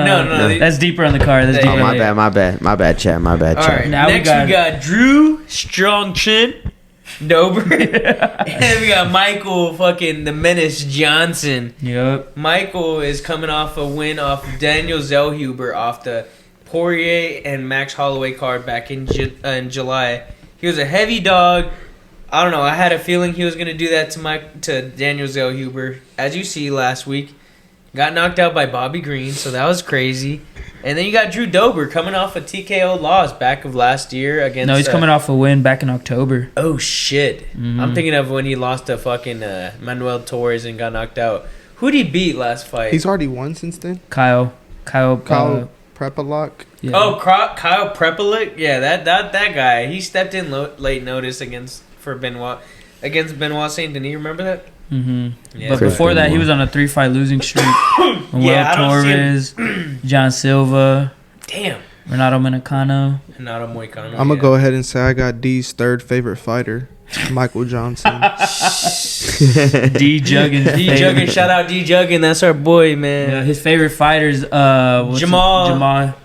No. That's deeper on the card. That's deeper. Oh, my bad, chat. All right, Now next we got Drew Strong Chin Dober, and we got Michael fucking the Menace Johnson. Yep. Michael is coming off a win off Daniel Zellhuber off the Poirier and Max Holloway card back in July. He was a heavy dog. I don't know. I had a feeling he was going to do that to Daniel Zellhuber. As you see last week, got knocked out by Bobby Green, so that was crazy. And then you got Drew Dober coming off a TKO loss back of last year against... No, he's coming off a win back in October. Oh, shit. Mm-hmm. I'm thinking of when he lost to fucking Manuel Torres and got knocked out. Who'd he beat last fight? He's already won since then. Kyle Prepalock. Yeah. Oh, Kyle Prepelic? Yeah, that guy. He stepped in late notice against Benoit Saint Denis. Remember that? Mm-hmm. Yeah, but before that, he was on a 3-fight losing streak. Yeah, Torres, John Silva, damn, Renato Moicano. I'm gonna go ahead and say I got D's third favorite fighter, Michael Johnson. D Juggin. Shout out D Juggin. That's our boy, man. Yeah, his favorite fighters, Jamal.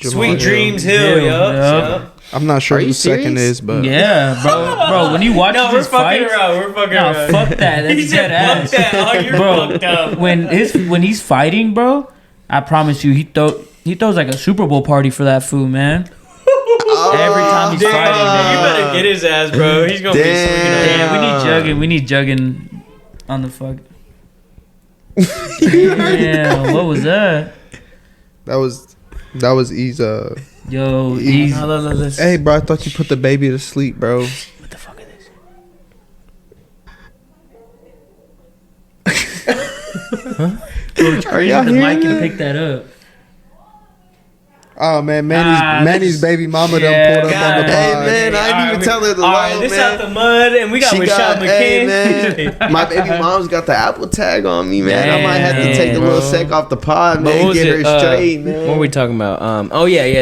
Sweet Dreams Hill. Yup. I'm not sure who the second is, but yeah, bro. When you watch his fights, we're fucking around. Fuck that. That's he said, dead "Fuck ass. that." Oh, you're fucked up. When he's fighting, bro, I promise you, he throws like a Super Bowl party for that fool, man. Every time he's fighting, man. You better get his ass, bro. He's gonna be swinging around. We need Juggin on the fuck. Damn, what was that? That was Isa. Yo, easy. Hey, bro, I thought you put the baby to sleep, bro. What the fuck is this? Are y'all the hearing mic and that? pick that up. Oh man, Manny's baby mama done pulled up on the pod. Hey man, I didn't even tell her the low, This man. out the mud, and we got Rashad McCain. Hey man, my baby mom's got the Apple tag on me, man. I might have to take a little sec off the pod, man. Get her straight, man. What were we talking about?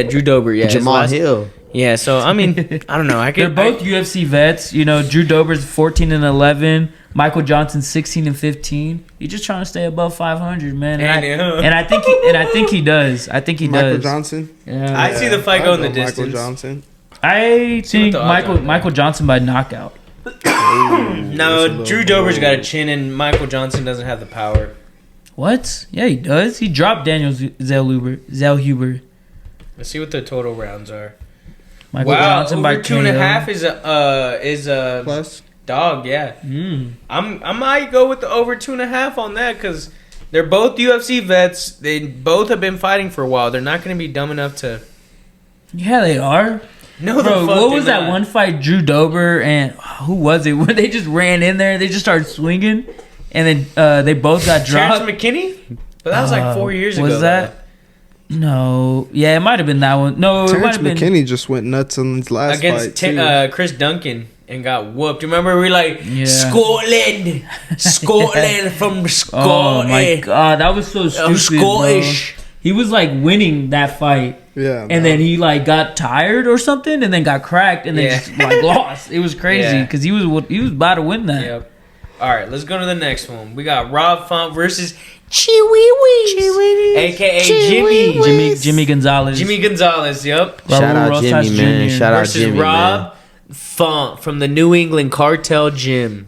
Drew Dober, yeah, Jamal Hill. Yeah, so I mean, I don't know. They're both UFC vets. You know, Drew Dober's 14-11. Michael Johnson 16-15. He's just trying to stay above 500, man. And I think he does. Michael Johnson. Yeah. I see the fight going the distance. Michael Johnson. I think Michael Johnson by knockout. No, Drew Dober's got a chin, and Michael Johnson doesn't have the power. What? Yeah, he does. He dropped Daniel Zellhuber. Let's see what the total rounds are. Michael Johnson by over 2.5 is a Plus. dog. Yeah, I might go with the over 2.5 on that because they're both UFC vets. They both have been fighting for a while. They're not going to be dumb enough to. Yeah, they are. No, bro. What was that one fight? Drew Dober and who was it? Where they just ran in there, they just started swinging, and then they both got dropped. Terrence McKinney? But that was like 4 years ago. Was that? No. Yeah, it might have been that one. No, Terrence it might have been McKinney just went nuts in his last against fight Chris Duncan and got whooped. Remember, we were like, Yeah. Scotland from Scotland. Oh my god, that was so stupid. I'm Scottish. Bro. He was like winning that fight. Yeah. And then he like got tired or something, and then got cracked, and then just like lost. It was crazy because he was about to win that. Yep. All right, let's go to the next one. We got Rob Font versus Chihuihuis, a.k.a. Jimmy Gonzalez. Jimmy Gonzalez, yep. Shout out Raul Jimmy, Rosas man. Jr. Shout out Versus Jimmy, Rob Font from the New England Cartel Gym.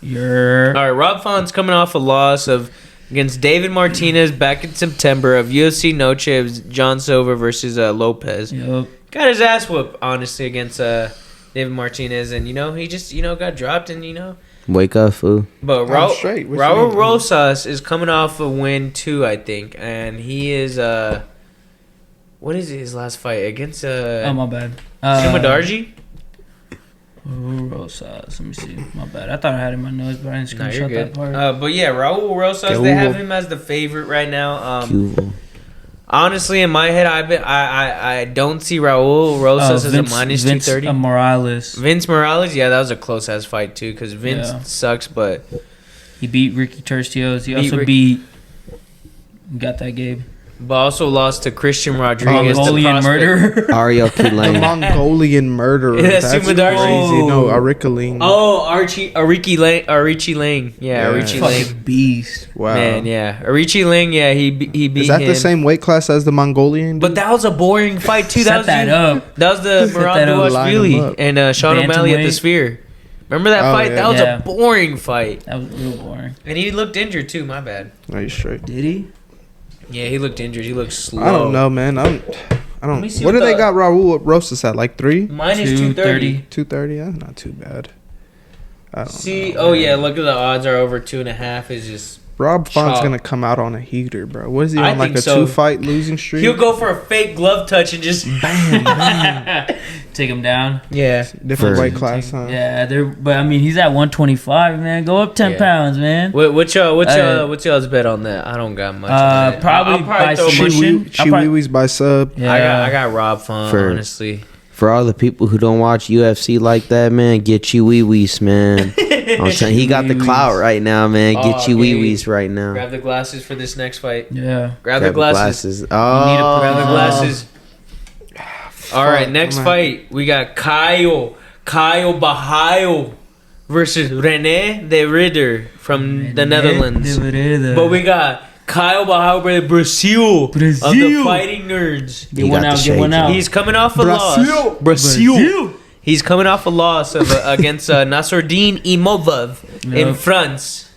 All right, Rob Font's coming off a loss against David Martinez back in September of UFC Noche of John Silva versus Lopez. Yep. Got his ass whooped, honestly, against David Martinez. And, he just, got dropped and, Wake up, fool. But I'm straight. What you Raul mean? Rosas is coming off a win, too, I think. And he is, what is his last fight? Against, Oh, my bad. Sumadarji? Rosas. Let me see. My bad. I thought I had it in my notes, but I didn't No, screenshot you're that good. part. But yeah, Raul Rosas, they have him as the favorite right now. Cuba. Honestly, in my head, I don't see Raul Rosas as a minus 230. Morales. Vince Morales, yeah, that was a close ass fight too, because Vince Yeah. sucks, but He beat Ricky Tercios. He Beat also Rick- beat. Got that, Gabe. also lost to Christian Rodriguez. the Mongolian prospect. murderer. Ario The Kilane. Mongolian murderer. Yeah, That's Sumadarji. crazy. No, Arikaling. Oh, Archie Lang. Yeah, Yeah. Archie Lang. Fucking beast. Wow. Man, yeah. Archie Lang, yeah, he beat Is that him. the same weight class as the Mongolian? But that was a boring fight too. Set that up. That was the Set that up. Line 'em Murat up. and Sean O'Malley at the Bantamweight. Sphere. Remember that Oh, fight? yeah. That was Yeah. a boring fight. That was real boring. And he looked injured too, my bad. Are you straight? Did he? Yeah, he looked injured. He looked slow. I don't know, man. I Let don't. me see What what do they the- got Raul Rosas at? Like 3? Minus 230. 230? Yeah, not too bad. I don't See, know. oh yeah, look at the odds are over 2.5. Is just Rob Font's Chalk. gonna come out on a heater, bro. What is he I on? Like think a so. 2-fight losing streak? he'll go for a fake glove touch and just Bam, bam. Take him down. yeah. Different For- weight class, huh? Yeah, but I mean, he's at 125, man. Go up 10 Yeah. pounds, man. What's y'all's bet on that? I don't got much. on it. Probably I'll by throw submission. money- I'll probably- Chihuihuis by sub. Yeah. I got Rob Font, For- honestly. For all the people who don't watch UFC like that, man, get you wee wees, man. I'm telling you, he got the clout right now, man. Get Oh, you wee Gabe. wees right now. Grab the glasses for this next fight. Yeah. Grab the glasses. Oh, Grab the glasses. All right, Fuck, next man. fight we got Kyle Bahayo versus Rene de Ridder from the Netherlands. But we got Kyle Bahayo versus Brazil of the Brazil. Fighting Nerds. Get He one got out, the get one shades out. on. He's coming off a Brazil. loss. Brazil. He's coming off a loss of against Nasruddin Imavov in Yep. France.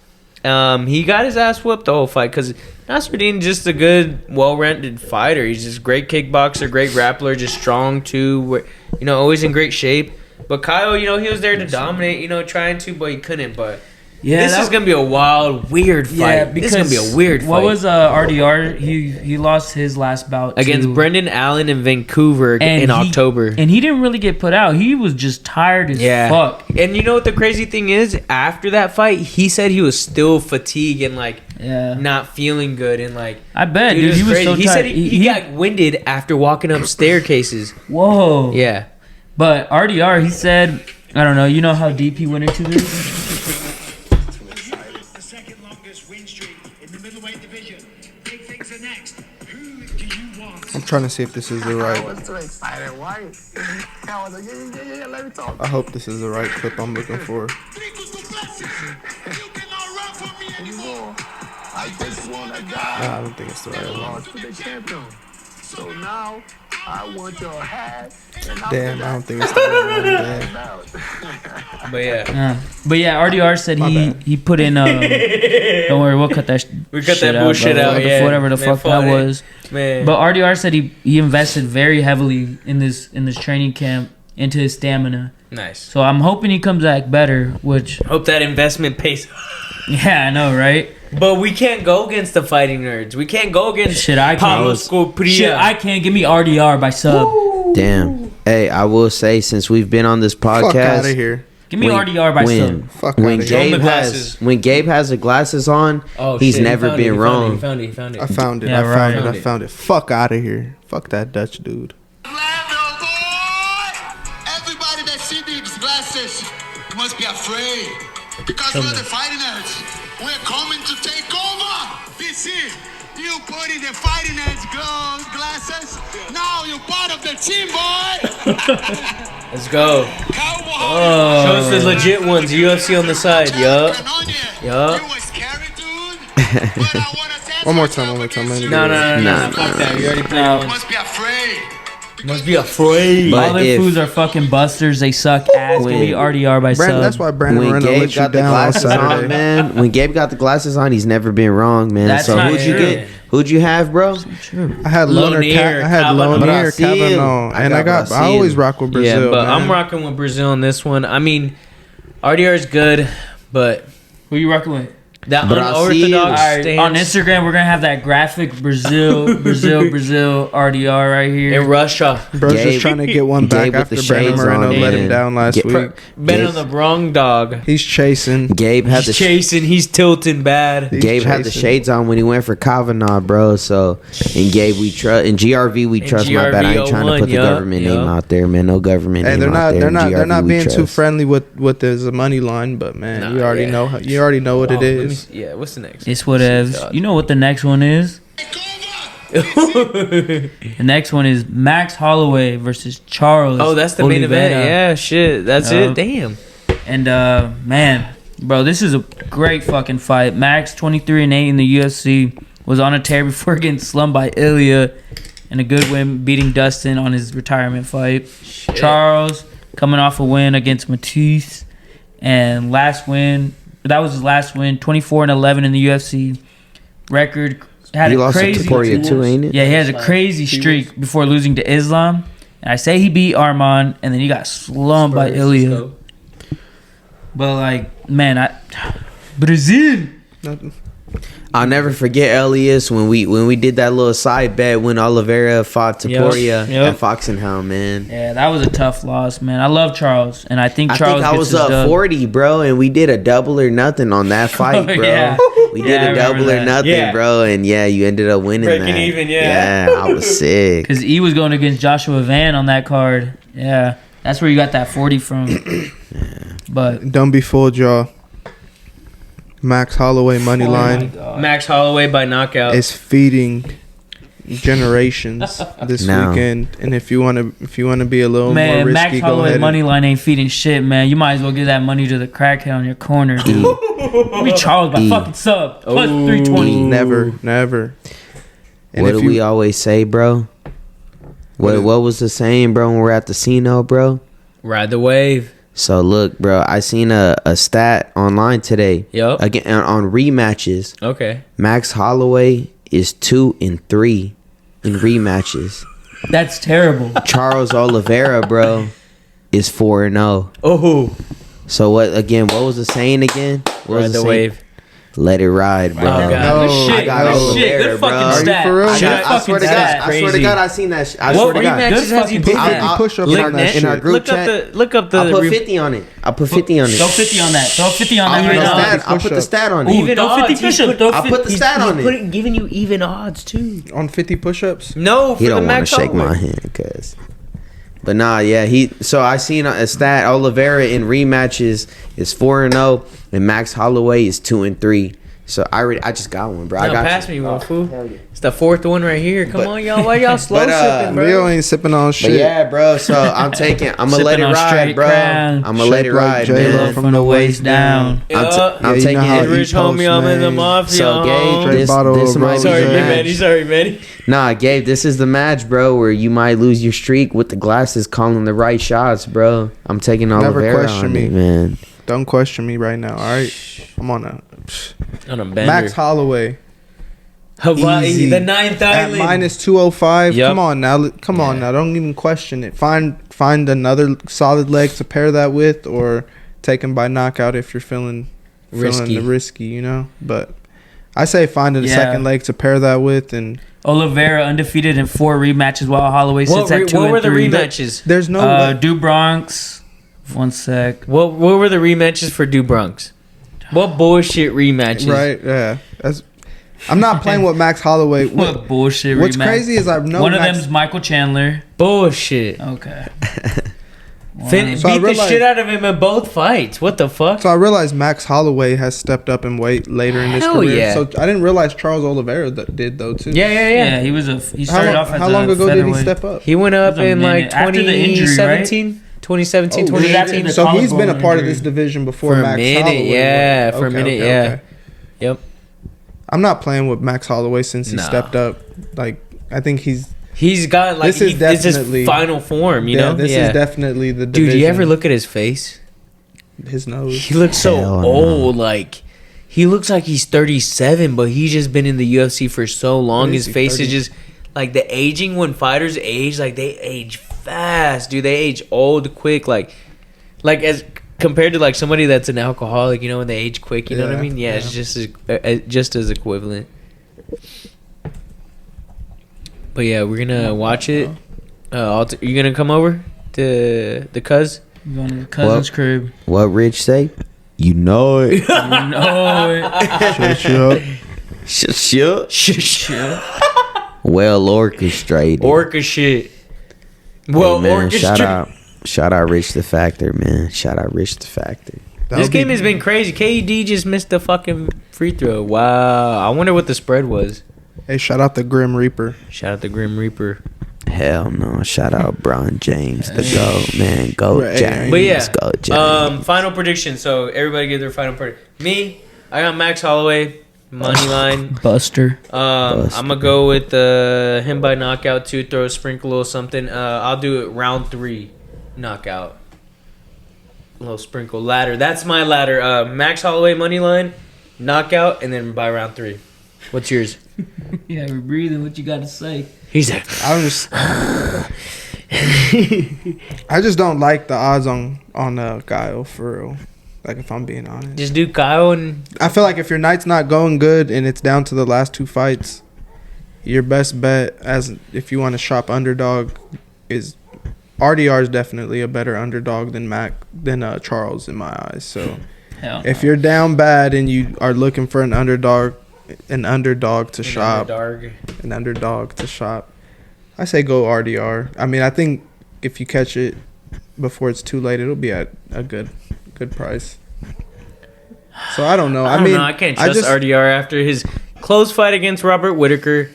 He got his ass whooped the whole fight because Nasruddin just a good, well-rounded fighter. He's just great kickboxer, great grappler, just strong too. Always in great shape. But Kyle, he was there to dominate. Trying to, but he couldn't. But Yeah, this is gonna be a wild, weird fight. Yeah, This is gonna be a weird fight. What was RDR? He lost his last bout against to- Brendan Allen in Vancouver and in he- October. and he didn't really get put out. He was just tired as fuck. And you know what the crazy thing is? After that fight, he said he was still fatigued and Yeah, not feeling good and I bet, dude, dude. He was crazy. so He tired. said he got winded after walking up staircases. Whoa. Yeah. But RDR, he said, I don't know. You know how deep he went into this? The second longest win streak in the middleweight division. Big things are next. Who do you want? I'm trying to see if this is the I right. was too excited. Why? I was like, yeah, let me talk. I hope this is the right clip I'm looking for. Anymore. I just want a Nah, guy I don't think it's the right that one. lost to the champion. So now I want your hat. And I'm Damn, I don't think it's the right one. Damn. out. But yeah. But yeah, RDR said My he bad. he put in. Don't worry, we'll cut that. We cut shit that bullshit bro. out, yeah. Whatever the Man, fuck that fuck it. was. Man. But RDR said he invested very heavily in this training camp into his stamina. Nice. So I'm hoping he comes back better. Which Hope that investment pays. yeah, I know, right? But we can't go against the Fighting Nerds. We can't go against Shit, I can't. Pablo Scorpria. Shit, I can't. Give me RDR by sub. damn. Hey, I will say, since we've been on this Fuck out of podcast, here. Give me RDR by sub. Fuck when outta here. Gabe Show 'em the has glasses. when Gabe has the glasses on, he's shit, he never found it, been he wrong. Found it. I found it. Yeah, I found right. it. I Found it. found it. Fuck out of here. Fuck that Dutch dude. Lando, boy! Everybody that see these glasses must be afraid. Because we're the Fighting Nerds. We're coming to take over. This is you put in the Fighting Nerds glasses. Now you're part of the team, boy. Let's go. Cowboy. Show us the legit ones. UFC on the side. Yup. Yup. You was scary, dude. But I wanna test One more myself time. against you. No. Nah, Fuck that. You already played You one. must be afraid. Must be afraid. But All their if- foods are fucking busters. They suck ass. When- We already are by Brandon, sub. that's why Brandon When Moreno Gabe let you got the down on glasses on, Saturday. man. When Gabe got the glasses on, he's never been wrong, man. That's so not who'd you true. get? Who'd you have, bro? I had Lonier, I had Kavanaugh. But I Lonier, see him. Kavanaugh, and I Brazil. always rock with Brazil. Yeah, but man. I'm rocking with Brazil on this one. I mean, RDR is good, but Who you rocking with? that But I see him. unorthodox Alright, stance on Instagram, we're gonna have that graphic Brazil RDR right here. in Russia. Bro's Gabe- just trying to get one back Gabe with after the Brandon shades Moreno on, let him man. down last Get- week. Bet Gabe- on the wrong dog. He's chasing. Gabe had He's the chasing. He's tilting bad. He's Gabe had the chasing. shades on when he went for Kavanaugh, bro. So in Gabe we trust, in GRV we In trust. My bad, I ain't trying to put the GRV01, government yup. name out there, man. No government Hey, name they're out not. there. They're In not. They're GRV not we being too trust. friendly with the money line, but man, Nah, you already yeah. know. You already know what it Oh, let me is. see. Yeah, what's the next? It's whatevs. You know what the next one is? Take over. The next one is Max Holloway versus Charles. Oh, that's the main event. Oliveira. Yeah, shit. That's Yup. it. Damn. And man, bro, this is a great fucking fight. Max 23-8 in the UFC was on a tear before getting slumped by Elias, and a good win beating Dustin on his retirement fight. Charles coming off a win against Matisse, and that was his last win, 24-11 in the UFC record. Had He a lost to crazy Topuria too, ain't it? Yeah, he has a crazy streak before losing to Islam. And I say he beat Arman, and then he got slumped by Ilya. But like, man, Brazil. I'll never forget Elias when we did that little side bet when Oliveira fought Topuria Yep. at Foxenhound, man. Yeah, that was a tough loss, man. I love Charles, and I think I Charles think I gets was his up dub. 40, bro, and we did a double or nothing on that fight, bro. yeah. We Yeah, did I a double remember or that. nothing, Yeah. bro, and yeah, you ended up winning Breaking that. even, yeah. Yeah, I was sick. Because he was going against Joshua Van on that card. Yeah, that's where you got that 40 from. But Don't be fooled, y'all. Max Holloway money oh my line God. Max Holloway by knockout. is feeding generations this Now. weekend. And if you want to be a little more Man, risky, Max go Holloway ahead. money line ain't feeding shit, man. You might as well give that money to the crackhead on your corner, dude. We Charles by fucking sub plus 320. Never. And What if do we always say, bro? What was the saying, bro, when we're at the casino, bro? Ride the wave. So look, bro, I seen a stat online today. Yup. Again on rematches. Okay. Max Holloway is 2-3 in rematches. That's terrible. Charles Oliveira, bro, is 4-0. Oh, So what was the saying again? What was ride the saying? wave. Let it ride, bro. Oh, God. No, Good shit. I got Good Oliveira, shit. Good bro. fucking Are you stat. for real? Good I fucking swear to God, stat. I swear to Crazy. God, I seen that. I What swear to God. rematches Good has he fucking been stat. in? 50 push-ups Look on that in our shit. group Look chat. up the. I'll put re- 50 on it. I'll put 50 on it. Throw 50 on that. Throw 50 on I'll that put right the now. stat. I'll put the stat on it. Ooh, throw 50 push-ups. Throw I'll put the stat on it. Giving you even odds too. On 50 push-ups. No, for He the don't want to Max shake my Holloway. hand, cuz. But nah, yeah, so I seen a stat. Oliveira in rematches is 4-0, and Max Holloway is 2-3. So I just got one, bro. I No, got pass you. me one, fool. It's the fourth one right here. Come But- on, y'all. Why y'all slow sipping, bro? Leo ain't sipping on But shit. yeah, bro. So I'm gonna let Sipping it on ride, straight bro. crown. I'm gonna let it Shaped like ride, J-Lo man. From the waist down. I'm Yeah, you know taking how it. he Rich homie, I'm in the post, man. mafia. So Gabe, Straight bottle this of might be Sorry, the Rosé. match. Manny. Sorry, Manny. Nah, Gabe, this is the match, bro, where you might lose your streak with the glasses calling the right shots, bro. I'm taking Never Oliveira question on me. it, man. Don't question me right now, all right? I'm on a On a bender. Max Holloway Hawaii, easy. the ninth at island. minus 205. Yep. Come on now, Don't even question it. Find another solid leg to pair that with, or take him by knockout if you're feeling Risky. risky, you know. But I say find a Yeah. second leg to pair that with, and Oliveira undefeated in 4 rematches while Holloway sits at 2 what and were the 3. rematches? there's no way. Do Bronx. 1 sec. What were the rematches for Do Bronx? What bullshit rematches? Right? Yeah. I'm not playing with Max Holloway. What bullshit What's rematch. crazy is I know One of Max, them's Michael Chandler. Bullshit. Okay. Beat So I the realized- shit out of him in both fights. What the fuck? So I realized Max Holloway has stepped up in weight later in his Hell career. yeah. So I didn't realize Charles Oliveira did though too. Yeah. Yeah, he How, started off as how a long ago did he featherweight. step up? He went up It was a in like minute. After the injury, 2017. 2017, Oh, 2018. shit. So he's been a part of injury. this division before For a Max minute, Holloway. yeah, was. for a minute, yeah. Yep. I'm not playing with Max Holloway since he Nah. stepped up. Like, I think he's got like This is it's his definitely- final form, you know. This is definitely the Dude, division. you ever look at his face? his nose? He looks so Hell no. old. Like he looks like he's 37, but he's just been in the UFC for so long. What His is he, face 30? is just like the aging. When fighters age, like they age fast, dude. They age old quick. Like as compared to like somebody that's an alcoholic, you know, when they age quick. You know what I Yeah, mean? Yeah, it's just as equivalent. But yeah, we're gonna watch it. You gonna come over to the cuz? You going to your cousin's crib. What Rich say? You know it. No. Shut. Well orchestrated. Orca shit. Well, Hey, man, orchestra. shout out Rich the Factor, man. Shout out Rich the Factor. This game has been crazy. KD just missed the fucking free throw. Wow. I wonder what the spread was. Hey, shout out the Grim Reaper. Shout out to Grim Reaper. Hell no. Shout out Bron James, the GOAT, man. GOAT Right. James. But yeah, GOAT James. final prediction. So everybody give their final prediction. Me, I got Max Holloway, money line. Buster. Buster. I'm gonna go with him by knockout too. Throw a sprinkle or something. I'll do it round 3, knockout. A little sprinkle ladder. That's my ladder. Max Holloway money line, knockout, and then by round 3. What's yours? Yeah, we're breathing. What you got to say? He's like, I just don't like the odds on Kyle, for real. Like, if I'm being honest, just do Kyle and I feel like if your night's not going good and it's down to the last 2 fights, your best bet, as if you want to shop underdog, is RDR is definitely a better underdog than Charles in my eyes. So Hell. if you're down bad and you are looking for an underdog to shop, I say go RDR. I mean, I think if you catch it before it's too late, it'll be at a good price. So I don't know. I don't know. I can't trust RDR after his close fight against Robert Whittaker,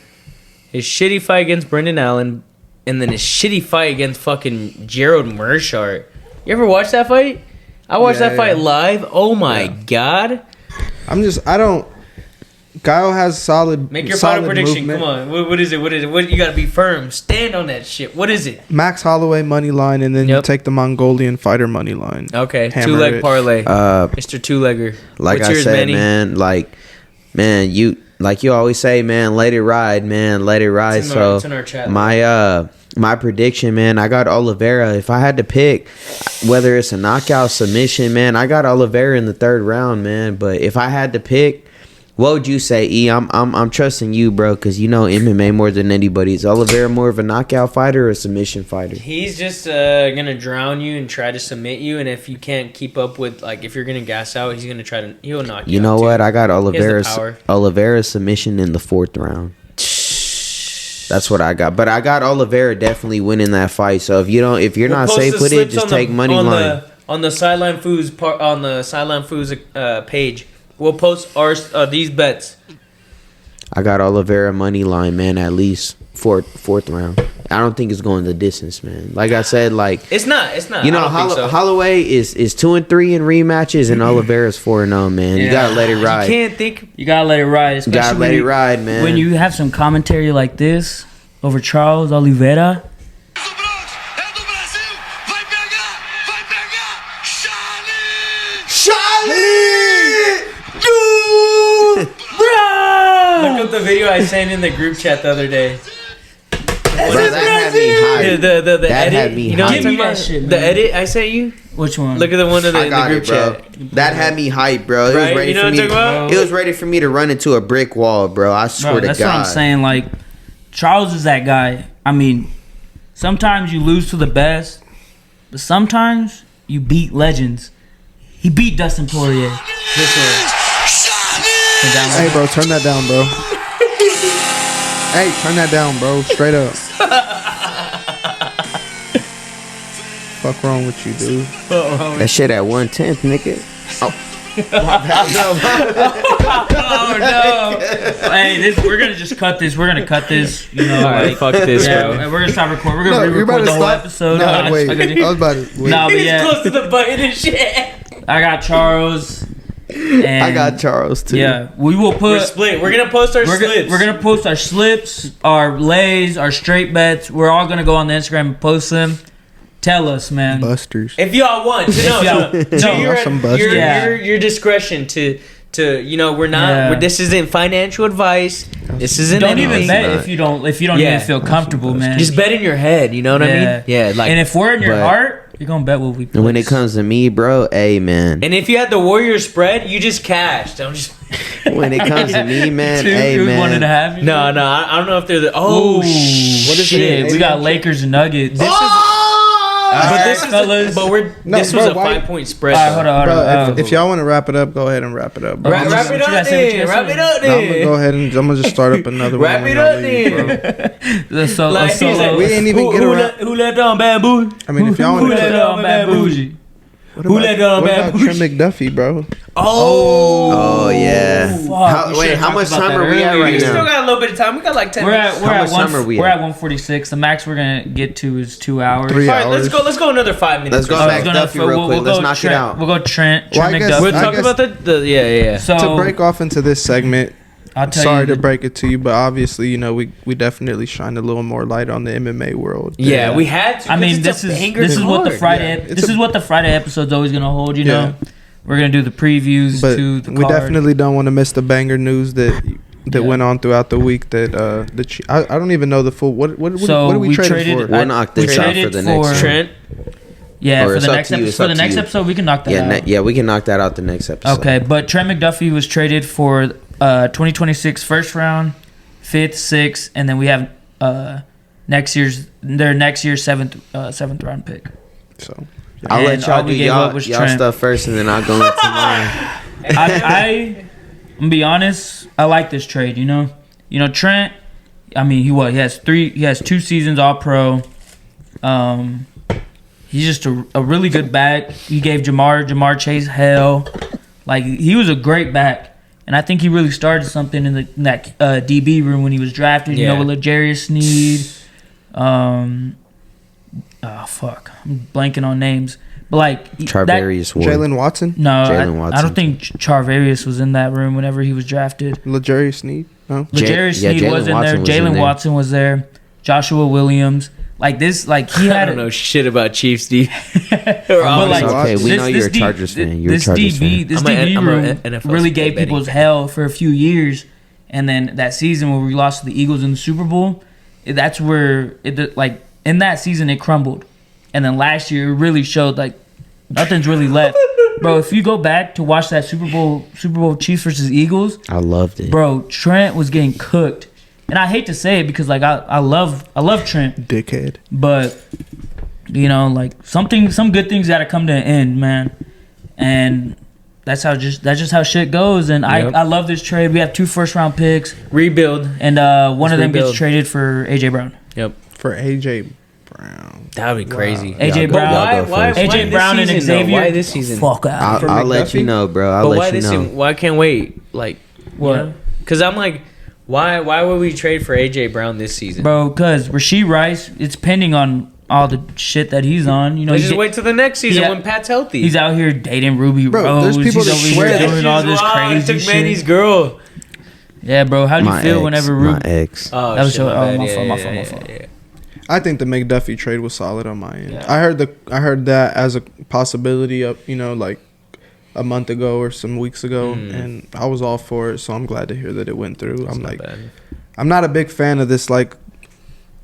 his shitty fight against Brendan Allen, and then his shitty fight against fucking Gerald Meerschaert. You ever watch that fight? I watched that fight live. Oh my god. Kyle has solid. Make your solid final prediction. movement. Come on. What is it? What you gotta be firm. Stand on that shit. What is it? Max Holloway money line, and then you Yep. take the Mongolian fighter money line. Okay. Hammer 2-leg it. parlay. Uh, Mr. 2-legger. like What's I yours, said, Manny? man, you always say, man, let it ride, man, let it ride. It's in So our chat. my prediction, man, I got Oliveira. If I had to pick whether it's a knockout, submission, man, I got Oliveira in the 3rd round, man. But if I had to pick, what would you say, E? I'm trusting you, bro, because you know MMA more than anybody. Is Oliveira more of a knockout fighter or a submission fighter? He's just gonna drown you and try to submit you, and if you can't keep up with, like, if you're gonna gas out, he'll knock you. You know out what? too. I got power. Oliveira submission in the 4th round. That's what I got. But I got Oliveira definitely winning that fight. So if you're We'll not post safe the with it, slips just on take money on line. on the Sideline Foos page. We'll post these bets. I got Oliveira money line, man, at least fourth round. I don't think it's going the distance, man. Like I said, like It's not. you know, I don't think so. Holloway is 2-3 in rematches, and Oliveira's 4-0, man. You gotta let it ride. You can't think. You gotta let it ride. Especially Gotta let when it you- ride, man. When you have some commentary like this over Charles Oliveira, É do Brasil, vai pegar, Look up the video I sent in the group chat the other day. Bro, that had me hyped. The That edit. had me You know what I'm hyped. talking Give me that about? shit, The man. edit I sent you. which one? Look at the one in I the got group it, bro. chat. That had me hyped, bro. It Right? was ready You know for what me. I'm talking about? It was ready for me to run into a brick wall, bro. I swear Bro, to that's God. what I'm saying. Like, Charles is that guy. I mean, sometimes you lose to the best, but sometimes you beat legends. He beat Dustin Poirier. This way. Hey, bro, turn that down, bro. Hey, turn that down, bro. Straight up. Fuck wrong with you, dude? That shit at 1/10, nigga. Oh. no. Hey, we're gonna just cut this. We're gonna cut this. You know, All right, fuck this, yeah, bro. we're gonna stop recording. We're No, gonna you're about re-record to the whole stop. episode. No, wait. I was about to wait. No, but yeah, Close to the button and shit. I got Charles. And I got Charles too. Yeah, we will put. We're split. We're gonna post our slips. We're gonna post our slips, our lays, our straight bets. We're all gonna go on the Instagram and post them. Tell us, man. Busters. If y'all want to know, y'all- to no, some busters. your discretion to you know we're not Yeah. this isn't financial advice. This isn't Don't anything. even bet not. if you don't Yeah. even feel comfortable, man. Just bet in your head. You know what I mean? Yeah. Like and if we're in your But- heart, you're gonna bet what we. And when it place. comes to me, bro, hey man. and if you had the Warrior spread, you just cash. Don't just. When it comes to me, man, Two, hey it was 1.5. man. you No, know? I don't know if they're the. Oh, Oh, What is shit! it? We got Lakers and Nuggets. This is. All But right, this is. fellas. But we're. No, this was bro, a why- 5-point spread. All right, hold on, hold on. Bro, if y'all want to wrap it up, go ahead and wrap it up, bro. Wrap, I'm wrap just- it What you up gotta say, what you then. gotta Wrap say? it up I'm gonna then. go ahead and I'm gonna just start up another one. Wrap when it y'all up leave, bro. then. The solo, Like, solo. We ain't even get around. Who let down Bad Bougie? I mean, if y'all Who want let to, down Bad Bougie? Who let down what Bad about Bougie? Trent McDuffie, bro? Oh yeah. Fuck, we should've How talked much about time that are we at earlier. right We still now? got a little bit of time. We got like 10 We're minutes. at we're How at much time are we we're at? at 146. The max we're gonna get to is 2 hours. 3 All right, hours. let's go another 5 minutes. Let's go or so. back McDuffie real quick. Let's go knock it Trent, out. We'll go Trent Well, I McDuffie. guess- We'll I talk guess- about the yeah. So To break off into this segment, I'll tell sorry you to break it to you, but obviously, you know, we definitely shine a little more light on the MMA world. Yeah, we had to. I mean, 'cause it's this a is banger this is what the card. Friday Yeah, it's this a- is what the Friday episode's always gonna hold. You Yeah. know, we're gonna do the previews But to the we card. definitely don't want to miss the banger news that Yeah. went on throughout the week. That I don't even know the full. What So are we we trading traded- for? We'll knock this we out traded for the next one. Trent. Yeah, Or for it's the up next to you, episode. it's For up the to next you. episode, we can knock that out. Yeah, we can knock that out the next episode. Okay, but Trent McDuffie was traded for 2026 first round, 5th, 6th, and then we have next year's seventh round pick. So I'll And let y'all all do we gave up was y'all Trent. stuff first, and then I'll go into mine. I'm gonna be honest. I like this trade. You know Trent. I mean, he has 2 seasons all pro. He's just a really good back. He gave Jamar Chase hell. Like, he was a great back, and I think he really started something in that DB room when he was drafted. You Yeah. know, with L'Jarius Sneed. Fuck, I'm blanking on names, but like Charvarius Ward. Jalen Watson, No, Jalen I Watson. don't think Charvarius was in that room whenever he was drafted. L'Jarius Sneed. No, L'Jarius yeah, Sneed Jalen was in Watson there. was in Jalen there. Watson was there. Joshua Williams. Like this, like he I had. don't know shit about Chiefs D. But like, okay, we this- know this you're a D- Chargers fan. You're a this Chargers DB, fan. this I'm a- DB I'm a room NFL really gave betting people's fan. hell for a few years, and then that season where we lost to the Eagles in the Super Bowl, that's where it like in that season it crumbled, and then last year it really showed like nothing's really left, bro. If you go back to watch that Super Bowl Chiefs versus Eagles, I loved it. bro, Trent was getting cooked, and I hate to say it because like I love Trent, dickhead. but you know, like some good things got to come to an end, man, and that's just how shit goes. And Yep. I love this trade. We have 2 first round picks, Rebuild. and one of them rebuild. gets traded for AJ Brown. Yep. For AJ Brown. That would be crazy. AJ Y'all go- Brown, y'all go first. AJ this Brown and season, though? Xavier. Why this season? Fuck out. For I'll let McDuffie? you know, bro. I'll But let why you this know. season? Why can't wait? Like What? Because I'm like, why would we trade for AJ Brown this season? Bro, because Rasheed Rice, it's pending on all the shit that he's on. You know, Let's he just get- wait till the next season Yeah. when Pat's healthy. he's out here dating Ruby Bro, Rose. there's people He's that over swear here that doing all this crazy took shit. Manny's girl. Yeah, bro. How do you My feel ex, whenever my Ruby? ex. Oh, That was shit, your- my oh, bad. my Yeah, fault, my yeah, fault, my yeah, fault. yeah. I think the McDuffie trade was solid on my end. Yeah. I heard that as a possibility of, you know, like a month ago or some weeks ago, and I was all for it. So I'm glad to hear that it went through. It's I'm not like, bad. I'm not a big fan of this like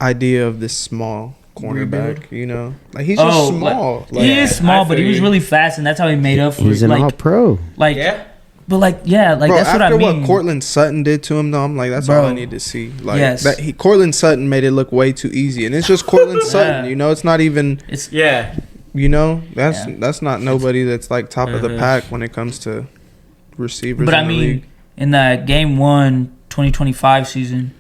idea of this small cornerback. You know, like he's just small. Like, he is small, I but he feel was you. really fast, and that's how he made up for He's it. an Like, all-pro. like, Yeah. but like, yeah, like bro, that's what I after mean. what Cortland Sutton did to him, though, I'm like, that's all Bro. I need to see. Like, Yes. Cortland Sutton made it look way too easy, and it's just Cortland Sutton. You know, it's not even. It's Yeah. You know, that's Yeah. that's not nobody that's like top of the pack when it comes to receivers. but in I the mean, league. in that game 1, 2025 season,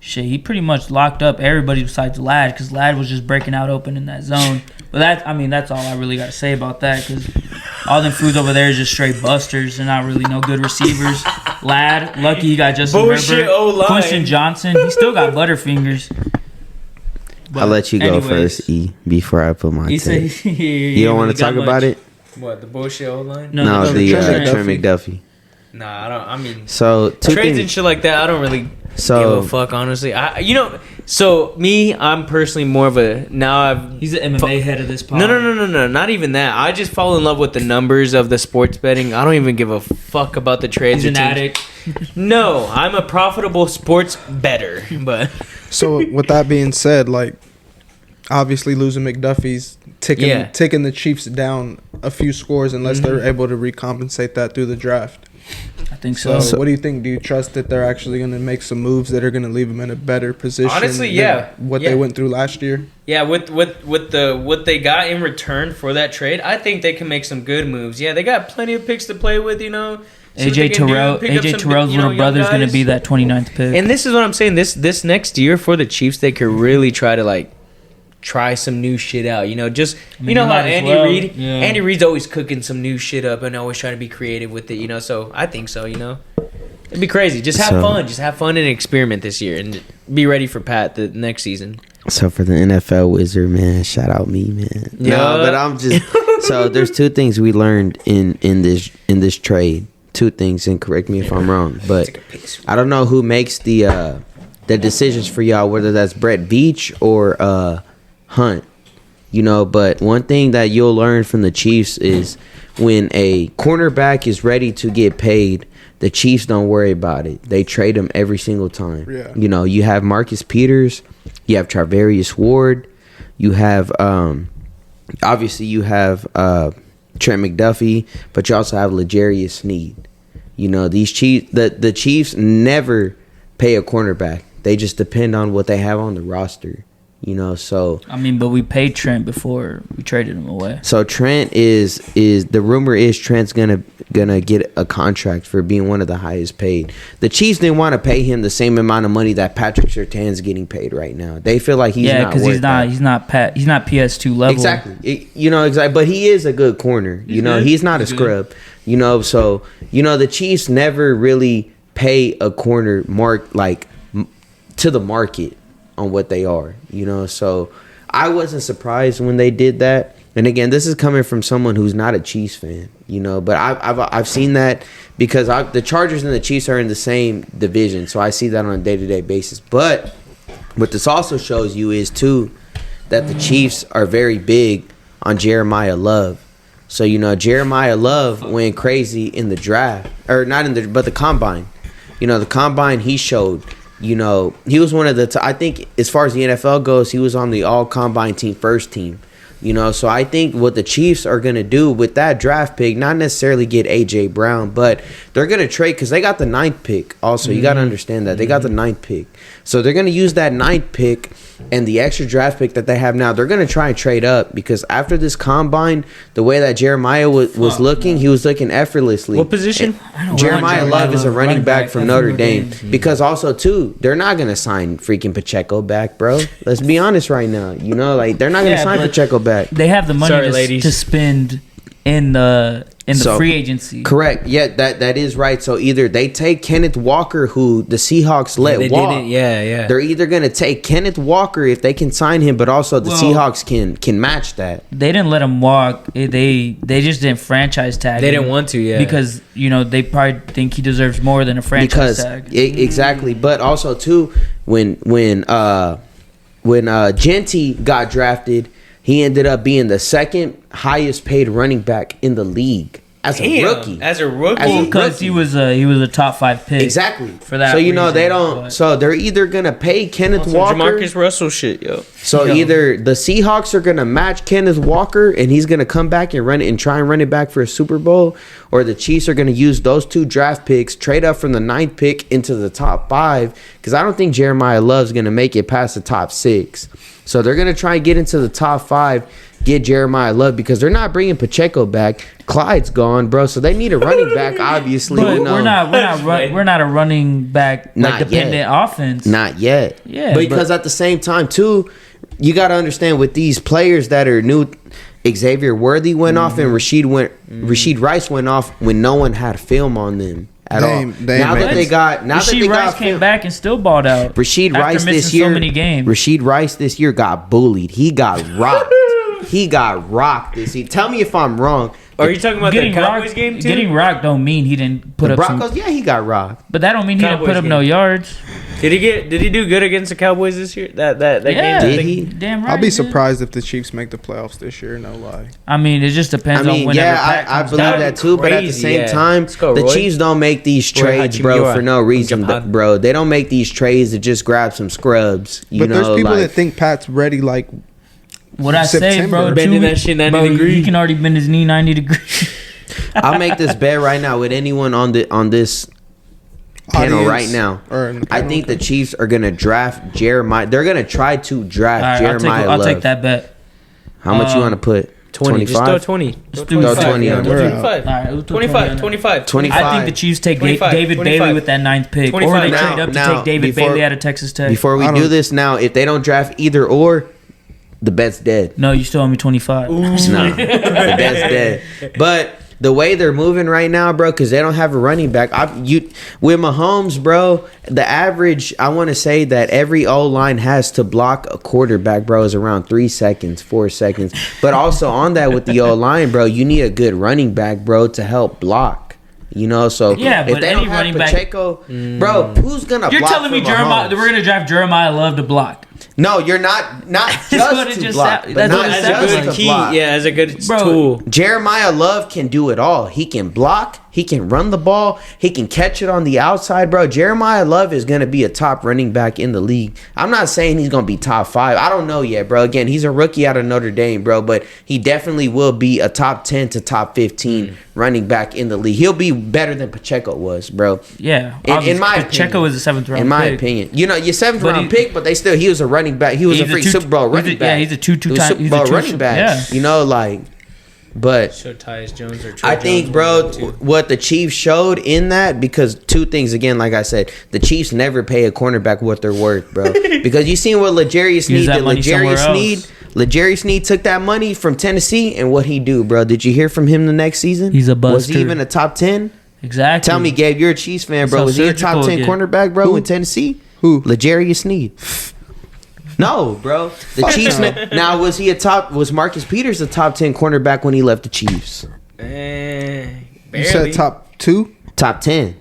shit, he pretty much locked up everybody besides Ladd because Ladd was just breaking out open in that zone. But that's all I really got to say about that because All them foods over there is just straight busters. They're not really no good receivers. Ladd, lucky he got Justin Bullshit Herbert. O-line. Quinton Johnson, he still got Butterfingers. I'll let you go anyways, first, E, before I put my He said take. You don't want to talk about it? What, the bullshit O-line? No, the Trent Trent McDuffie. Nah, I don't. I mean, So two trades and things. shit like that, I don't really So give a fuck, honestly. So me, I'm personally more of a he's an MMA head of this pod. No, not even that. I just fall in love with the numbers of the sports betting. I don't even give a fuck about the trades. He's an or teams. addict. No, I'm a profitable sports bettor, but So with that being said, like obviously losing McDuffie's ticking the Chiefs down a few scores unless they're able to recompensate that through the draft. I think so. So what do you think? Do you trust that they're actually going to make some moves that are going to leave them in a better position? Honestly, than yeah. What Yeah. they went through last year. yeah, with what they got in return for that trade, I think they can make some good moves. Yeah, they got plenty of picks to play with, you know. See what they AJ can do, Terrell, pick up AJ some, Terrell's little young brother's going to guys. be that 29th pick. And this is what I'm saying. This next year for the Chiefs, they could really try to try some new shit out. You know, just mean, you know you how might as Andy well. Reid. Yeah. Andy Reid's always cooking some new shit up and always trying to be creative with it. You know, so I think so. You know, it'd be crazy. Just have fun. Just have fun and experiment this year, and be ready for Pat the next season. So for the NFL wizard, man, shout out me, man. Yeah. No, but I'm just so there's two things we learned in this trade. Two things, and correct me if I'm wrong, but I don't know who makes the decisions for y'all, whether that's Brett Beach or Hunt. You know, but one thing that you'll learn from the Chiefs is when a cornerback is ready to get paid, the Chiefs don't worry about it. They trade him every single time. Yeah. You know, you have Marcus Peters, you have Charvarius Ward, you have obviously you have Trent McDuffie, but you also have L'Jarius Sneed. You know, these Chiefs, the Chiefs never pay a cornerback. They just depend on what they have on the roster. You know, so I mean, but we paid Trent before we traded him away. so Trent is the rumor is Trent's gonna get a contract for being one of the highest paid. The Chiefs didn't want to pay him the same amount of money that Patrick Surtain's getting paid right now. They feel like he's not because worth that. he's not PS2 level. Exactly. Exactly. But he is a good corner. You know, he's not a scrub. You know, so the Chiefs never really pay a corner to the market on what they are. You know, so I wasn't surprised when they did that. And again, this is coming from someone who's not a Chiefs fan. You know, but I've seen that because the Chargers and the Chiefs are in the same division, so I see that on a day-to-day basis. But what this also shows you is too that the Chiefs are very big on Jeremiah Love. So, you know, Jeremiah Love went crazy in the draft. Or not but the combine. You know, the combine he showed, you know, he was one of the I think as far as the NFL goes, he was on the all-combine team, first team. You know, so I think what the Chiefs are going to do with that draft pick, not necessarily get A.J. Brown, but they're going to trade because they got the 9th pick also. You got to understand that. They got the 9th pick. So they're going to use that 9th pick and the extra draft pick that they have now. They're going to try and trade up because after this combine, the way that Jeremiah was looking, he was looking effortlessly. What position? Jeremiah Love is a running back from Notre Dame. Because also, too, they're not going to sign freaking Pacheco back, bro. Let's be honest right now. You know, like, they're not going to sign Pacheco back. They have the money Sorry, to spend in the free agency. Correct. Yeah, that is right. So either they take Kenneth Walker, who the Seahawks let They walk. didn't. Yeah. They're either going to take Kenneth Walker if they can sign him, but also the Seahawks can match that. They didn't let him walk. They just didn't franchise tag They him. didn't want to, yeah. Because, you know, they probably think he deserves more than a franchise tag. Exactly. But also, too, when Genty got drafted, he ended up being the second highest paid running back in the league as a rookie. As a rookie. Well, because he was a top 5 pick. Exactly. For that so, you know, reason, they don't. but- So they're either going to pay Kenneth Walker. Jamarcus Russell shit, yo. So either the Seahawks are going to match Kenneth Walker and he's going to come back and try and run it back for a Super Bowl, or the Chiefs are going to use those 2 draft picks, trade up from the 9th pick into the top 5, because I don't think Jeremiah Love's going to make it past the top 6. So they're going to try and get into the top 5, get Jeremiah Love, because they're not bringing Pacheco back. Clyde's gone, bro. So they need a running back, obviously. But You know. we're not a running back Not dependent yet. offense. Not yet. Yeah, Because at the same time, too, you got to understand with these players that are new, Xavier Worthy went off and Rashid Rice went off when no one had film on them at all. Now that they got Rashid Rice came back and still balled out. Rashid Rice this year, so many games. Rashid Rice this year got bullied. He got rocked. He got rocked this year. Tell me if I'm wrong. Are you talking about the Cowboys game too? Getting rocked don't mean he didn't put the up Broncos, yeah, he got rocked. But that don't mean he didn't put up no yards. Did he do good against the Cowboys this year? That game? Did he? Damn right. I'll be surprised if the Chiefs make the playoffs this year. No lie. I mean, it just depends on whenever. Yeah, I believe that too. But at the same time, the Chiefs don't make these trades, bro, for no reason, bro. They don't make these trades to just grab some scrubs. But there's people that think Pat's ready, like. What I say, bro, bending that shit 90 degrees. He can already bend his knee 90 degrees. I'll make this bet right now with anyone on this panel right now. I think the Chiefs are gonna draft Jeremiah. They're gonna try to draft Jeremiah Love. I'll take that bet. How much you want to put? 20. Just throw 20. Throw 20 on it. 25. I think the Chiefs take David Bailey with that 9th pick. Or they trade up to take David Bailey out of Texas Tech. Before we do this now, if they don't draft either or, the bet's dead. No, you still owe me 25. No, the bet's dead. But the way they're moving right now, bro, because they don't have a running back. With Mahomes, bro, the average, I want to say that every O-line has to block a quarterback, bro, is around 3 seconds, 4 seconds. But also on that with the O-line, bro, you need a good running back, bro, to help block. You know, so yeah, if but they any don't have running Pacheco, bro, who's gonna? You're block telling me Mahomes? we're gonna draft Jeremiah Love to block? No, you're not just to block, but not just to block. Yeah, as a good tool. Jeremiah Love can do it all. He can block. He can run the ball. He can catch it on the outside, bro. Jeremiah Love is going to be a top running back in the league. I'm not saying he's going to be top 5. I don't know yet, bro. Again, he's a rookie out of Notre Dame, bro, but he definitely will be a top 10 to top 15 running back in the league. He'll be better than Pacheco was, bro. Yeah. In my opinion. Pacheco was a 7th round pick. In my opinion. You know, your 7th round pick, but he was a running back. He was a freak Super Bowl running back. Yeah, he's a two-time Super Bowl running back. Yeah. You know, like... But so Tyus Jones or Trey I think, Jones bro, what the Chiefs showed in that, because two things again, like I said, the Chiefs never pay a cornerback what they're worth, bro. Because you seen what L'Jarius Sneed did. L'Jarius Sneed took that money from Tennessee, and what he do, bro? Did you hear from him the next season? He's a buster. Was he even a top 10? Exactly. Tell me, Gabe, you're a Chiefs fan, bro. Was he a top 10 cornerback, bro, in Tennessee? Who? L'Jarius Sneed. No, bro. The Chiefs. Now, was Marcus Peters a top 10 cornerback when he left the Chiefs? Barely. You said top 2? Top 10.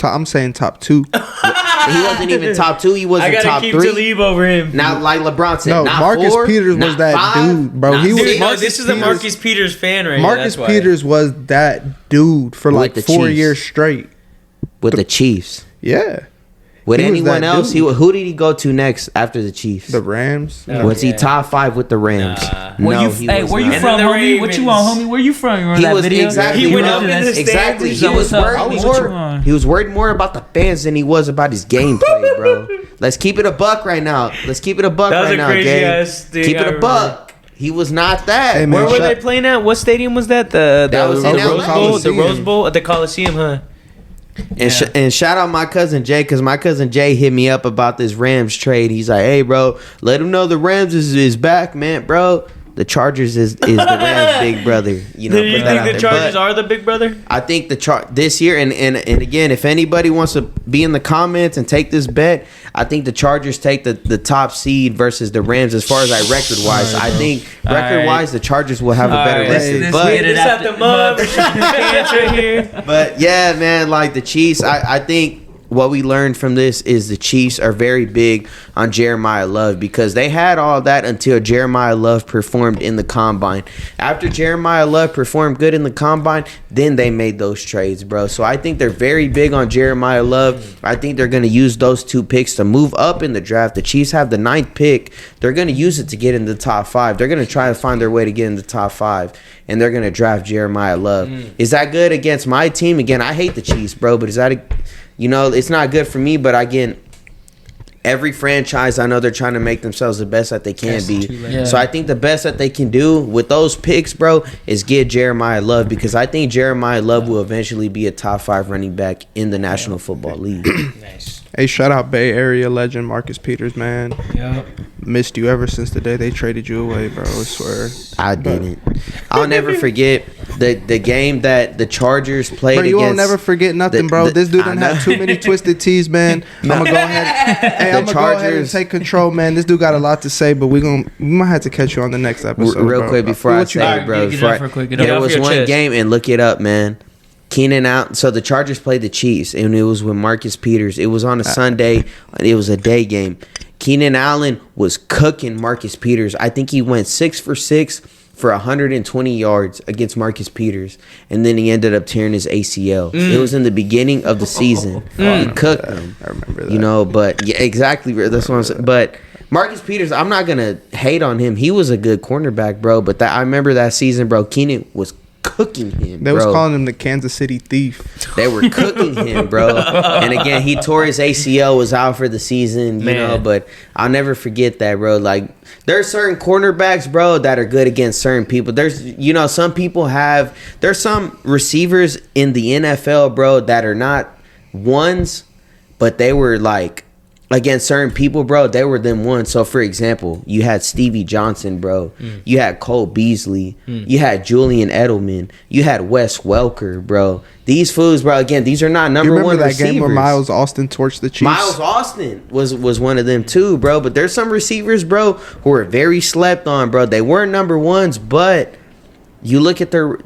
I'm saying top 2. He wasn't even top 2. He wasn't top 3. I gotta keep Talib over him. Not like LeBron said. No, not Marcus 4, Peters was that 5, dude, bro. This is a Marcus Peters fan right here. Marcus Peters was that dude for like 4 years straight. With the Chiefs. Yeah. With anyone else, who did he go to next after the Chiefs? The Rams. Was he top 5 with the Rams? Where you from, homie? What you want, homie? Where you from? You remember that video? Exactly. He went up in the stands. He was worried more about the fans than he was about his gameplay, bro. Let's keep it a buck right now. Gabe. Keep it a buck. He was not that. Hey, man, where were they playing at? What stadium was that? The was in Rose Bowl. The Rose Bowl at the Coliseum, huh? And shout out my cousin Jay, because my cousin Jay hit me up about this Rams trade. He's like, hey, bro, let him know the Rams is back, man, bro. The Chargers is the Rams' big brother. You know, do you think the Chargers are the big brother? I think this year, and again, if anybody wants to be in the comments and take this bet, I think the Chargers take the top seed versus the Rams as far as record-wise. I think record-wise, the Chargers will have a better record. But yeah, man, like the Chiefs, I think what we learned from this is the Chiefs are very big on Jeremiah Love, because they had all that until Jeremiah Love performed in the combine. After Jeremiah Love performed good in the combine, then they made those trades, bro. So I think they're very big on Jeremiah Love. I think they're going to use those 2 picks to move up in the draft. The Chiefs have the 9th pick. They're going to use it to get in the top 5. They're going to try to find their way to get in the top 5, and they're going to draft Jeremiah Love. Is that good against my team? Again, I hate the Chiefs, bro, but is that you know, it's not good for me, but again, every franchise, I know they're trying to make themselves the best that they can be. Yeah. So I think the best that they can do with those picks, bro, is get Jeremiah Love, because I think Jeremiah Love will eventually be a top 5 running back in the National Football League. Nice. Hey, shout out Bay Area legend Marcus Peters, man. Yep. missed you ever since the day they traded you away, bro. I swear. I didn't. I'll never forget the game that the Chargers played Bro, you against. won't never forget nothing, bro. This dude done had too many twisted teas, man. I'm gonna go ahead. Hey, I'm gonna go ahead and take control, man. This dude got a lot to say, but we might have to catch you on the next episode. Real bro. quick before I say it, bro. There was one game, and look it up, man. Keenan out. So the Chargers played the Chiefs, and it was with Marcus Peters. It was on a Sunday. It was a day game. Keenan Allen was cooking Marcus Peters. I think he went 6 for 6 for 120 yards against Marcus Peters, and then he ended up tearing his ACL. It was in the beginning of the season. He cooked him. I remember that. You know, but yeah, exactly. That's what I'm saying. But Marcus Peters, I'm not gonna hate on him. He was a good cornerback, bro. But I remember that season, bro. Keenan was cooking him. They bro. was calling him the Kansas City Thief. They were cooking him, bro. And again, he tore his ACL, was out for the season, you know. But I'll never forget that, bro. Like, there's certain cornerbacks, bro, that are good against certain people. There's, you know, some people have. There's some receivers in the NFL, bro, that are not ones, but they were like against certain people, bro, they were them ones. So, for example, you had Stevie Johnson, bro. You had Cole Beasley. You had Julian Edelman. You had Wes Welker, bro. These fools, bro, again, these are not number one receivers. That game where Miles Austin torched the Chiefs? Miles Austin was one of them, too, bro. But there's some receivers, bro, who are very slept on, bro. They weren't number ones, but you look at their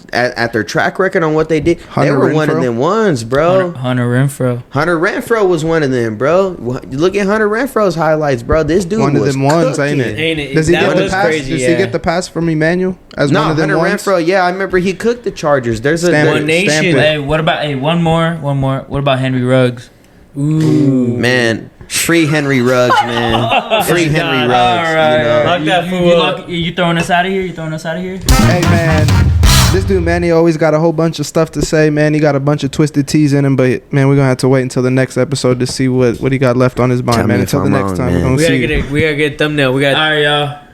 track record on what they did. They were one of them ones, bro. Hunter Renfrow was one of them, bro. You look at Hunter Renfro's highlights, bro. This dude one of was them ones, cooking. ain't it? Does he get the pass? Crazy, Does he get the pass from Emmanuel as no, one of them Hunter ones? Renfrow, yeah, I remember he cooked the Chargers. There's One Nation. Hey, what about one more? What about Henry Ruggs? Ooh, man. Free Henry Ruggs, man. Free Henry Ruggs. All right. You know? Lock that fool up. You throwing us out of here? Hey, man. This dude, man, he always got a whole bunch of stuff to say, man. He got a bunch of twisted teas in him, but, man, we're going to have to wait until the next episode to see what he got left on his mind, man. Until the next time, we're going to see. We got to get a thumbnail. All right, y'all.